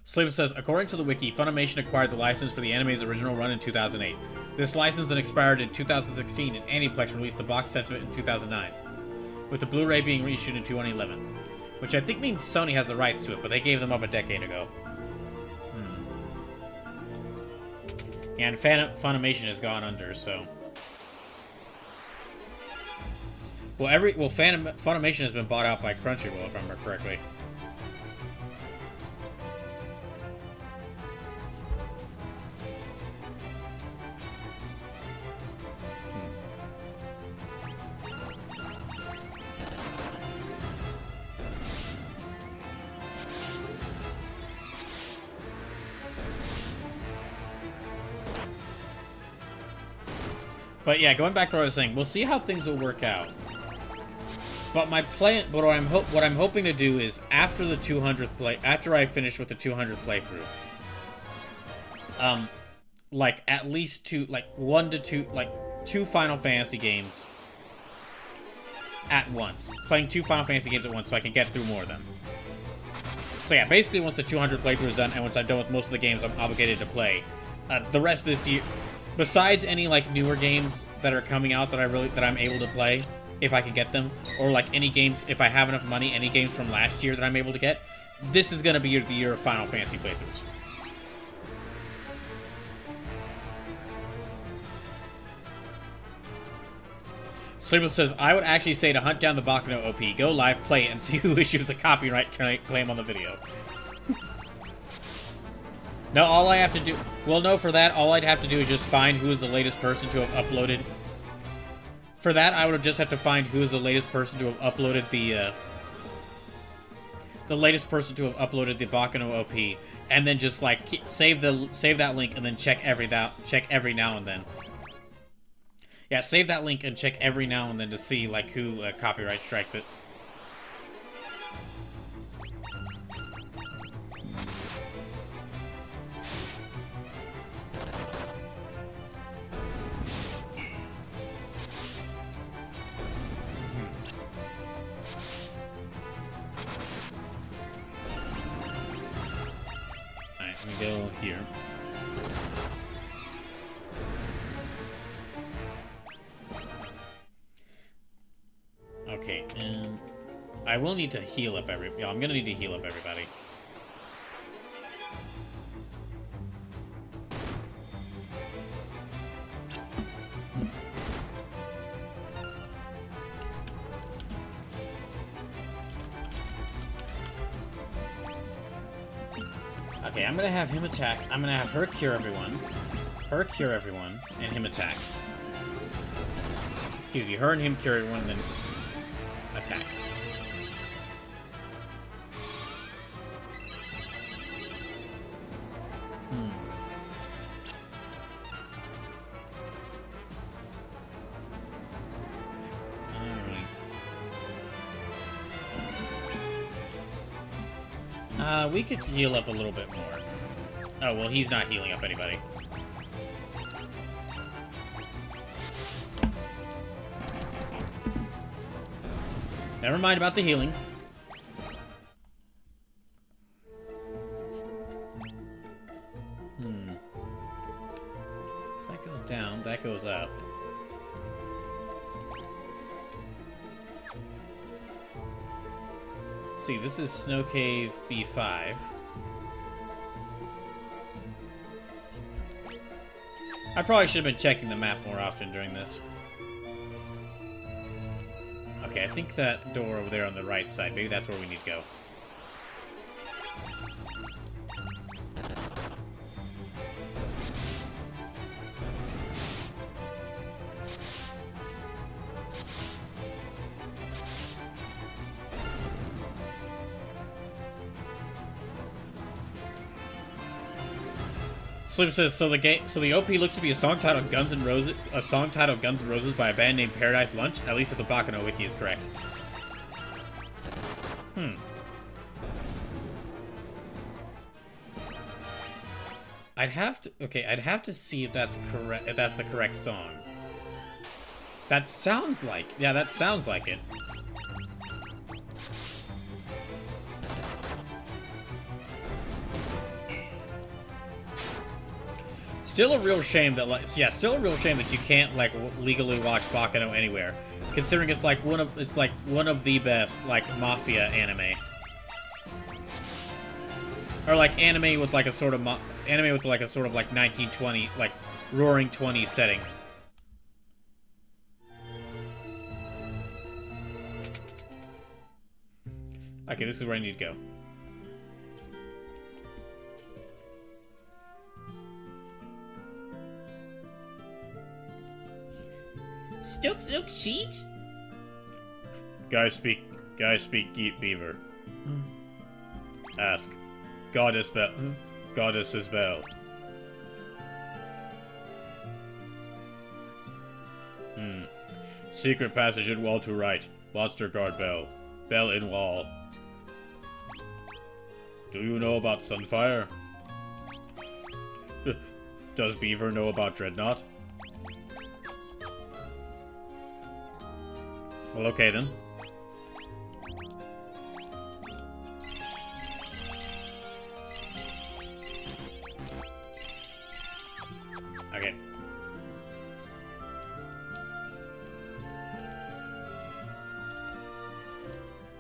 Speaker 1: Sleep says, according to the wiki, Funimation acquired the license for the anime's original run in 2008. This license then expired in 2016, and Aniplex released the box set of it in 2009, with the Blu-ray being reissued in 2011, which I think means Sony has the rights to it, but they gave them up a decade ago. And Funimation has gone under, so... Funimation has been bought out by Crunchyroll, if I remember correctly. But yeah, going back to what I was saying, we'll see how things will work out. But my plan, what I'm hoping to do is after the 200th play, after I finish with the 200th playthrough, like at least two Final Fantasy games at once, playing 2 Final Fantasy games at once, so I can get through more of them. So yeah, basically once the 200th playthrough is done, and once I'm done with most of the games I'm obligated to play, the rest of this year. Besides any like newer games that are coming out that I'm able to play, if I can get them, or like any games, if I have enough money, any games from last year that I'm able to get, this is gonna be the year of Final Fantasy playthroughs. Sleepless says, I would actually say to hunt down the Baccano OP, go live, play it, and see who issues the copyright claim on the video. No, all I have to do... Well, no, for that, all I'd have to do is just find who is the latest person to have uploaded... For that, I would just have to find who is the latest person to have uploaded the latest person to have uploaded the Baccano OP, and then just, like, save that link and then check every now and then. Yeah, save that link and check every now and then to see, like, who copyright strikes it. Go here. Okay, and I will need to heal up I'm gonna need to heal up everybody. Okay, I'm gonna have him attack. I'm gonna have her cure everyone. Her cure everyone, and him attack. Excuse me, her and him cure everyone, and then attack. We could heal up a little bit more. Oh, well, he's not healing up anybody. Never mind about the healing. So that goes down, that goes up. See, this is Snow Cave B5. I probably should have been checking the map more often during this. Okay, I think that door over there on the right side, maybe that's where we need to go. Sleep says, so the OP looks to be a song titled Guns N' Roses, by a band named Paradise Lunch, at least if the Bakano wiki is correct. I'd have to see if that's correct, if that's the correct song. That sounds like it. Still a real shame that you can't like legally watch Bakano anywhere, considering it's like one of the best like mafia anime, or like anime with like a sort of 1920 like Roaring 20s setting. Okay, this is where I need to go. Stuk sheet? Guys speak Beaver. Ask. Goddess is Bell. Secret passage in wall to right. Monster guard bell. Bell in wall. Do you know about Sunfire? Does Beaver know about Dreadnought? Well, okay then. Okay.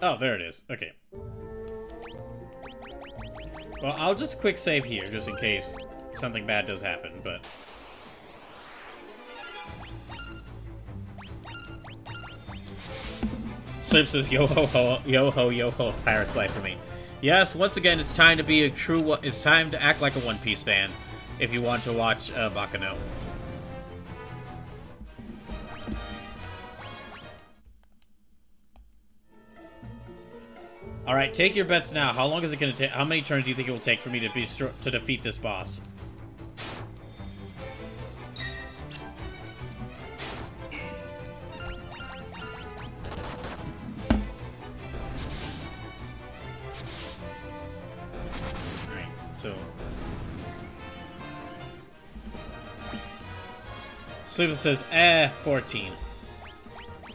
Speaker 1: Oh, there it is. Okay. Well, I'll just quick save here, just in case something bad does happen, but... Sleep says, yo ho ho, Pirate's Life for me. Yes, once again, it's time to be a true... It's time to act like a One Piece fan, if you want to watch Bakano. Alright, take your bets now. How long is it going to take? How many turns do you think it will take for me to defeat this boss? Alright, so... Sleeper says, 14.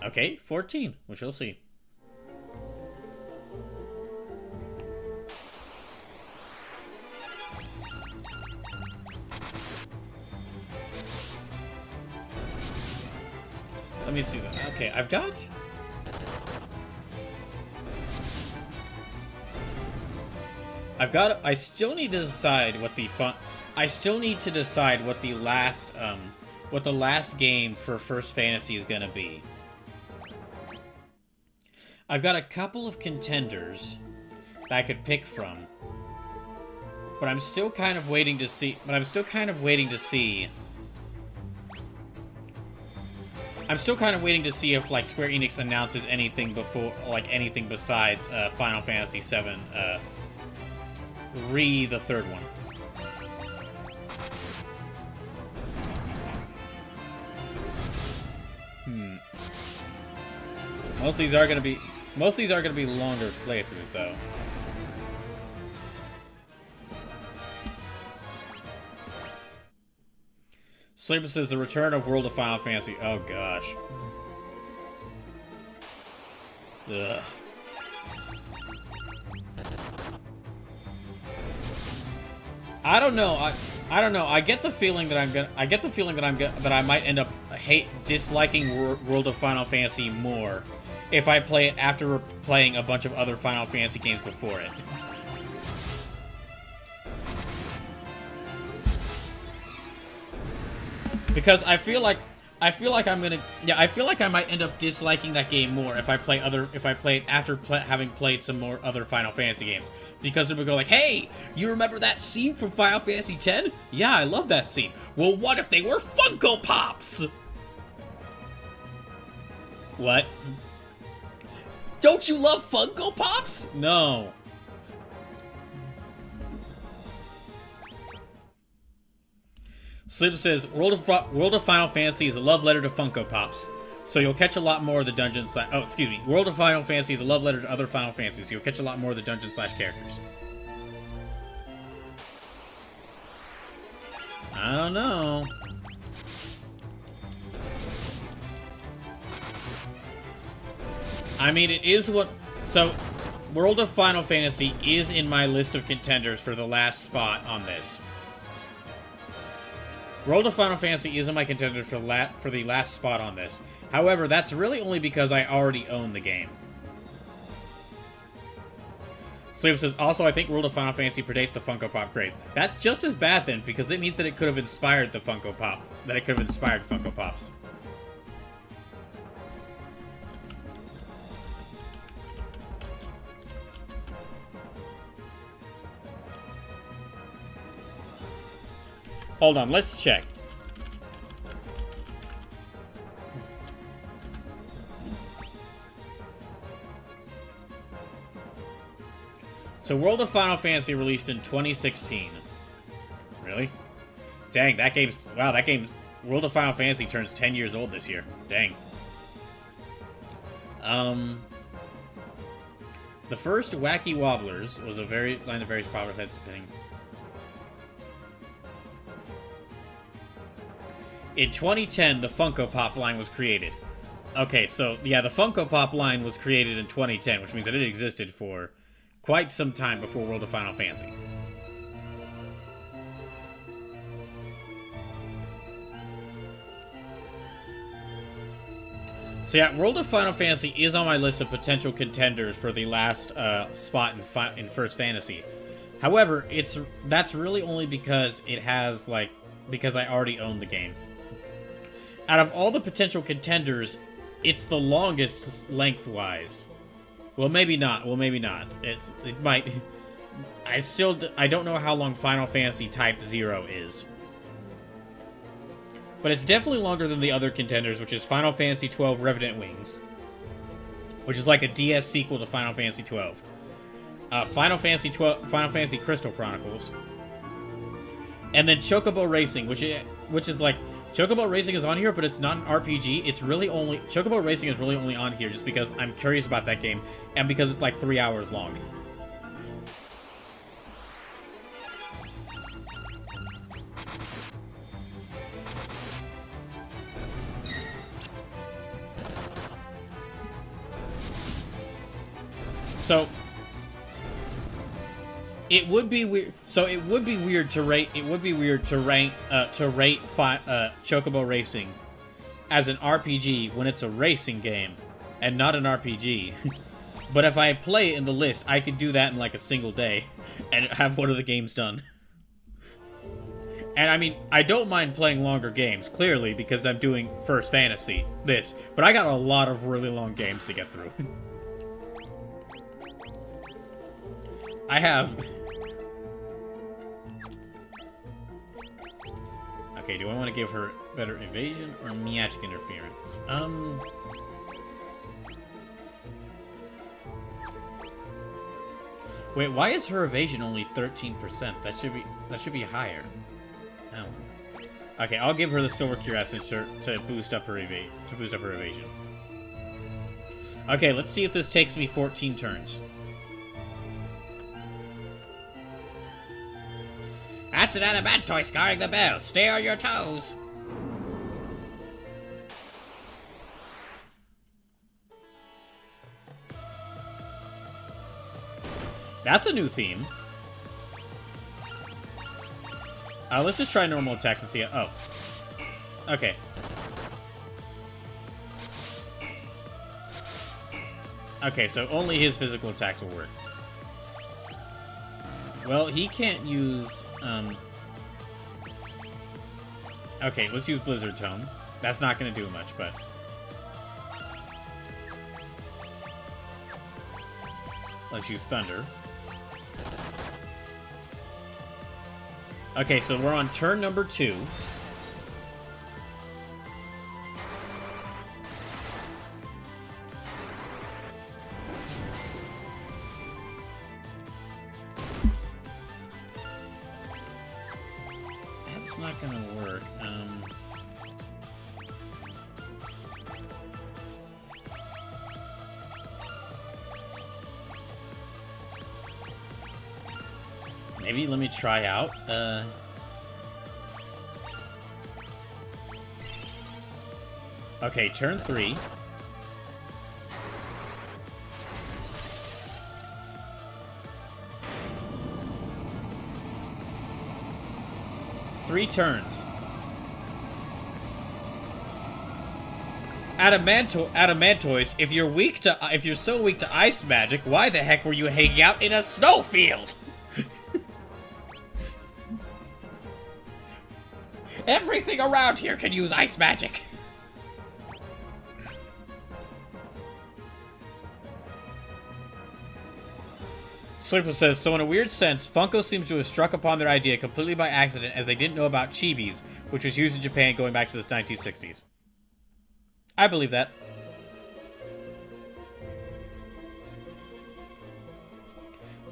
Speaker 1: Okay, 14. We shall see. Let me see that. Okay, I still need to decide what the last game for First Fantasy is gonna be. I've got a couple of contenders that I could pick from, but I'm still kind of waiting to see. I'm still kind of waiting to see if like Square Enix announces anything before, like anything besides Final Fantasy VII, the third one. Most of these are gonna be longer playthroughs though. Sleeper says the return of World of Final Fantasy. Oh gosh. Ugh. I don't know. I don't know. I get the feeling that I might end up disliking World of Final Fantasy more if I play it after playing a bunch of other Final Fantasy games before it. Because I feel like I might end up disliking that game more if I play it after having played some more other Final Fantasy games. Because it would go like, hey, you remember that scene from Final Fantasy X? Yeah, I love that scene. Well, what if they were Funko Pops? What? Don't you love Funko Pops? No. Slip says, World of Final Fantasy is a love letter to Funko Pops. So you'll catch a lot more of the dungeon slash... Oh, excuse me. World of Final Fantasy is a love letter to other Final Fantasies. So you'll catch a lot more of the dungeon slash characters. I don't know. I mean, it is what... So, World of Final Fantasy is in my list of contenders for the last spot on this. World of Final Fantasy is in my contenders for the last spot on this. However, that's really only because I already own the game. Sleep says, also, I think World of Final Fantasy predates the Funko Pop craze. That's just as bad then, because it means that it could have inspired the Funko Pop. That it could have inspired Funko Pops. Hold on, let's check. So World of Final Fantasy released in 2016. Really? Dang, that game's... Wow, that game's... World of Final Fantasy turns 10 years old this year. Dang. The first Wacky Wobblers was a line of various popular heads depending... In 2010, the Funko Pop line was created. Okay, so, yeah, the Funko Pop line was created in 2010, which means that it existed for quite some time before World of Final Fantasy. So yeah, World of Final Fantasy is on my list of potential contenders for the last spot in First Fantasy. However, that's really only because it has, like, because I already own the game. Out of all the potential contenders, it's the longest lengthwise. Well, maybe not. Well, maybe not. It might... I don't know how long Final Fantasy Type 0 is. But it's definitely longer than the other contenders, which is Final Fantasy XII Revenant Wings, which is like a DS sequel to Final Fantasy XII. Final Fantasy Crystal Chronicles, and then Chocobo Racing, which is like... Chocobo Racing is on here, but it's not an RPG. It's really only... Chocobo Racing is really only on here just because I'm curious about that game, and because it's like 3 hours long. So... It would be weird. So it would be weird to rate. It would be weird to rate Chocobo Racing as an RPG when it's a racing game and not an RPG. But if I play it in the list, I could do that in like a single day and have one of the games done. And I mean, I don't mind playing longer games, clearly, because I'm doing First Fantasy, but I got a lot of really long games to get through. I have... Okay, do I want to give her better evasion or magic interference? Wait, why is her evasion only 13%? That should be higher. Oh. Okay, I'll give her the Silver Cure Essence to boost up her evasion. Okay, let's see if this takes me 14 turns. That's another bad toy scarring the bell. Stay on your toes. That's a new theme. Let's just try normal attacks and see it. Oh. Okay. Okay, so only his physical attacks will work. Well, he can't use, Okay, let's use Blizzard Tone. That's not going to do much, but... Let's use Thunder. Okay, so we're on turn number 2. That's not gonna work. Maybe let me try out. Okay, turn 3. Three turns. Adamantoise, if you're so weak to ice magic, why the heck were you hanging out in a snowfield? Everything around here can use ice magic. Slurple says, so in a weird sense, Funko seems to have struck upon their idea completely by accident as they didn't know about chibis, which was used in Japan going back to the 1960s. I believe that.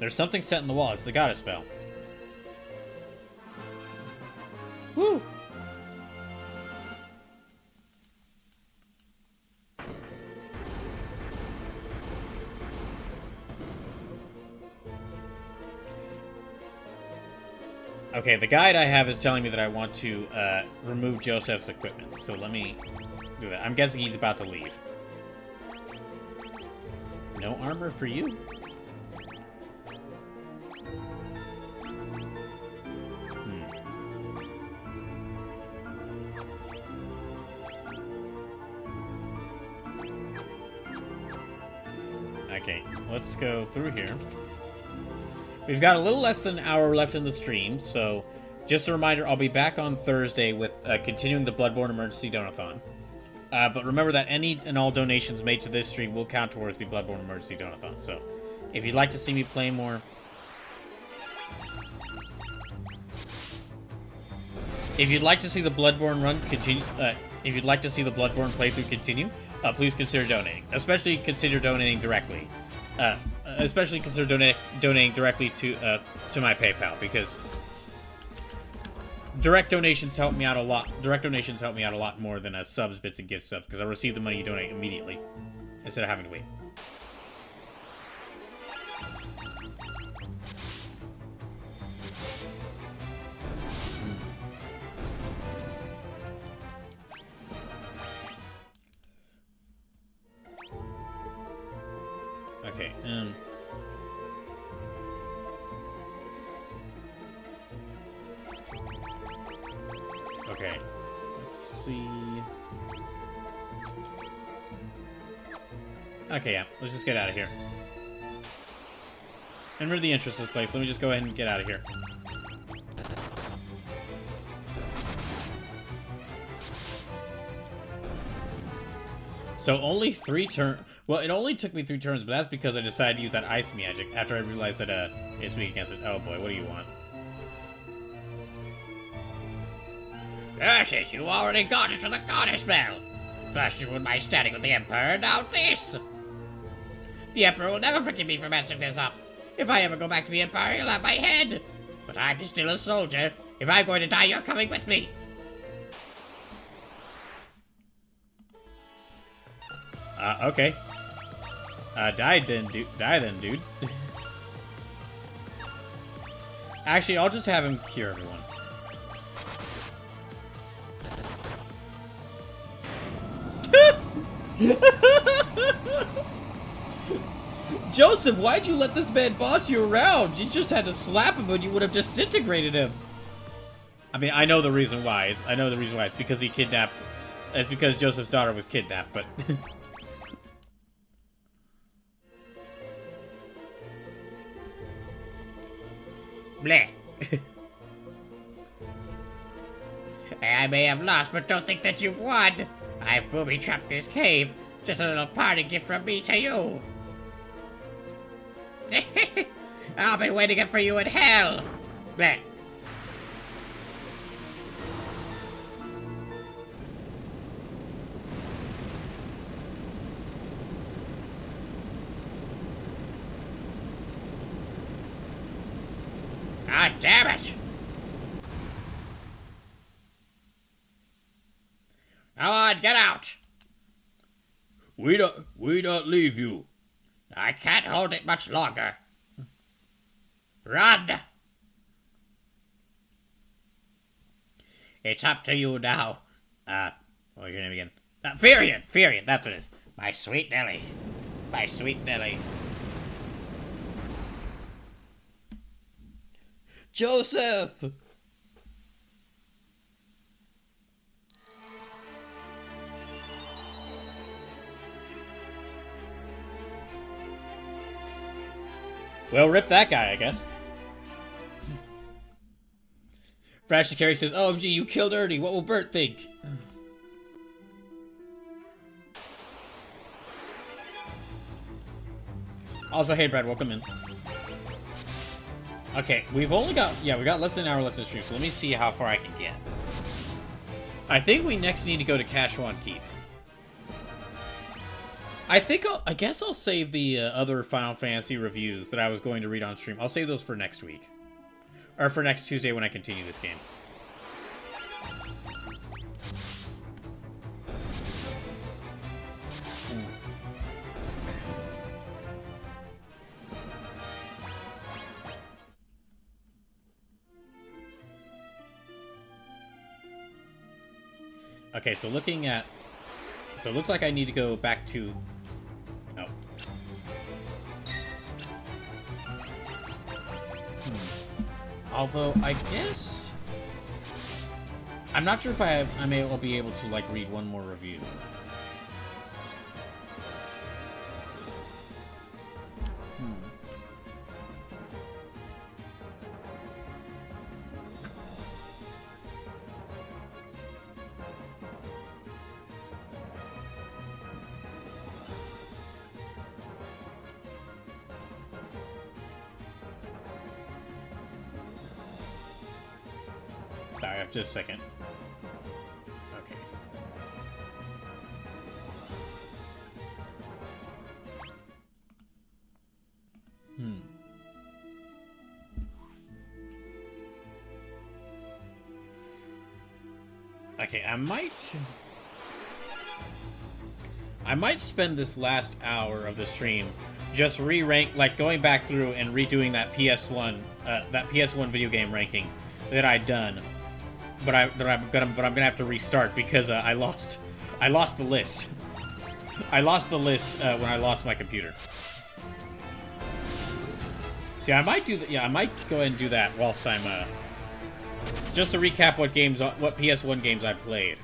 Speaker 1: There's something set in the wall. It's the goddess spell. Woo! Okay, the guide I have is telling me that I want to remove Joseph's equipment, so let me do that. I'm guessing he's about to leave. No armor for you? Okay, let's go through here. We've got a little less than an hour left in the stream, so just a reminder, I'll be back on Thursday with continuing the Bloodborne Emergency Donathon. But remember that any and all donations made to this stream will count towards the Bloodborne Emergency Donathon. So if you'd like to see me play more... If you'd like to see the Bloodborne run continue... if you'd like to see the Bloodborne playthrough continue, please consider donating. Especially consider donating directly. Especially consider donating directly to my PayPal, because direct donations help me out a lot. Direct donations help me out a lot more than subs, bits, and gift subs, because I receive the money you donate immediately instead of having to wait. Okay, okay, let's see. Okay, yeah, let's just get out of here. And really the interest of this place, let me just go ahead and get out of here. So only 3 turns. Well, it only took me 3 turns, but that's because I decided to use that ice magic after I realized that it's weak against it. Oh boy, what do you want? Yes, you already got it to the goddess spell. First you ruined my standing with the Emperor, now this! The Emperor will never forgive me for messing this up. If I ever go back to the Empire, he'll have my head. But I'm still a soldier. If I'm going to die, you're coming with me. Okay. Die then, dude. Actually, I'll just have him cure everyone. Joseph, why'd you let this man boss you around? You just had to slap him and you would have disintegrated him. I mean, I know the reason why. It's because he kidnapped... It's because Joseph's daughter was kidnapped, but... Bleh. I may have lost, but don't think that you've won. I've booby-trapped this cave. Just a little party gift from me to you. I'll be waiting for you in hell. Bleh. Ah, damn it! Everyone, get out! We don't leave you. I can't hold it much longer. Run! It's up to you now. What's your name again? Furion, that's what it is. My sweet Nelly. My sweet Nelly. Joseph! Well, rip that guy, I guess. Brash Carey says, OMG, you killed Ernie. What will Bert think? Also, hey, Brad, welcome in. Okay, we've only got... Yeah, we got less than an hour left to stream, so let me see how far I can get. I think we next need to go to Cashwan Keep. I guess I'll save the other Final Fantasy reviews that I was going to read on stream. I'll save those for next week. Or for next Tuesday when I continue this game. Okay, so looking at... So it looks like I need to go back to... Oh. Although, I guess... I'm not sure if I may be able to, like, read one more review. Sorry, just a second. Okay. Okay, I might spend this last hour of the stream just re-rank, like going back through and redoing that PS1 video game ranking that I'd done. But I'm gonna have to restart because I lost the list. I lost the list when I lost my computer. See, I might do that. Yeah, I might go ahead and do that whilst I'm just to recap what PS1 games I played.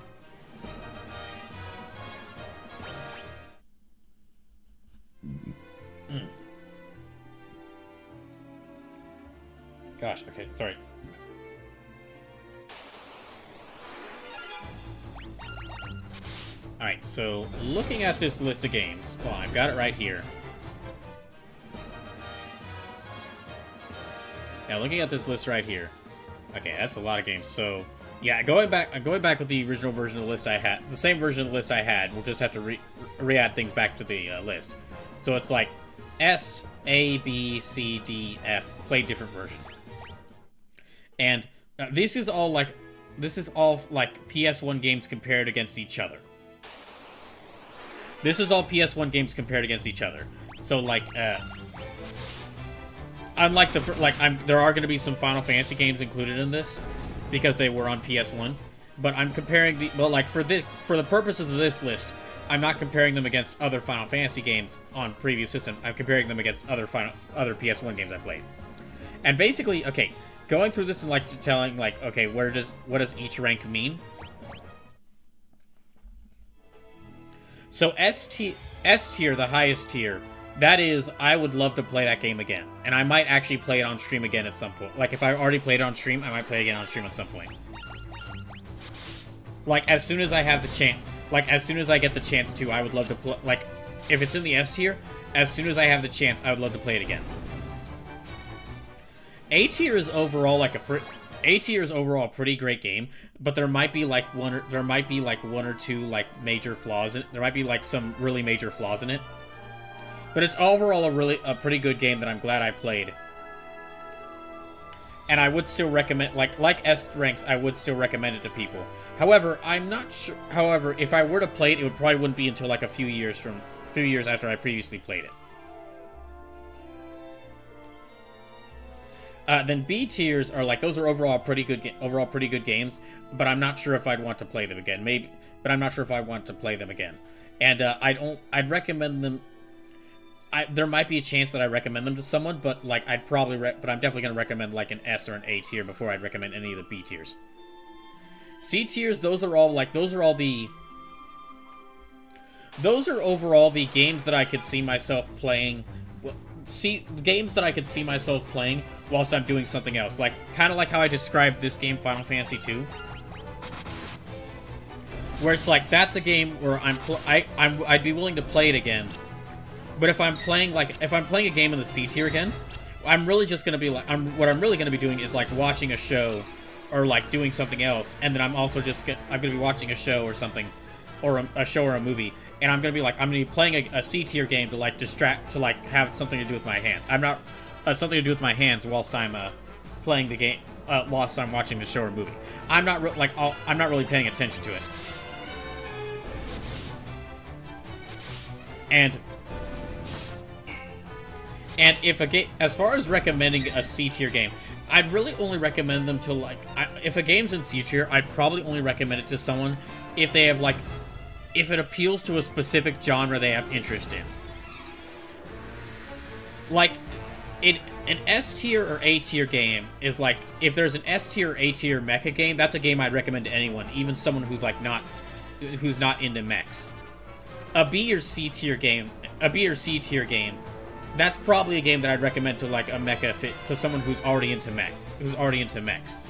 Speaker 1: Gosh. Okay. Sorry. Alright, so looking at this list of games, well, I've got it right here. Yeah, looking at this list right here. Okay, that's a lot of games. So, yeah, going back with the original version of the list I had, the same version of the list I had. We'll just have to re-add things back to the list. So it's like S, A, B, C, D, F, play different version. And this is all like PS1 games compared against each other. This is all PS1 games compared against each other. So, like, unlike there are going to be some Final Fantasy games included in this because they were on PS1. But I'm comparing for the purposes of this list, I'm not comparing them against other Final Fantasy games on previous systems. I'm comparing them against other PS1 games I played. And basically, okay, going through this and telling okay, what does each rank mean? So S tier, the highest tier, that is, I would love to play that game again. And I might actually play it on stream again at some point. Like, if I already played it on stream, I might play it again on stream at some point. Like, as soon as I have the chance, as soon as I get the chance to, I would love to play, if it's in the S tier, as soon as I have the chance, I would love to play it again. A tier is overall a pretty great game, but there might be one or two major flaws in it. There might be some really major flaws in it. But it's overall a pretty good game that I'm glad I played. and I would still recommend, like S ranks, I would still recommend it to people. However, I'm not sure. However, if I were to play it, it would probably wouldn't be until like a few years after I previously played it. Then B tiers are like, those are overall pretty good games, but I'm not sure if I'd want to play them again. Maybe, but I'm not sure if I want to play them again. And I'd recommend them. There might be a chance that I recommend them to someone, but like but I'm definitely gonna recommend like an S or an A tier before I'd recommend any of the B tiers. C tiers, those are overall the games that I could see myself playing. Games that I could see myself playing whilst I'm doing something else, like kind of like how I described this game, Final Fantasy II, where it's like that's a game where I'd be willing to play it again, but if I'm playing a game in the C tier again, I'm really just gonna be like what I'm really gonna be doing is like watching a show or like doing something else, and then I'm gonna be watching a show or something, or a show or a movie. And I'm gonna be playing a C tier game to like have something to do with my hands. I'm not something to do with my hands whilst I'm playing the game, whilst I'm watching the show or movie. I'm not really paying attention to it. And if a game, as far as recommending a C tier game, I'd really only recommend them to if a game's in C tier, I'd probably only recommend it to someone if they have if it appeals to a specific genre they have interest in. Like, an S tier or A tier game is like, if there's an S tier or A tier mecha game, that's a game I'd recommend to anyone, even someone who's not into mechs. A B or C tier game, that's probably a game that I'd recommend to like a mecha to someone who's already into mechs.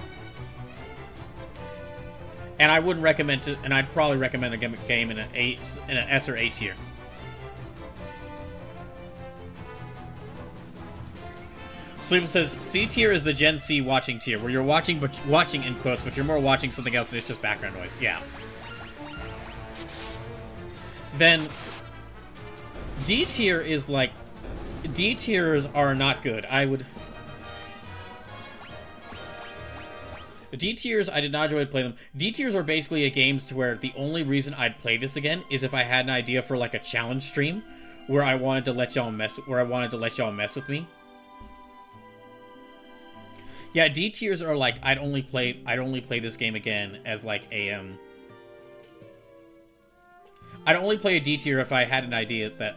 Speaker 1: And I wouldn't recommend and I'd probably recommend a game in an S or A tier. Sleep says C tier is the Gen C watching tier, where you're watching in quotes, but you're more watching something else and it's just background noise. Yeah. Then D tier is like, D tiers are not good. D tiers, I did not enjoy playing them. D tiers are basically games to where the only reason I'd play this again is if I had an idea for like a challenge stream where I wanted to let y'all mess with me. Yeah, D tiers are like, I'd only play this game again as like a I'd only play a D tier if I had an idea that.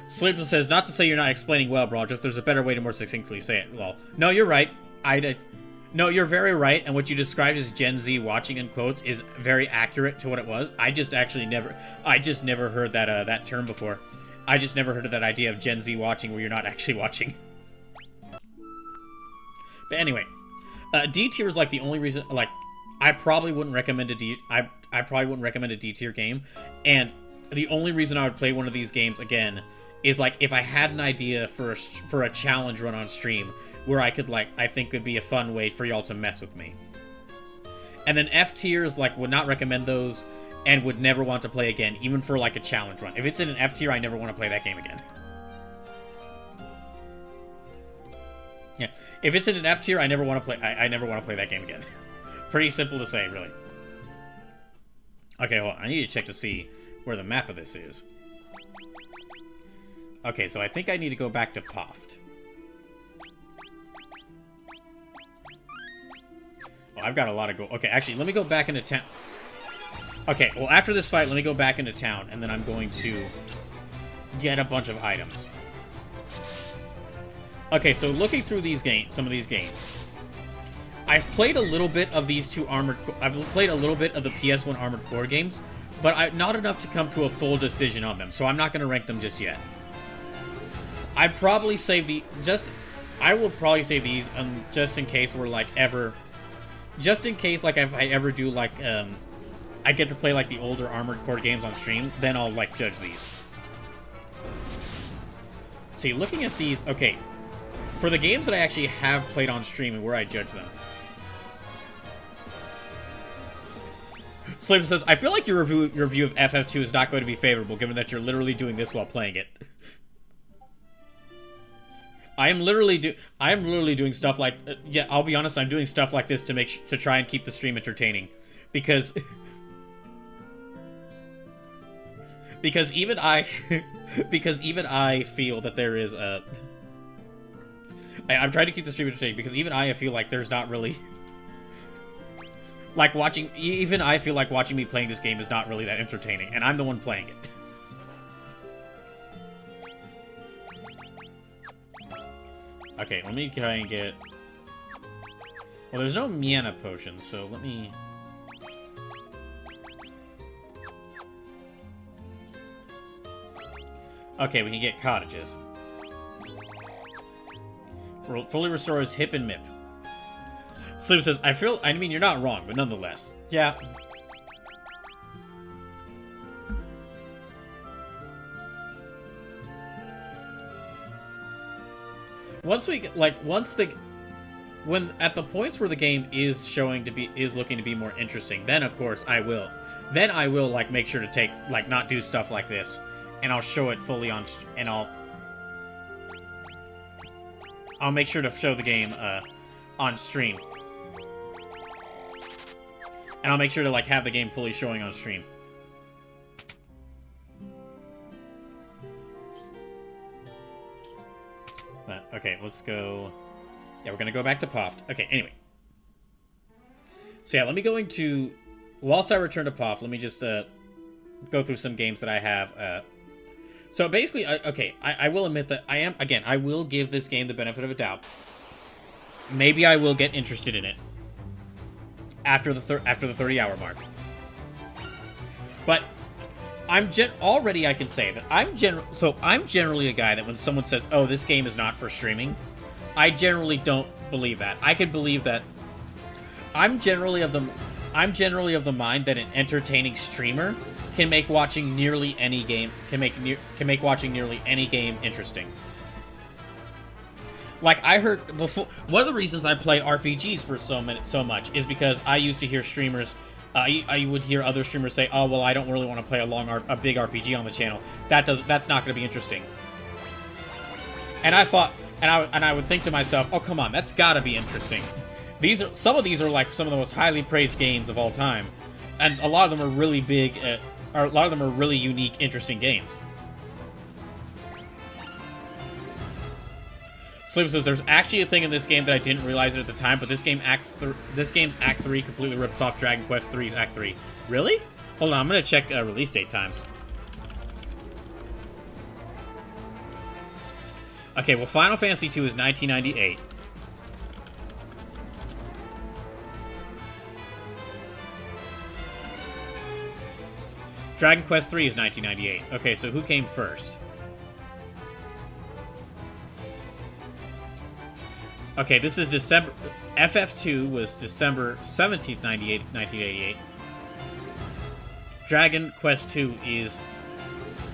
Speaker 1: Sleepless says, not to say you're not explaining well, bro, just there's a better way to more succinctly say it. Well, no, you're right. No, you're very right, and what you described as Gen Z watching in quotes is very accurate to what it was. I just never heard that term before. I just never heard of that idea of Gen Z watching where you're not actually watching. But anyway, D tier is like the only reason, like, I probably wouldn't recommend a D tier game, and the only reason I would play one of these games again is like if I had an idea for a challenge run on stream where I could I think would be a fun way for y'all to mess with me. And then F tiers, like, would not recommend those and would never want to play again, even for like a challenge run. If it's in an F tier, I never want to play that game again. Yeah, if it's in an F tier, I never want to play. I never want to play that game again. Pretty simple to say, really. Okay, well, I need to check to see where the map of this is. Okay, so I think I need to go back to Poft. Oh, I've got a lot of gold. Okay, actually, let me go back into town. Okay, well, after this fight, let me go back into town, and then I'm going to get a bunch of items. Okay, so looking through some of these games, I've played a little bit of these two I've played a little bit of the PS1 Armored Core games, but not enough to come to a full decision on them, so I'm not going to rank them just yet. I will probably save these just in case we're just in case if I ever do I get to play the older Armored Core games on stream, then I'll judge these. See, looking at these, okay, for the games that I actually have played on stream and where I judge them. Slim says, I feel like your review of FF2 is not going to be favorable, given that you're literally doing this while playing it. I am literally doing stuff like yeah. I'll be honest. I'm doing stuff like this to try and keep the stream entertaining, because because even I because even I feel that there is a. I'm trying to keep the stream entertaining because even I feel like there's not really like watching. Even I feel like watching me playing this game is not really that entertaining, and I'm the one playing it. Okay, let me try and get... Well, there's no mana potions, so let me... Okay, we can get cottages. Fully restores hip and mip. Slim says, I mean, you're not wrong, but nonetheless. Yeah. When at the points where the game is looking to be more interesting, then of course I will like make sure to not do stuff like this, and I'll show it fully on, and I'll make sure to show the game on stream, and I'll make sure to like have the game fully showing on stream. But, okay, let's go... Yeah, we're gonna go back to Poft. Okay, anyway. So yeah, let me go into... Whilst I return to Poft, let me just go through some games that I have. So basically, okay, I will admit that I will give this game the benefit of a doubt. Maybe I will get interested in it after the 30-hour mark. But... already I can say that I'm generally a guy that when someone says, "Oh, this game is not for streaming," I generally don't believe that. I can believe that I'm generally of the mind that an entertaining streamer can make watching nearly any game interesting. Like I heard before, one of the reasons I play RPGs for so much is because I used to hear streamers. I would hear other streamers say, "Oh, well, I don't really want to play a big RPG on the channel. That's not going to be interesting." And I thought, and I would think to myself, "Oh, come on, that's got to be interesting." Some of these are like some of the most highly praised games of all time, and a lot of them are really big, or a lot of them are really unique, interesting games. Slim says, there's actually a thing in this game that I didn't realize it at the time, but this game's Act 3 completely rips off Dragon Quest III's Act 3. Really? Hold on, I'm gonna check release date times. Okay, well, Final Fantasy II is 1998. Dragon Quest III is 1998. Okay, so who came first? Okay, this is December... FF2 was December 17th, 1988. Dragon Quest II is...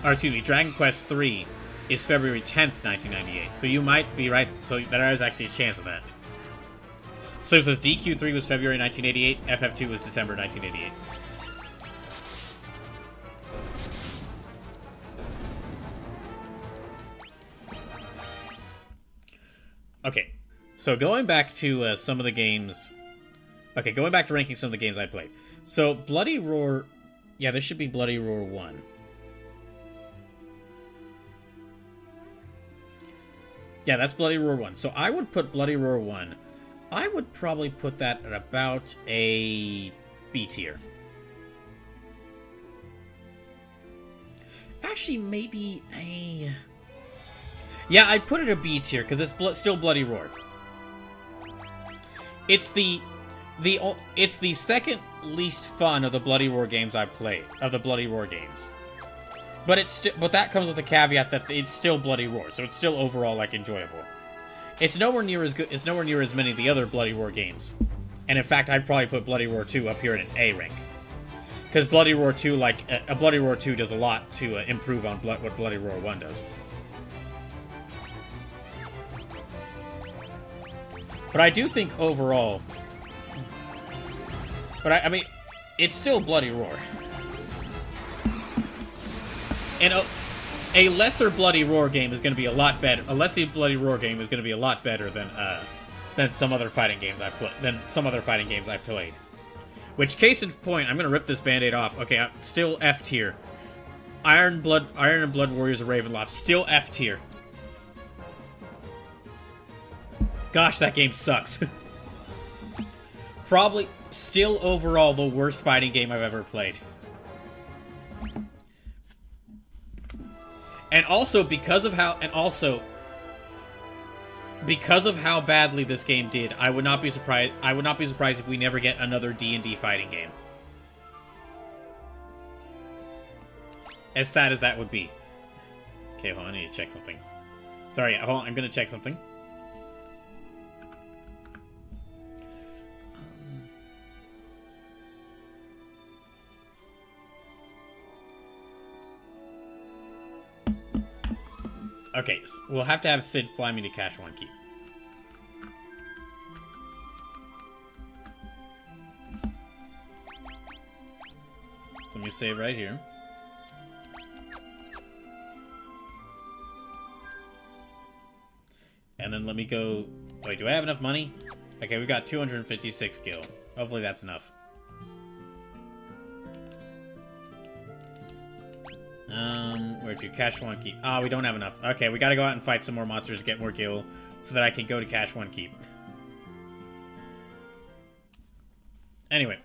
Speaker 1: Or, excuse me, Dragon Quest III is February 10th, 1998. So you might be right. So there is actually a chance of that. So it says DQ3 was February 1988. FF2 was December 1988. Okay. So going back to some of the games... Okay, going back to ranking some of the games I played. So Bloody Roar... Yeah, this should be Bloody Roar 1. Yeah, that's Bloody Roar 1. So I would put Bloody Roar 1... I would probably put that at about a B tier. Actually, maybe a... Yeah, I'd put it a B tier, because it's still Bloody Roar. It's the second least fun of the Bloody Roar games I've played, of the Bloody Roar games. But but that comes with the caveat that it's still Bloody Roar, so it's still overall like enjoyable. It's nowhere near as good. It's nowhere near as many of the other Bloody Roar games, and in fact, I'd probably put Bloody Roar 2 up here in an A rank, because Bloody Roar 2, like a Bloody Roar 2, does a lot to improve on what Bloody Roar 1 does. But I do think overall... But I mean, it's still Bloody Roar. And A lesser Bloody Roar game is going to be a lot better. A lesser Bloody Roar game is going to be a lot better than some other fighting games I played. Which, case in point, I'm going to rip this band-aid off. Okay, I'm still F tier. Iron and Blood Warriors of Ravenloft, still F tier. Gosh, that game sucks. Probably still overall the worst fighting game I've ever played. And also because of how badly this game did, I would not be surprised if we never get another D&D fighting game. As sad as that would be. Okay, hold on, I need to check something. Sorry, hold on, I'm gonna check something. Okay, so we'll have to have Sid fly me to Cash One Keep. So let me save right here. And then let me go... Wait, do I have enough money? Okay, we got 256 gil. Hopefully that's enough. Where'd you? Cash One Keep. Ah, we don't have enough. Okay, we gotta go out and fight some more monsters to get more gil so that I can go to Cash One Keep. Anyway.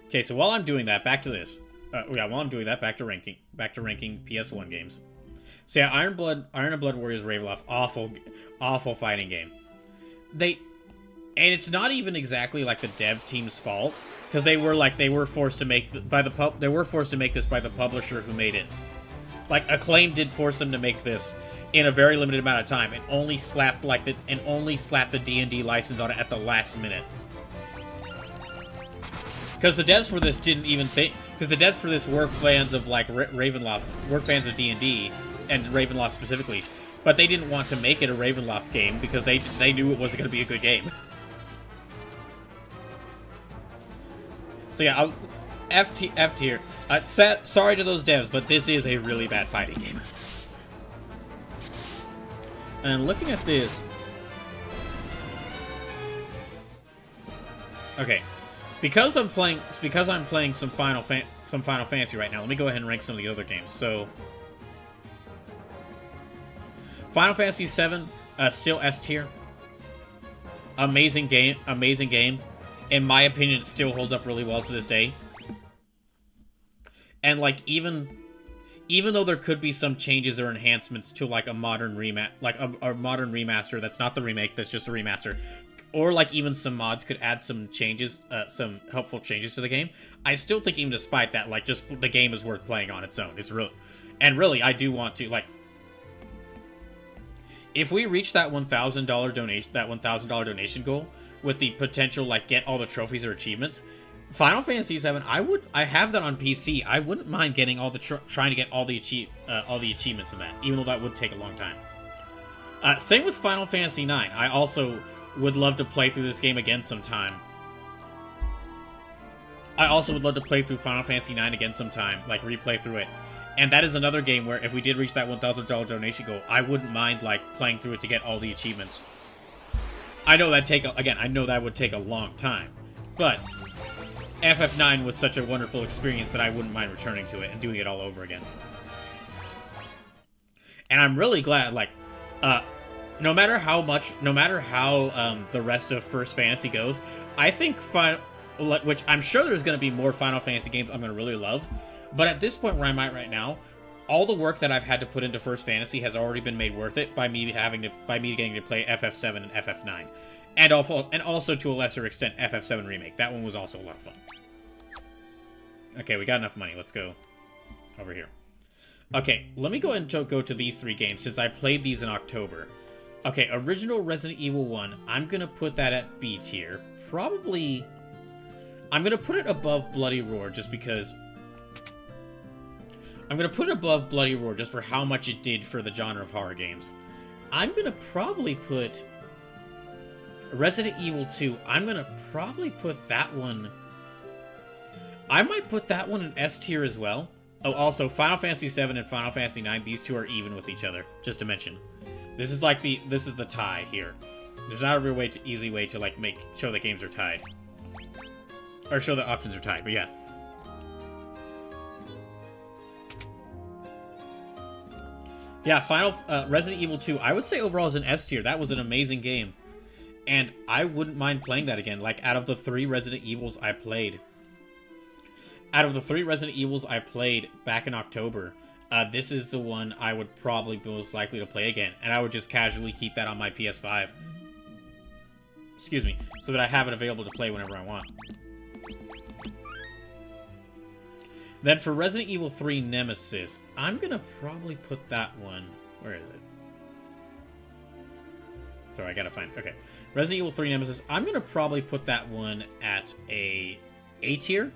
Speaker 1: Okay, so while I'm doing that, back to this. While I'm doing that, back to ranking PS1 games. So yeah, Iron and Blood Warriors Ravenloft, awful fighting game. And it's not even exactly like the dev team's fault, because they were forced to make this by the publisher who made it. Like, Acclaim did force them to make this in a very limited amount of time, and only slapped the D&D license on it at the last minute. Because the devs for this didn't even think, because the devs for this were fans of like Ravenloft, were fans of D&D and Ravenloft specifically, but they didn't want to make it a Ravenloft game because they knew it wasn't going to be a good game. So yeah, F tier. Sorry to those devs, but this is a really bad fighting game. And looking at this, okay, because I'm playing some Final Fantasy right now. Let me go ahead and rank some of the other games. So, Final Fantasy VII, still S tier. Amazing game. In my opinion, it still holds up really well to this day. And like even though there could be some changes or enhancements to like a modern remaster that's not the remake, that's just a remaster, or like even some mods could add some changes, some helpful changes to the game, I still think even despite that, like, just the game is worth playing on its own. It's really, I do want to, like, if we reach that $1,000 donation goal with the potential, like, get all the trophies or achievements, Final Fantasy VII, I have that on PC. I wouldn't mind getting trying to get all the achievements in that, even though that would take a long time. Same with Final Fantasy IX. I also would love to play through this game again sometime. I also would love to play through Final Fantasy IX again sometime, like replay through it. And that is another game where if we did reach that $1,000 donation goal, I wouldn't mind like playing through it to get all the achievements. I know that would take a long time, but FF9 was such a wonderful experience that I wouldn't mind returning to it and doing it all over again. And I'm really glad, like, no matter how the rest of First Fantasy goes, I think which I'm sure there's going to be more Final Fantasy games I'm going to really love, but at this point where I'm at right now, all the work that I've had to put into First Fantasy has already been made worth it by me getting to play FF7 and FF9, and also to a lesser extent FF7 Remake. That one was also a lot of fun. Okay, we got enough money. Let's go over here. Okay, let me go ahead and go to these three games since I played these in October. Okay, original Resident Evil 1, I'm going to put that at B tier. Probably, I'm going to put it above Bloody Roar just because... I'm going to put it above Bloody Roar just for how much it did for the genre of horror games. I'm going to probably put Resident Evil 2, I'm going to probably put that one... I might put that one in S tier as well. Oh, also, Final Fantasy VII and Final Fantasy IX, these two are even with each other, just to mention. This is like this is the tie here. There's not a real easy way to, like, show that games are tied. Or show that options are tied, but yeah. Yeah, Resident Evil 2, I would say overall is an S tier. That was an amazing game. And I wouldn't mind playing that again. Like, out of the 3 Resident Evils I played back in October, this is the one I would probably be most likely to play again. And I would just casually keep that on my PS5. Excuse me. So that I have it available to play whenever I want. Then for Resident Evil 3 Nemesis, I'm going to probably put that one... Where is it? Sorry, I gotta find... Okay. Resident Evil 3 Nemesis, I'm going to probably put that one at A tier.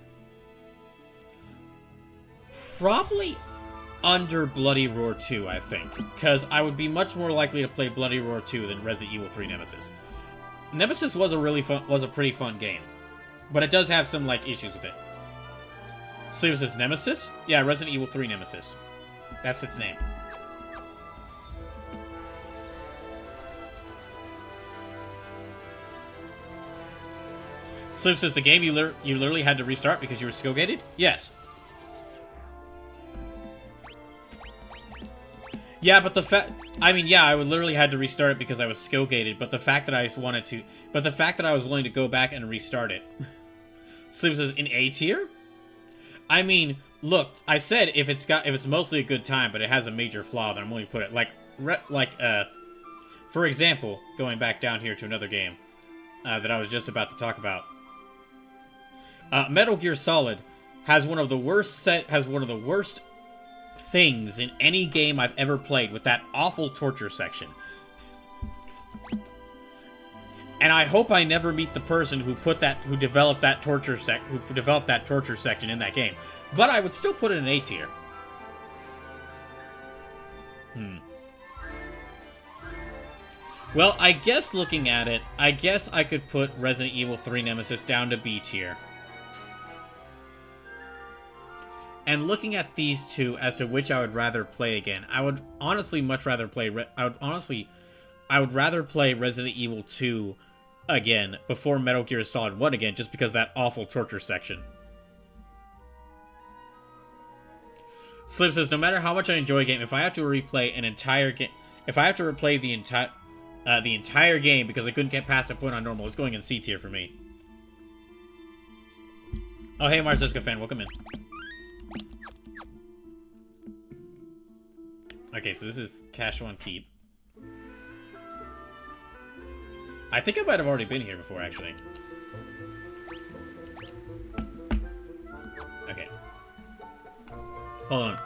Speaker 1: Probably under Bloody Roar 2, I think. Because I would be much more likely to play Bloody Roar 2 than Resident Evil 3 Nemesis. Nemesis was a pretty fun game. But it does have some, like, issues with it. Sleeves says Nemesis? Yeah, Resident Evil 3 Nemesis. That's its name. Sleeves says the game you literally had to restart because you were skill gated? Yes. Yeah, but I would literally had to restart it because I was skill gated, but the fact that I was willing to go back and restart it. Sleeves says in A tier? I mean, look, I said if it's mostly a good time, but it has a major flaw, then I'm going to put it for example, going back down here to another game that I was just about to talk about. Metal Gear Solid has one of the worst things in any game I've ever played with that awful torture section. And I hope I never meet the person who developed that torture section in that game. But I would still put it in A tier. Well, I guess looking at it, I guess I could put Resident Evil 3 Nemesis down to B tier. And looking at these two as to which I would rather play again, I would honestly much rather play... I would rather play Resident Evil 2 again before Metal Gear Solid 1 again, just because of that awful torture section. Slip says, no matter how much I enjoy a game, if I have to replay an entire game... If I have to replay the entire game because I couldn't get past a point on normal, it's going in C tier for me. Oh, hey, Marziska fan, welcome in. Okay, so this is Cash One Keep. I think I might have already been here before, actually. Okay. Hold on.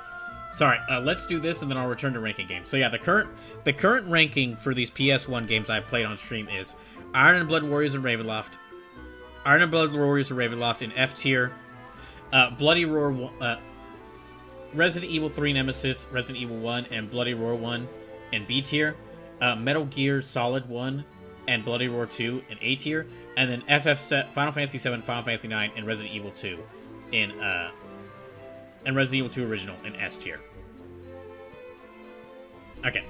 Speaker 1: Sorry, let's do this and then I'll return to ranking games. So yeah, the current ranking for these PS1 games I've played on stream is Iron and Blood Warriors and Ravenloft. Iron and Blood Warriors and Ravenloft in F tier. Bloody Roar, Resident Evil 3 Nemesis, Resident Evil 1, and Bloody Roar 1 in B tier. Metal Gear Solid 1 and Bloody Roar 2 in A tier. And then Final Fantasy 7, Final Fantasy 9, and Resident Evil 2 and Resident Evil 2 Original in S tier. Okay.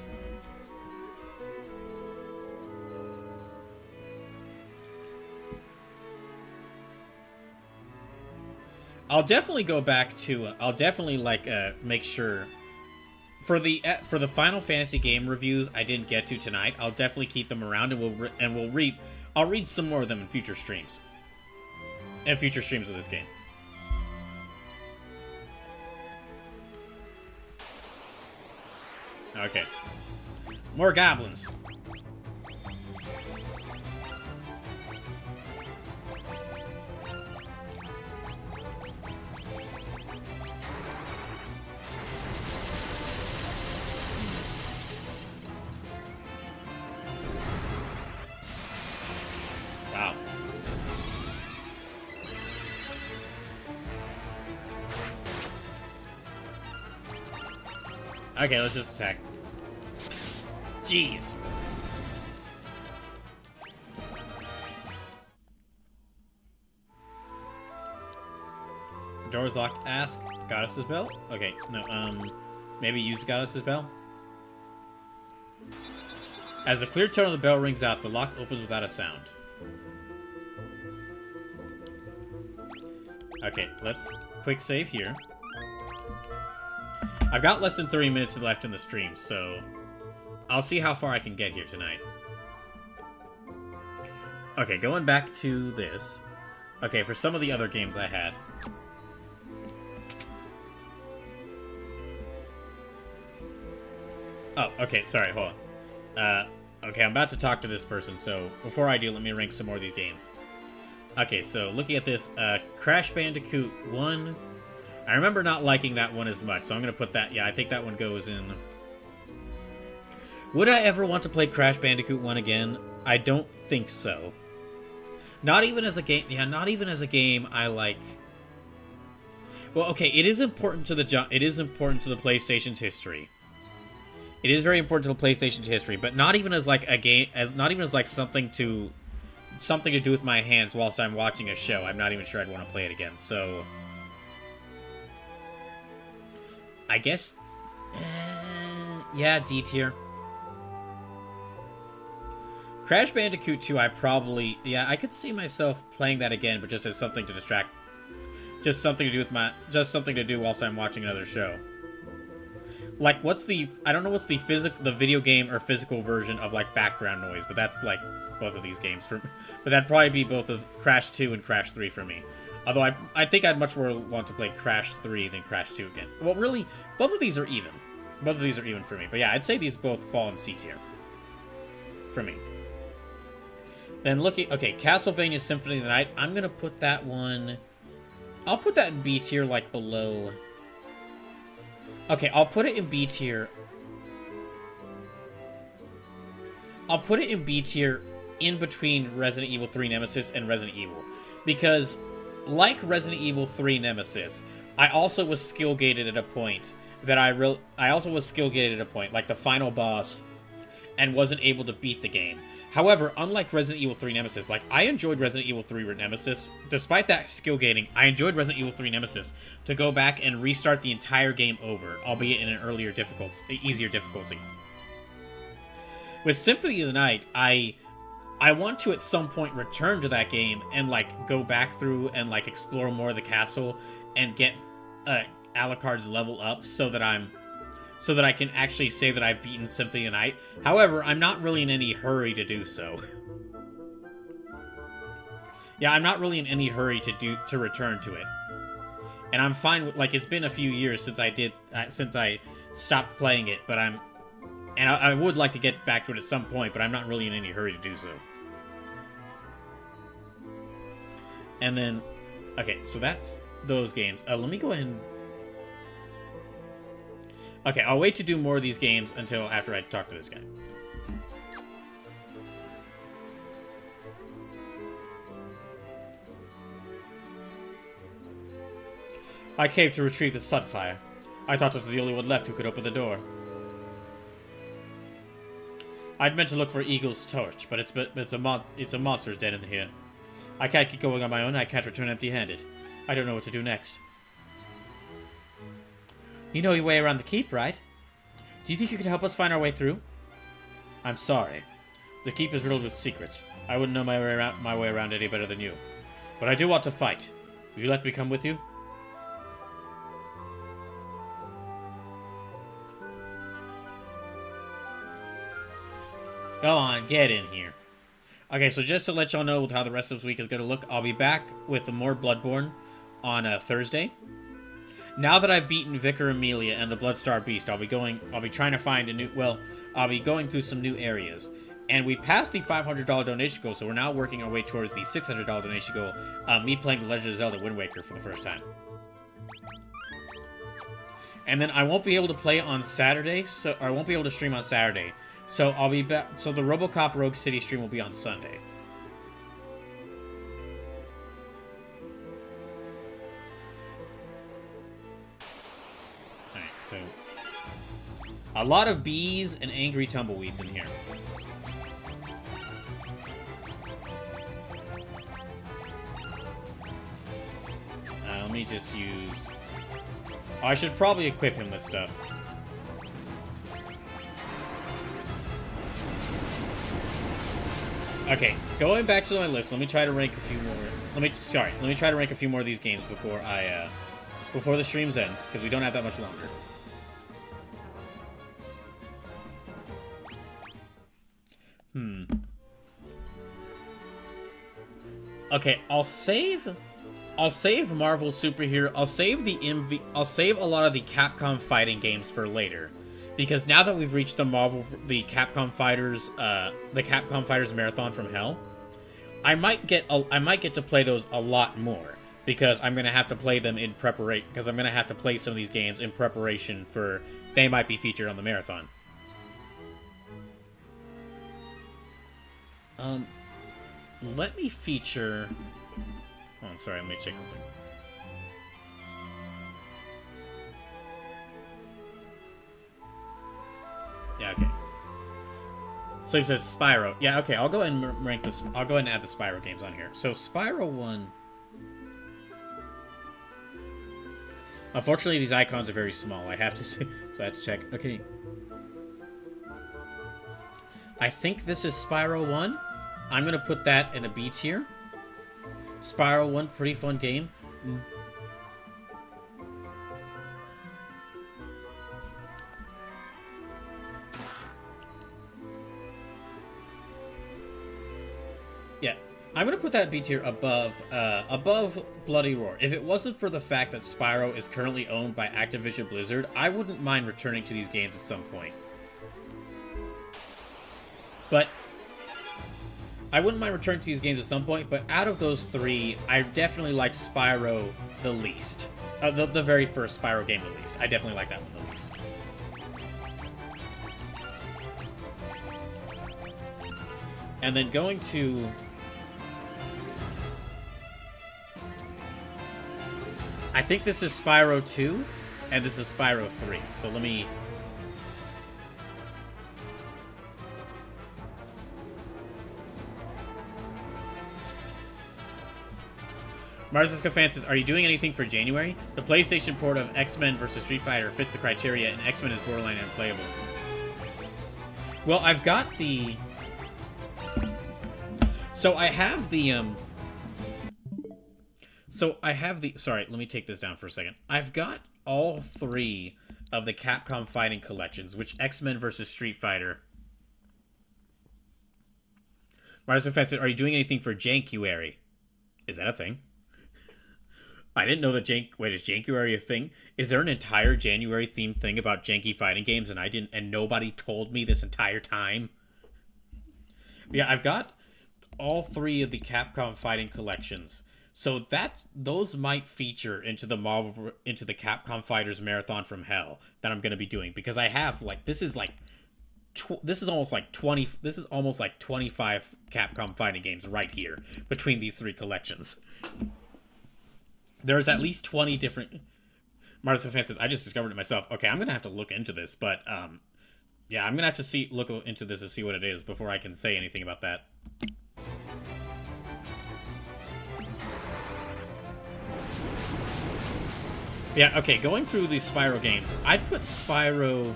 Speaker 1: I'll definitely go back to. I'll definitely make sure for the Final Fantasy game reviews I didn't get to tonight. I'll definitely keep them around, and we'll read. I'll read some more of them in future streams. And future streams of this game. Okay. More goblins. Wow. Okay, let's just attack. Jeez. door is locked. Ask Goddess's Bell? Okay, no, maybe use Goddess's Bell? As the clear tone of the bell rings out, the lock opens without a sound. Okay, let's quick save here. I've got less than 30 minutes left in the stream, so I'll see how far I can get here tonight. Okay, going back to this. Okay, for some of the other games I had. Oh, okay, sorry, hold on. Okay, I'm about to talk to this person, so before I do, let me rank some more of these games. Okay, so looking at this, Crash Bandicoot 1. I remember not liking that one as much, so I'm going to put that, yeah, I think that one goes in. Would I ever want to play Crash Bandicoot 1 again? I don't think so. Not even as a game, yeah, not even as a game I like. Well, okay, it is important to the PlayStation's history. It is very important to the PlayStation's history, but not even as like a game, not even as like something to do with my hands whilst I'm watching a show. I'm not even sure I'd want to play it again. So, I guess, yeah, D tier. Crash Bandicoot 2, I could see myself playing that again, but just as something to distract, just something to do whilst I'm watching another show. Like, I don't know what's the video game or physical version of, like, background noise, but that's, like, both of these games. But that'd probably be both of Crash 2 and Crash 3 for me. Although I think I'd much more want to play Crash 3 than Crash 2 again. Well, really, both of these are even. Both of these are even for me. But yeah, I'd say these both fall in C tier. For me. Then okay, Castlevania Symphony of the Night. I'm gonna put that one... I'll put that in B tier, like, below... Okay, I'll put it in B tier. I'll put it in B tier in between Resident Evil 3 Nemesis and Resident Evil. Because, like Resident Evil 3 Nemesis, I also was skill gated at a point like the final boss, and wasn't able to beat the game. However, unlike Resident Evil 3 Nemesis, like, I enjoyed Resident Evil 3 Nemesis. Despite that skill gating, I enjoyed Resident Evil 3 Nemesis to go back and restart the entire game over, albeit in an easier difficulty. With Symphony of the Night, I want to at some point return to that game and, like, go back through and, like, explore more of the castle and get Alucard's level up so that I can actually say that I've beaten Symphony of the Night. However, I'm not really in any hurry to do so. Yeah, I'm not really in any hurry to return to it. And I'm fine with, like, it's been a few years since I stopped playing it, but I would like to get back to it at some point, but I'm not really in any hurry to do so. And then, okay, so that's those games. Let me go ahead and... Okay, I'll wait to do more of these games until after I talk to this guy. I came to retrieve the Sunfire. I thought I was the only one left who could open the door. I'd meant to look for Eagle's torch, but it's a monster's den in here. I can't keep going on my own. I can't return empty-handed. I don't know what to do next. You know your way around the keep, right? Do you think you could help us find our way through? I'm sorry. The keep is riddled with secrets. I wouldn't know my way around any better than you. But I do want to fight. Will you let me come with you? Go on, get in here. Okay, so just to let y'all know how the rest of this week is going to look, I'll be back with more Bloodborne on Thursday. Now that I've beaten Vicar Amelia and the Bloodstar Beast, I'll be trying to find I'll be going through some new areas. And we passed the $500 donation goal, so we're now working our way towards the $600 donation goal. Me playing The Legend of Zelda Wind Waker for the first time. And then I won't be able to play on Saturday, or I won't be able to stream on Saturday. So I'll be back. So the RoboCop Rogue City stream will be on Sunday. Alright, so a lot of bees and angry tumbleweeds in here. Let me just use... Oh, I should probably equip him with stuff. Okay, going back to my list, let me try to rank a few more... Let me try to rank a few more of these games before before the stream ends, because we don't have that much longer. Okay, I'll save Marvel Superhero. I'll save a lot of the Capcom fighting games for later, because now that we've reached the Capcom Fighters Marathon from Hell, I might get to play those a lot more, because I'm gonna have to play them in preparation. Because I'm gonna have to play some of these games in preparation for they might be featured on the marathon. Let me feature... Oh, sorry, let me check something. Yeah, okay. Sleep says Spyro. Yeah, okay, I'll go ahead and rank this. I'll go ahead and add the Spyro games on here. So, Spyro 1... Unfortunately, these icons are very small. I have to say, so I have to check. Okay. I think this is Spyro 1. I'm going to put that in a B tier. Spyro 1, pretty fun game. Yeah, I'm going to put that B tier above Bloody Roar. If it wasn't for the fact that Spyro is currently owned by Activision Blizzard, I wouldn't mind returning to these games at some point. But... I wouldn't mind returning to these games at some point, but out of those three, I definitely liked Spyro the least. The very first Spyro game the least. I definitely like that one the least. And then going to... I think this is Spyro 2, and this is Spyro 3. So let me... Marziska Fan says, are you doing anything for January? The PlayStation port of X-Men vs. Street Fighter fits the criteria, and X-Men is borderline unplayable. Well, I've got the... So I have the... Sorry, let me take this down for a second. I've got all three of the Capcom fighting collections, which X-Men vs. Street Fighter... Marziska Fan says, are you doing anything for Jankuary? Is that a thing? I didn't know that Wait, is Jankuary a thing? Is there an entire January themed thing about janky fighting games and nobody told me this entire time? Yeah, I've got all three of the Capcom fighting collections. So those might feature into the Capcom Fighters Marathon from Hell that I'm going to be doing, because I have this is almost like 25 Capcom fighting games right here between these three collections. There's at least 20 different... Martha Fan says, I just discovered it myself. Okay, I'm going to have to look into this, but, yeah, I'm going to have to look into this to see what it is before I can say anything about that. Yeah, okay, going through these Spyro games, I'd put Spyro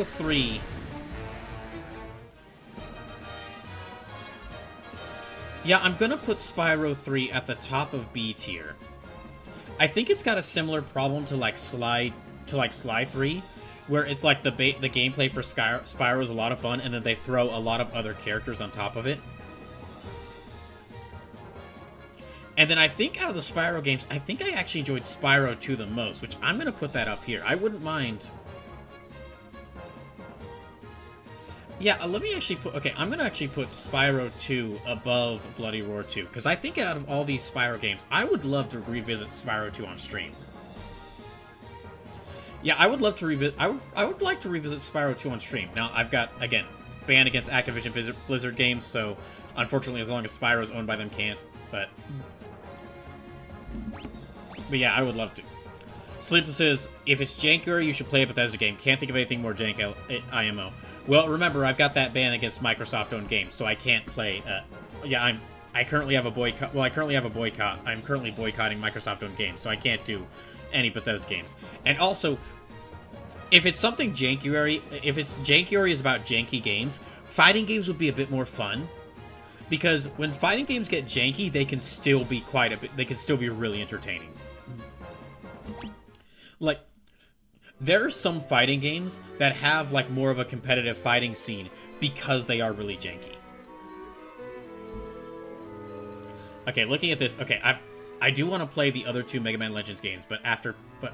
Speaker 1: 3... Yeah, I'm gonna put Spyro 3 at the top of B tier. I think it's got a similar problem to Sly 3, where it's like the gameplay for Spyro is a lot of fun, and then they throw a lot of other characters on top of it. And then I think out of the Spyro games, I think I actually enjoyed Spyro 2 the most, which I'm gonna put that up here. I wouldn't mind... Yeah, let me actually put... Okay, I'm going to actually put Spyro 2 above Bloody Roar 2, because I think out of all these Spyro games, I would love to revisit Spyro 2 on stream. Yeah, I would love to revisit... I would like to revisit Spyro 2 on stream. Now, I've got, again, banned against Activision Blizzard games, so unfortunately, as long as Spyro is owned by them, can't. But yeah, I would love to. Sleepless says, if it's jankier, you should play a Bethesda game. Can't think of anything more jank IMO. Well, remember, I've got that ban against Microsoft-owned games, so I can't play... yeah, I currently have a boycott. Well, I currently have a boycott. I'm currently boycotting Microsoft-owned games, so I can't do any Bethesda games. And also, if it's something janky, if it's janky is about janky games, fighting games would be a bit more fun. Because when fighting games get janky, they can still be quite a bit. They can still be really entertaining. Like, there are some fighting games that have like more of a competitive fighting scene because they are really janky. Okay, looking at this. Okay, I do want to play the other two Mega Man Legends games, but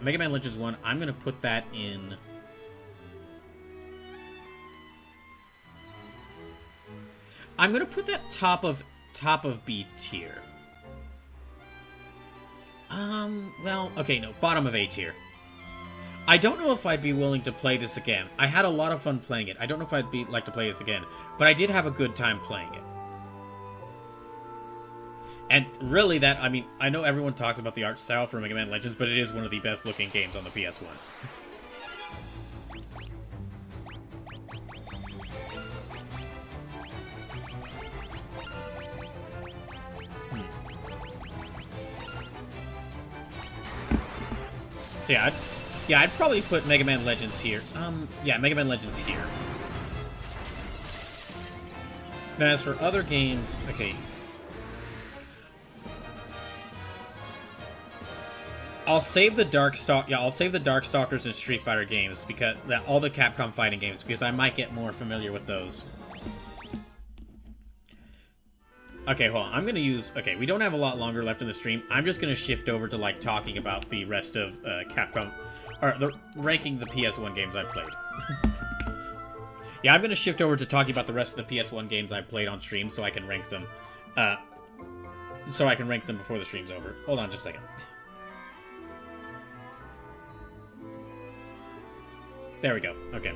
Speaker 1: Mega Man Legends 1, I'm gonna put that in. I'm gonna put that top of B tier. Well, okay, no, bottom of A tier. I don't know if I'd be willing to play this again. I had a lot of fun playing it. I don't know if I'd like to play this again, but I did have a good time playing it. And really, I mean, I know everyone talks about the art style for Mega Man Legends, but it is one of the best looking games on the PS1. So yeah, I'd probably put Mega Man Legends here. Yeah, Mega Man Legends here. Now, as for other games, okay. I'll save the Darkstalkers and Street Fighter games because all the Capcom fighting games because I might get more familiar with those. Okay, hold on. I'm gonna use. Okay, we don't have a lot longer left in the stream. I'm just gonna shift over to like talking about the rest of Capcom, or ranking the PS1 games I played. Yeah, I'm gonna shift over to talking about the rest of the PS1 games I played on stream, so I can rank them. So I can rank them before the stream's over. Hold on, just a second. There we go. Okay.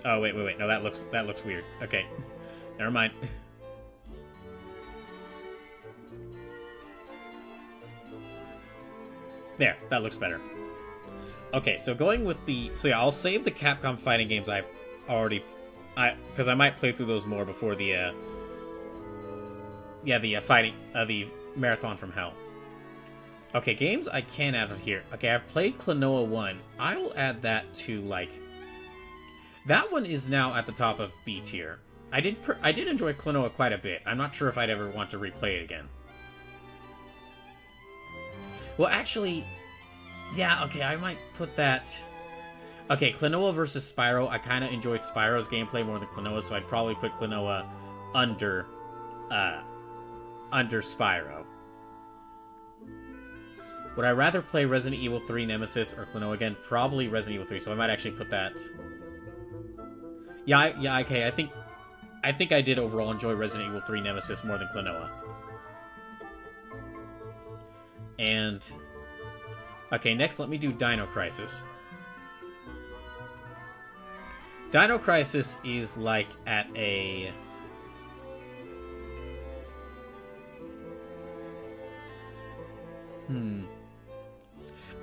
Speaker 1: Oh wait. No, that looks weird. Okay, never mind. There, that looks better. Okay, so going with the... So yeah, I'll save the Capcom fighting games I already... Because I might play through those more before the... the Marathon from Hell. Okay, games I can add here. Okay, I've played Klonoa 1. I will add that to, like... That one is now at the top of B tier. I did enjoy Klonoa quite a bit. I'm not sure if I'd ever want to replay it again. Well, actually, yeah, okay, I might put that... Okay, Klonoa versus Spyro. I kind of enjoy Spyro's gameplay more than Klonoa, so I'd probably put Klonoa under Spyro. Would I rather play Resident Evil 3 Nemesis or Klonoa again? Probably Resident Evil 3, so I might actually put that... Yeah, okay, I think I did overall enjoy Resident Evil 3 Nemesis more than Klonoa. And... Okay, next let me do Dino Crisis. Dino Crisis is like at a...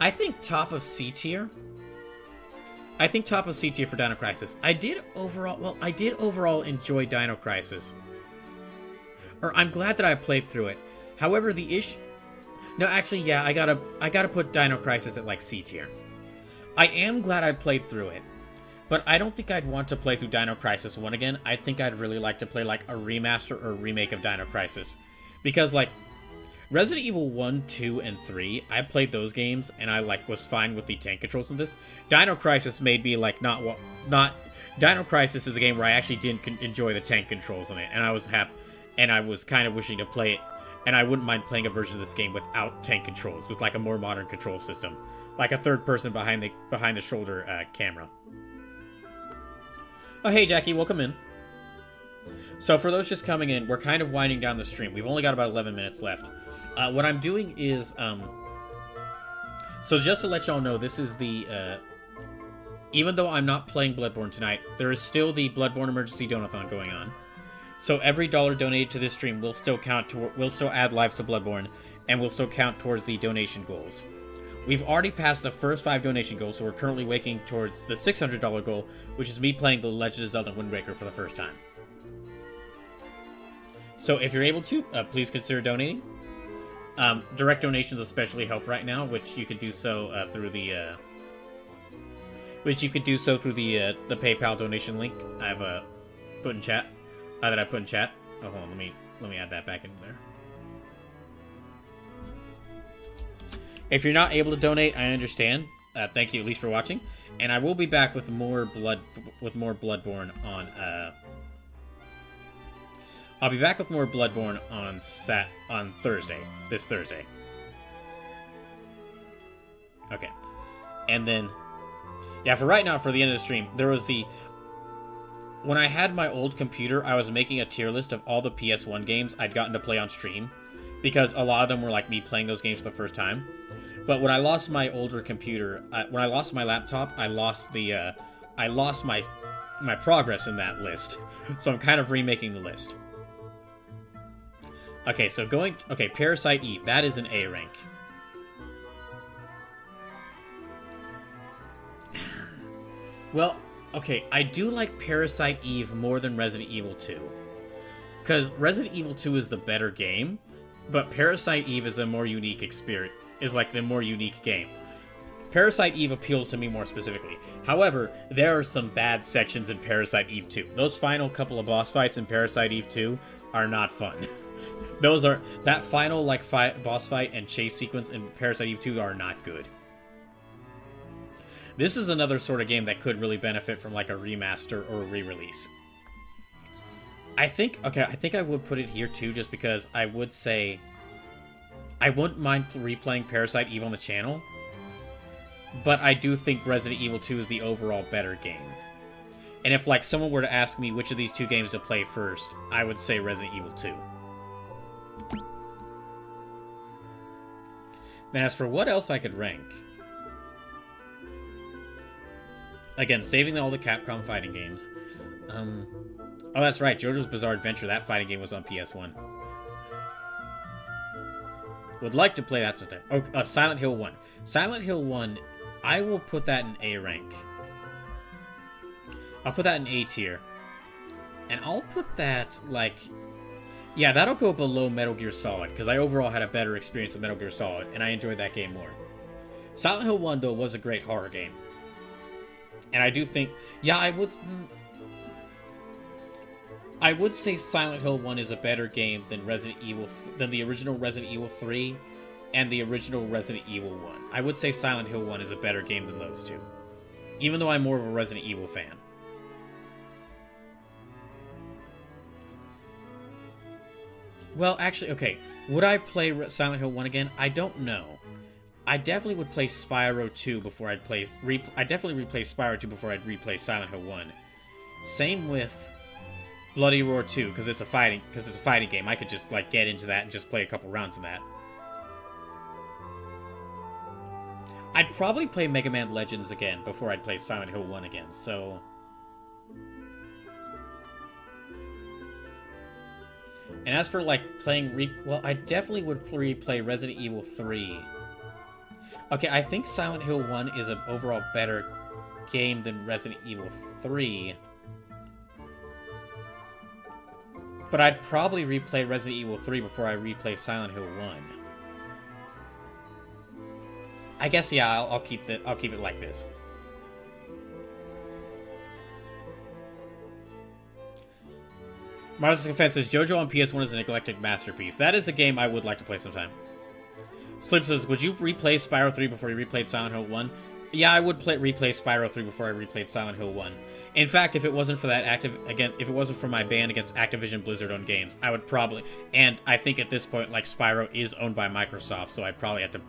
Speaker 1: I think top of C tier. I think top of C tier for Dino Crisis. I did overall enjoy Dino Crisis. Or I'm glad that I played through it. However, the issue... No, actually, yeah, I gotta put Dino Crisis at, like, C tier. I am glad I played through it, but I don't think I'd want to play through Dino Crisis 1 again. I think I'd really like to play, like, a remaster or a remake of Dino Crisis. Because, like, Resident Evil 1, 2, and 3, I played those games, and I, like, was fine with the tank controls in this. Dino Crisis made me, like, not... Dino Crisis is a game where I actually didn't enjoy the tank controls in it, and I was and I was kind of wishing to play it. And I wouldn't mind playing a version of this game without tank controls, with like a more modern control system, like a third person behind the shoulder camera. Oh, hey Jackie, welcome in. So for those just coming in, we're kind of winding down the stream. We've only got about 11 minutes left. What I'm doing is, so just to let y'all know, this is the, even though I'm not playing Bloodborne tonight, there is still the Bloodborne Emergency Donathon going on. So every $1 donated to this stream will still will still add lives to Bloodborne, and will still count towards the donation goals. We've already passed the first 5 donation goals, so we're currently working towards the $600 goal, which is me playing The Legend of Zelda Wind Waker for the first time. So if you're able to, please consider donating. Direct donations especially help right now, which you could do so through the the PayPal donation link I've put in chat. That I put in chat. Oh, hold on, let me add that back in there. If you're not able to donate, I understand. Thank you at least for watching, and I will be back with more Bloodborne on. I'll be back with more Bloodborne on Thursday. This Thursday. Okay, and then yeah, for right now, for the end of the stream, there was the. When I had my old computer, I was making a tier list of all the PS1 games I'd gotten to play on stream, because a lot of them were like me playing those games for the first time. But when I lost my older computer, when I lost my laptop, I lost my progress in that list. So I'm kind of remaking the list. Okay, so Parasite Eve, that is an A rank. Well, okay, I do like Parasite Eve more than Resident Evil 2. Because Resident Evil 2 is the better game, but Parasite Eve is a more unique experience. Is like the more unique game. Parasite Eve appeals to me more specifically. However, there are some bad sections in Parasite Eve 2. Those final couple of boss fights in Parasite Eve 2 are not fun. That final boss fight and chase sequence in Parasite Eve 2 are not good. This is another sort of game that could really benefit from like a remaster or a re-release. I think I would put it here too, just because I would say I wouldn't mind replaying Parasite Eve on the channel, but I do think Resident Evil 2 is the overall better game. And if like someone were to ask me which of these two games to play first, I would say Resident Evil 2. Then as for what else I could rank, again, saving all the Capcom fighting games. Oh, that's right, JoJo's Bizarre Adventure, that fighting game was on PS1. Would like to play that sometime. Oh, Silent Hill 1. Silent Hill 1, I will put that in A rank. I'll put that in A tier. And I'll put that, like... Yeah, that'll go below Metal Gear Solid, because I overall had a better experience with Metal Gear Solid, and I enjoyed that game more. Silent Hill 1, though, was a great horror game. And I do think... Yeah, I would say Silent Hill 1 is a better game than than the original Resident Evil 3 and the original Resident Evil 1. I would say Silent Hill 1 is a better game than those two, even though I'm more of a Resident Evil fan. Well, actually, okay, would I play Silent Hill 1 again? I don't know. I definitely would play Spyro 2 before I'd play... I definitely replay Spyro 2 before I'd replay Silent Hill 1. Same with Bloody Roar 2, because it's a fighting game. I could just like get into that and just play a couple rounds of that. I'd probably play Mega Man Legends again before I'd play Silent Hill 1 again, so... And as for like playing well, I definitely would replay Resident Evil 3. Okay, I think Silent Hill 1 is an overall better game than Resident Evil 3. But I'd probably replay Resident Evil 3 before I replay Silent Hill 1. I guess, yeah, I'll keep it like this. Marvelous Confess says, JoJo on PS1 is an eclectic masterpiece. That is a game I would like to play sometime. Slip says, would you replay Spyro 3 before you replayed Silent Hill 1? Yeah, I would replay Spyro 3 before I replayed Silent Hill 1. In fact, if it wasn't for that if it wasn't for my ban against Activision Blizzard on games, I would probably, and I think at this point, like, Spyro is owned by Microsoft, so I'd probably have to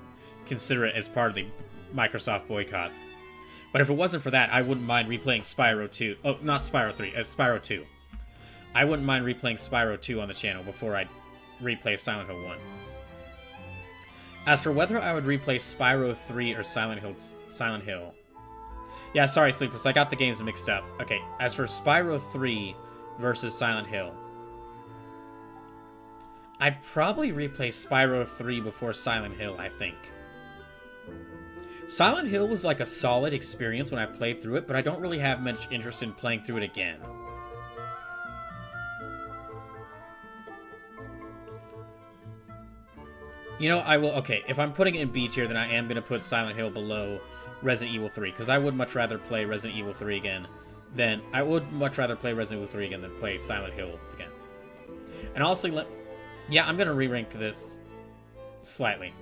Speaker 1: consider it as part of the Microsoft boycott. But if it wasn't for that, I wouldn't mind replaying Spyro 2. Oh, not Spyro 3, as Spyro 2. I wouldn't mind replaying Spyro 2 on the channel before I replay Silent Hill 1. As for whether I would replay Spyro 3 or Silent Hill. Yeah, sorry, Sleepless, I got the games mixed up. Okay, as for Spyro 3 versus Silent Hill, I'd probably replay Spyro 3 before Silent Hill, I think. Silent Hill was like a solid experience when I played through it, but I don't really have much interest in playing through it again. You know, I will... Okay, if I'm putting it in B tier, then I am going to put Silent Hill below Resident Evil 3, because I would much rather play Resident Evil 3 again than... I would much rather play Resident Evil 3 again than play Silent Hill again. And honestly, yeah, I'm going to re-rank this slightly.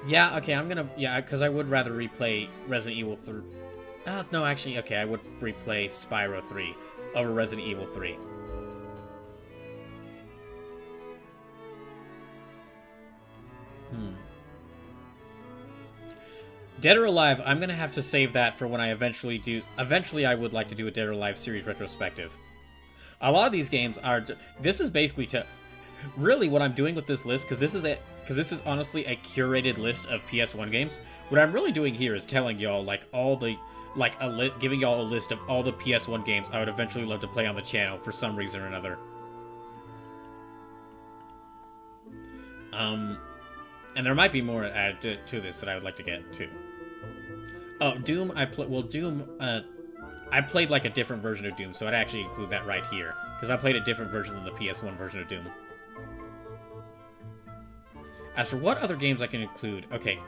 Speaker 1: Yeah, okay, I'm gonna... Yeah, because I would rather replay Resident Evil 3... no, actually, okay, I would replay Spyro 3 over Resident Evil 3. Dead or Alive, I'm gonna have to save that for when I eventually do... Eventually, I would like to do a Dead or Alive series retrospective. A lot of these games are... This is basically to... Really, what I'm doing with this list, because this is honestly a curated list of PS1 games. What I'm really doing here is telling y'all, like, all the... Like, giving y'all a list of all the PS1 games I would eventually love to play on the channel for some reason or another. And there might be more added to this that I would like to get to. Oh, Doom, Doom, I played, like, a different version of Doom, so I'd actually include that right here. Because I played a different version than the PS1 version of Doom. As for what other games I can include, okay.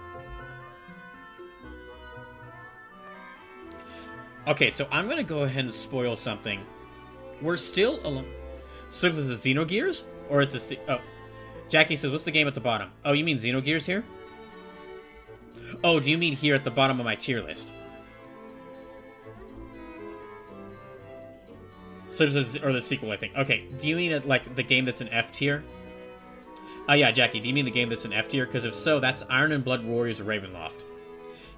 Speaker 1: Okay, so I'm going to go ahead and spoil something. We're still alone. So this is Xenogears? Or it's a... Oh. Jackie says, what's the game at the bottom? Oh, you mean Xenogears here? Oh, do you mean here at the bottom of my tier list? So or the sequel, I think. Okay, do you mean like the game that's an F tier? Oh yeah, Jackie, do you mean the game that's an F tier? Because if so, that's Iron and Blood Warriors Ravenloft.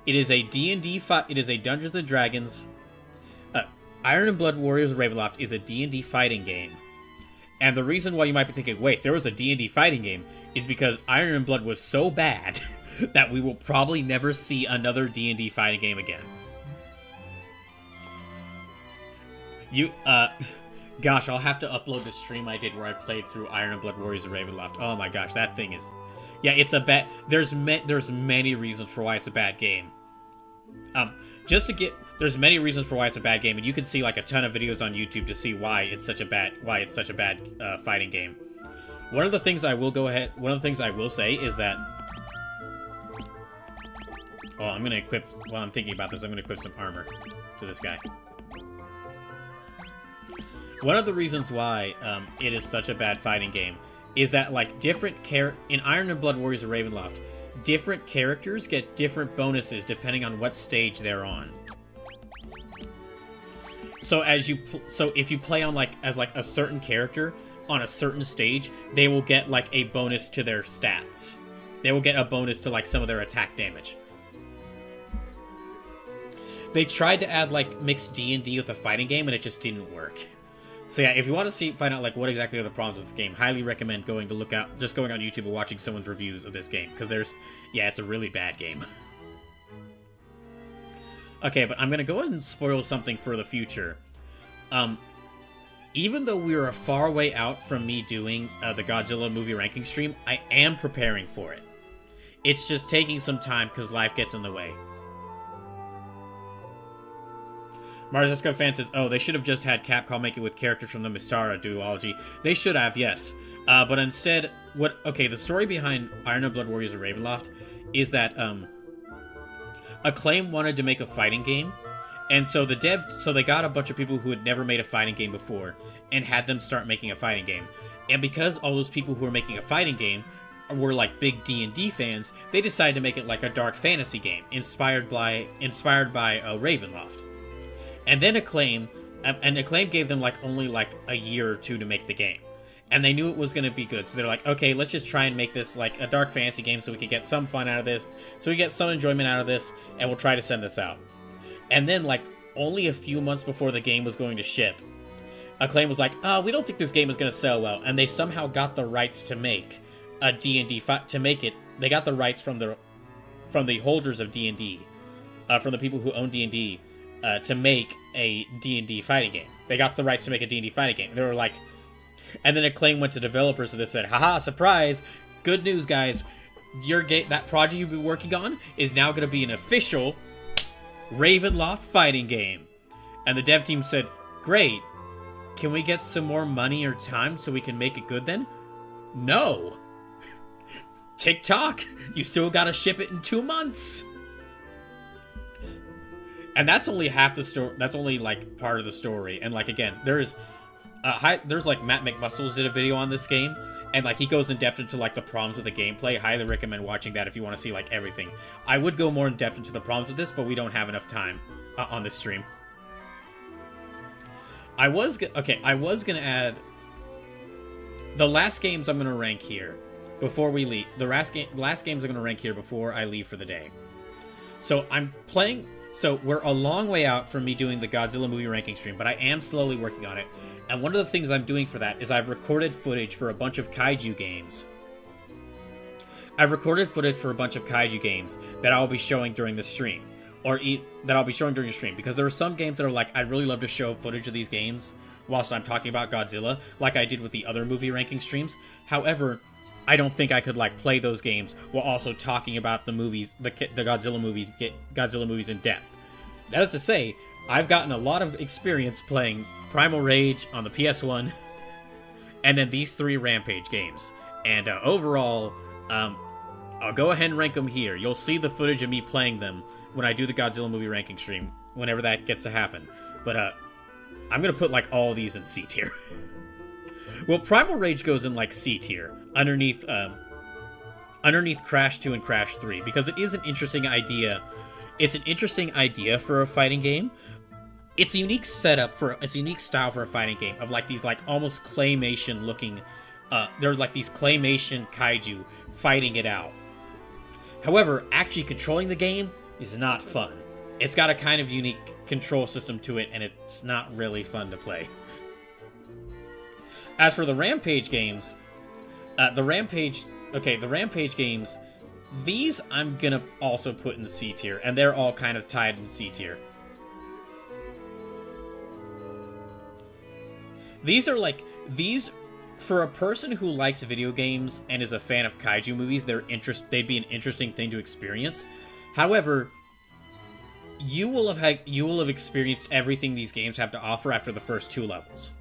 Speaker 1: It is a D&D it is a Dungeons and Dragons... Iron and Blood Warriors Ravenloft is a D&D fighting game. And the reason why you might be thinking, wait, there was a D&D fighting game, is because Iron and Blood was so bad that we will probably never see another D&D fighting game again. Gosh, I'll have to upload the stream I did where I played through Iron and Blood Warriors of Ravenloft. Oh my gosh, that thing is... Yeah, it's a bad... There's many reasons for why it's a bad game. There's many reasons for why it's a bad game, and you can see like a ton of videos on YouTube to see why it's such a bad fighting game. One of the things I will say is that... Oh, I'm gonna equip... While I'm thinking about this, I'm gonna equip some armor to this guy. One of the reasons why it is such a bad fighting game is that, like, in Iron and Blood Warriors of Ravenloft, different characters get different bonuses depending on what stage they're on. So if you play on as a certain character on a certain stage, they will get like a bonus to their stats. They will get a bonus to like some of their attack damage. They tried to add like mixed D&D with a fighting game, and it just didn't work. So yeah, if you want to find out like what exactly are the problems with this game, highly recommend going on YouTube and watching someone's reviews of this game, because it's a really bad game. Okay, but I'm gonna go ahead and spoil something for the future. Even though we are a far way out from me doing the Godzilla movie ranking stream, I am preparing for it. It's just taking some time because life gets in the way. Marziska fan says, oh, they should have just had Capcom make it with characters from the Mystara duology. They should have, yes. But instead, the story behind Iron and Blood Warriors of Ravenloft is that, Acclaim wanted to make a fighting game, and so they got a bunch of people who had never made a fighting game before, and had them start making a fighting game. And because all those people who were making a fighting game were like big D&D fans, they decided to make it like a dark fantasy game, inspired by Ravenloft. And then Acclaim gave them only a year or two to make the game. And they knew it was going to be good, so they're like, okay, let's just try and make this like a dark fantasy game so we can get some fun out of this, so we get some enjoyment out of this, and we'll try to send this out. And then, only a few months before the game was going to ship, Acclaim was like, we don't think this game is going to sell well, and they somehow got the rights to make a D&D to make it. They got the rights from the holders of D&D, from the people who own D&D, to make a D&D fighting game. They got the rights to make a D&D fighting game. They were like... And then Acclaim went to developers and they said, haha, surprise! Good news, guys. That project you've been working on is now going to be an official Ravenloft fighting game. And the dev team said, great, can we get some more money or time so we can make it good then? No. TikTok, you still gotta ship it in 2 months. And that's only half the story. That's only like part of the story. And like again, there's like Matt McMuscles did a video on this game, and like he goes in depth into like the problems with the gameplay. Highly recommend watching that if you want to see like everything. I would go more in depth into the problems with this, but we don't have enough time on this stream. I was gonna add the last games I'm gonna rank here before we leave. The last games I'm gonna rank here before I leave for the day. So I'm playing. So we're a long way out from me doing the Godzilla movie ranking stream, but I am slowly working on it. And one of the things I'm doing for that is I've recorded footage for a bunch of kaiju games. I've recorded footage for a bunch of kaiju games that I'll be showing during the stream. That I'll be showing during the stream. Because there are some games that are like, I'd really love to show footage of these games whilst I'm talking about Godzilla, like I did with the other movie ranking streams. However, I don't think I could like play those games while also talking about the movies, the Godzilla movies in depth. That is to say, I've gotten a lot of experience playing Primal Rage on the PS1, and then these 3 Rampage games. And overall, I'll go ahead and rank them here. You'll see the footage of me playing them when I do the Godzilla movie ranking stream, whenever that gets to happen. But I'm gonna put like all of these in C tier. Well, Primal Rage goes in like C tier, underneath Crash 2 and Crash 3, because it is an interesting idea. It's an interesting idea for a fighting game. It's a unique setup it's a unique style for a fighting game of like these like almost claymation looking. There's like these claymation kaiju fighting it out. However, actually controlling the game is not fun. It's got a kind of unique control system to it, and it's not really fun to play. As for the Rampage games, the Rampage games, these I'm gonna also put in the C tier, and they're all kind of tied in C tier. These for a person who likes video games and is a fan of kaiju movies, they'd be an interesting thing to experience. However, you will have experienced everything these games have to offer after the first 2 levels.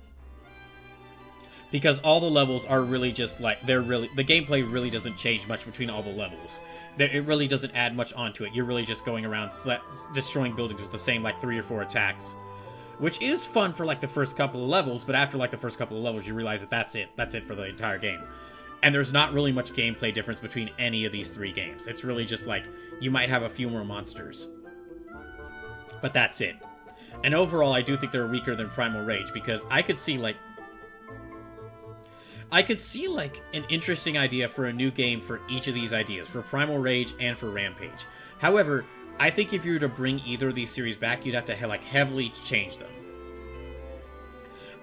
Speaker 1: Because all the levels are really just like, the gameplay really doesn't change much between all the levels. It really doesn't add much onto it. You're really just going around destroying buildings with the same like 3 or 4 attacks. Which is fun for like the first couple of levels, but after like the first couple of levels you realize that that's it. That's it for the entire game. And there's not really much gameplay difference between any of these 3 games. It's really just like, you might have a few more monsters. But that's it. And overall, I do think they're weaker than Primal Rage, because I could see like an interesting idea for a new game for each of these ideas, for Primal Rage and for Rampage. However, I think if you were to bring either of these series back, you'd have to like heavily change them.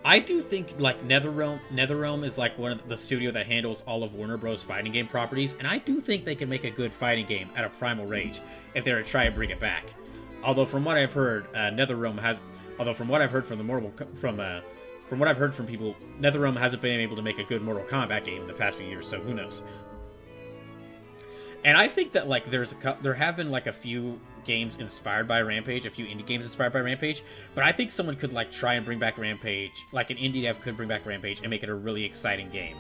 Speaker 1: I do think like NetherRealm is like one of the studio that handles all of Warner Bros. Fighting game properties, and I do think they can make a good fighting game out of Primal Rage if they were to try and bring it back. Although from what I've heard, from what I've heard from people, NetherRealm hasn't been able to make a good Mortal Kombat game in the past few years, so who knows. And I think that like there have been like a few games inspired by Rampage, a few indie games inspired by Rampage, but I think someone could like try and bring back Rampage, like an indie dev could bring back Rampage and make it a really exciting game.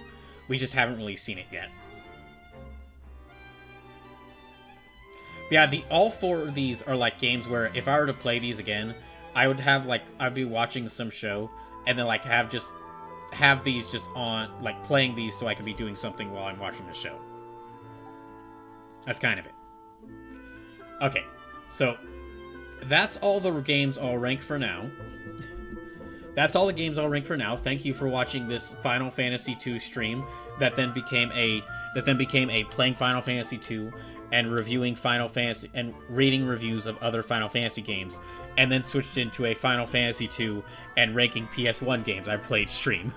Speaker 1: We just haven't really seen it yet. But yeah, all 4 of these are like games where if I were to play these again, I'd be watching some show and then like have these just on, like playing these so I could be doing something while I'm watching the show. That's kind of it. Okay, so that's all the games I'll rank for now. That's all the games I'll rank for now. Thank you for watching this Final Fantasy II stream that then became a playing Final Fantasy II and reviewing Final Fantasy and reading reviews of other Final Fantasy games, and then switched into a Final Fantasy II and ranking PS1 games I've played stream.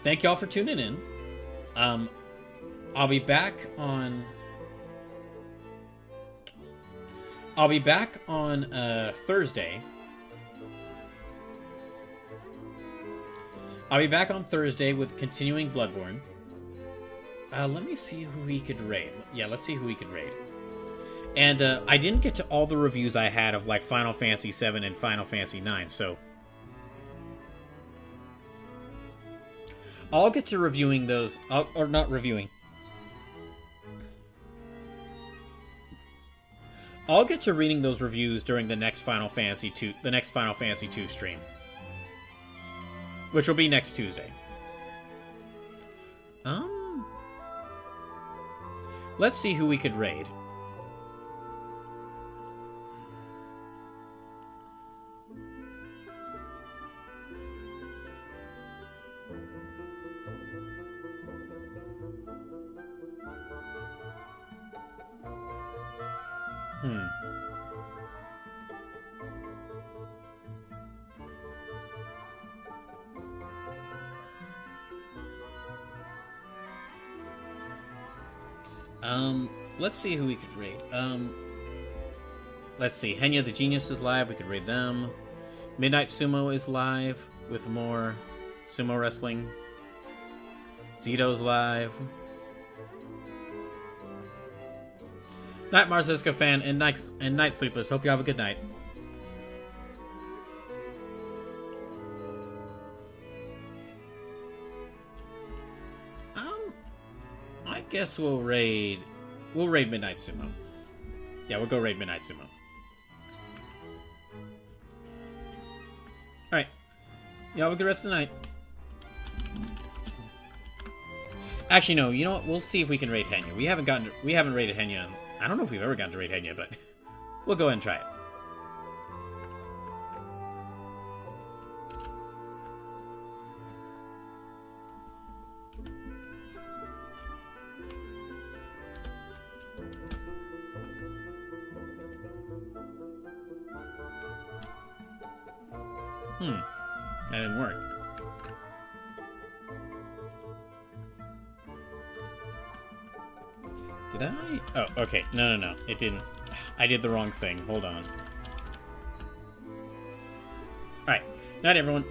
Speaker 1: Thank y'all for tuning in. I'll be back on Thursday. I'll be back on Thursday with continuing Bloodborne. Let me see who he could raid. Yeah, let's see who he could raid. And I didn't get to all the reviews I had of like Final Fantasy VII and Final Fantasy IX, so I'll get to reviewing those, or not reviewing. I'll get to reading those reviews during the next Final Fantasy II stream, which will be next Tuesday. Let's see who we could raid. Let's see who we could raid. Let's see. Henya the Genius is live. We could raid them. Midnight Sumo is live with more sumo wrestling. Zito's live. Night Marziska fan and Night Sleepless. Hope you have a good night. I guess we'll raid Midnight Sumo. Yeah, we'll go raid Midnight Sumo. Alright. Y'all have a good rest of the night. Actually, no, you know what? We'll see if we can raid Henya. We haven't raided Henya. I don't know if we've ever gotten to raid Henya, but we'll go ahead and try it. That didn't work. Did I? Oh, okay. No. It didn't. I did the wrong thing. Hold on. Alright. Night, everyone.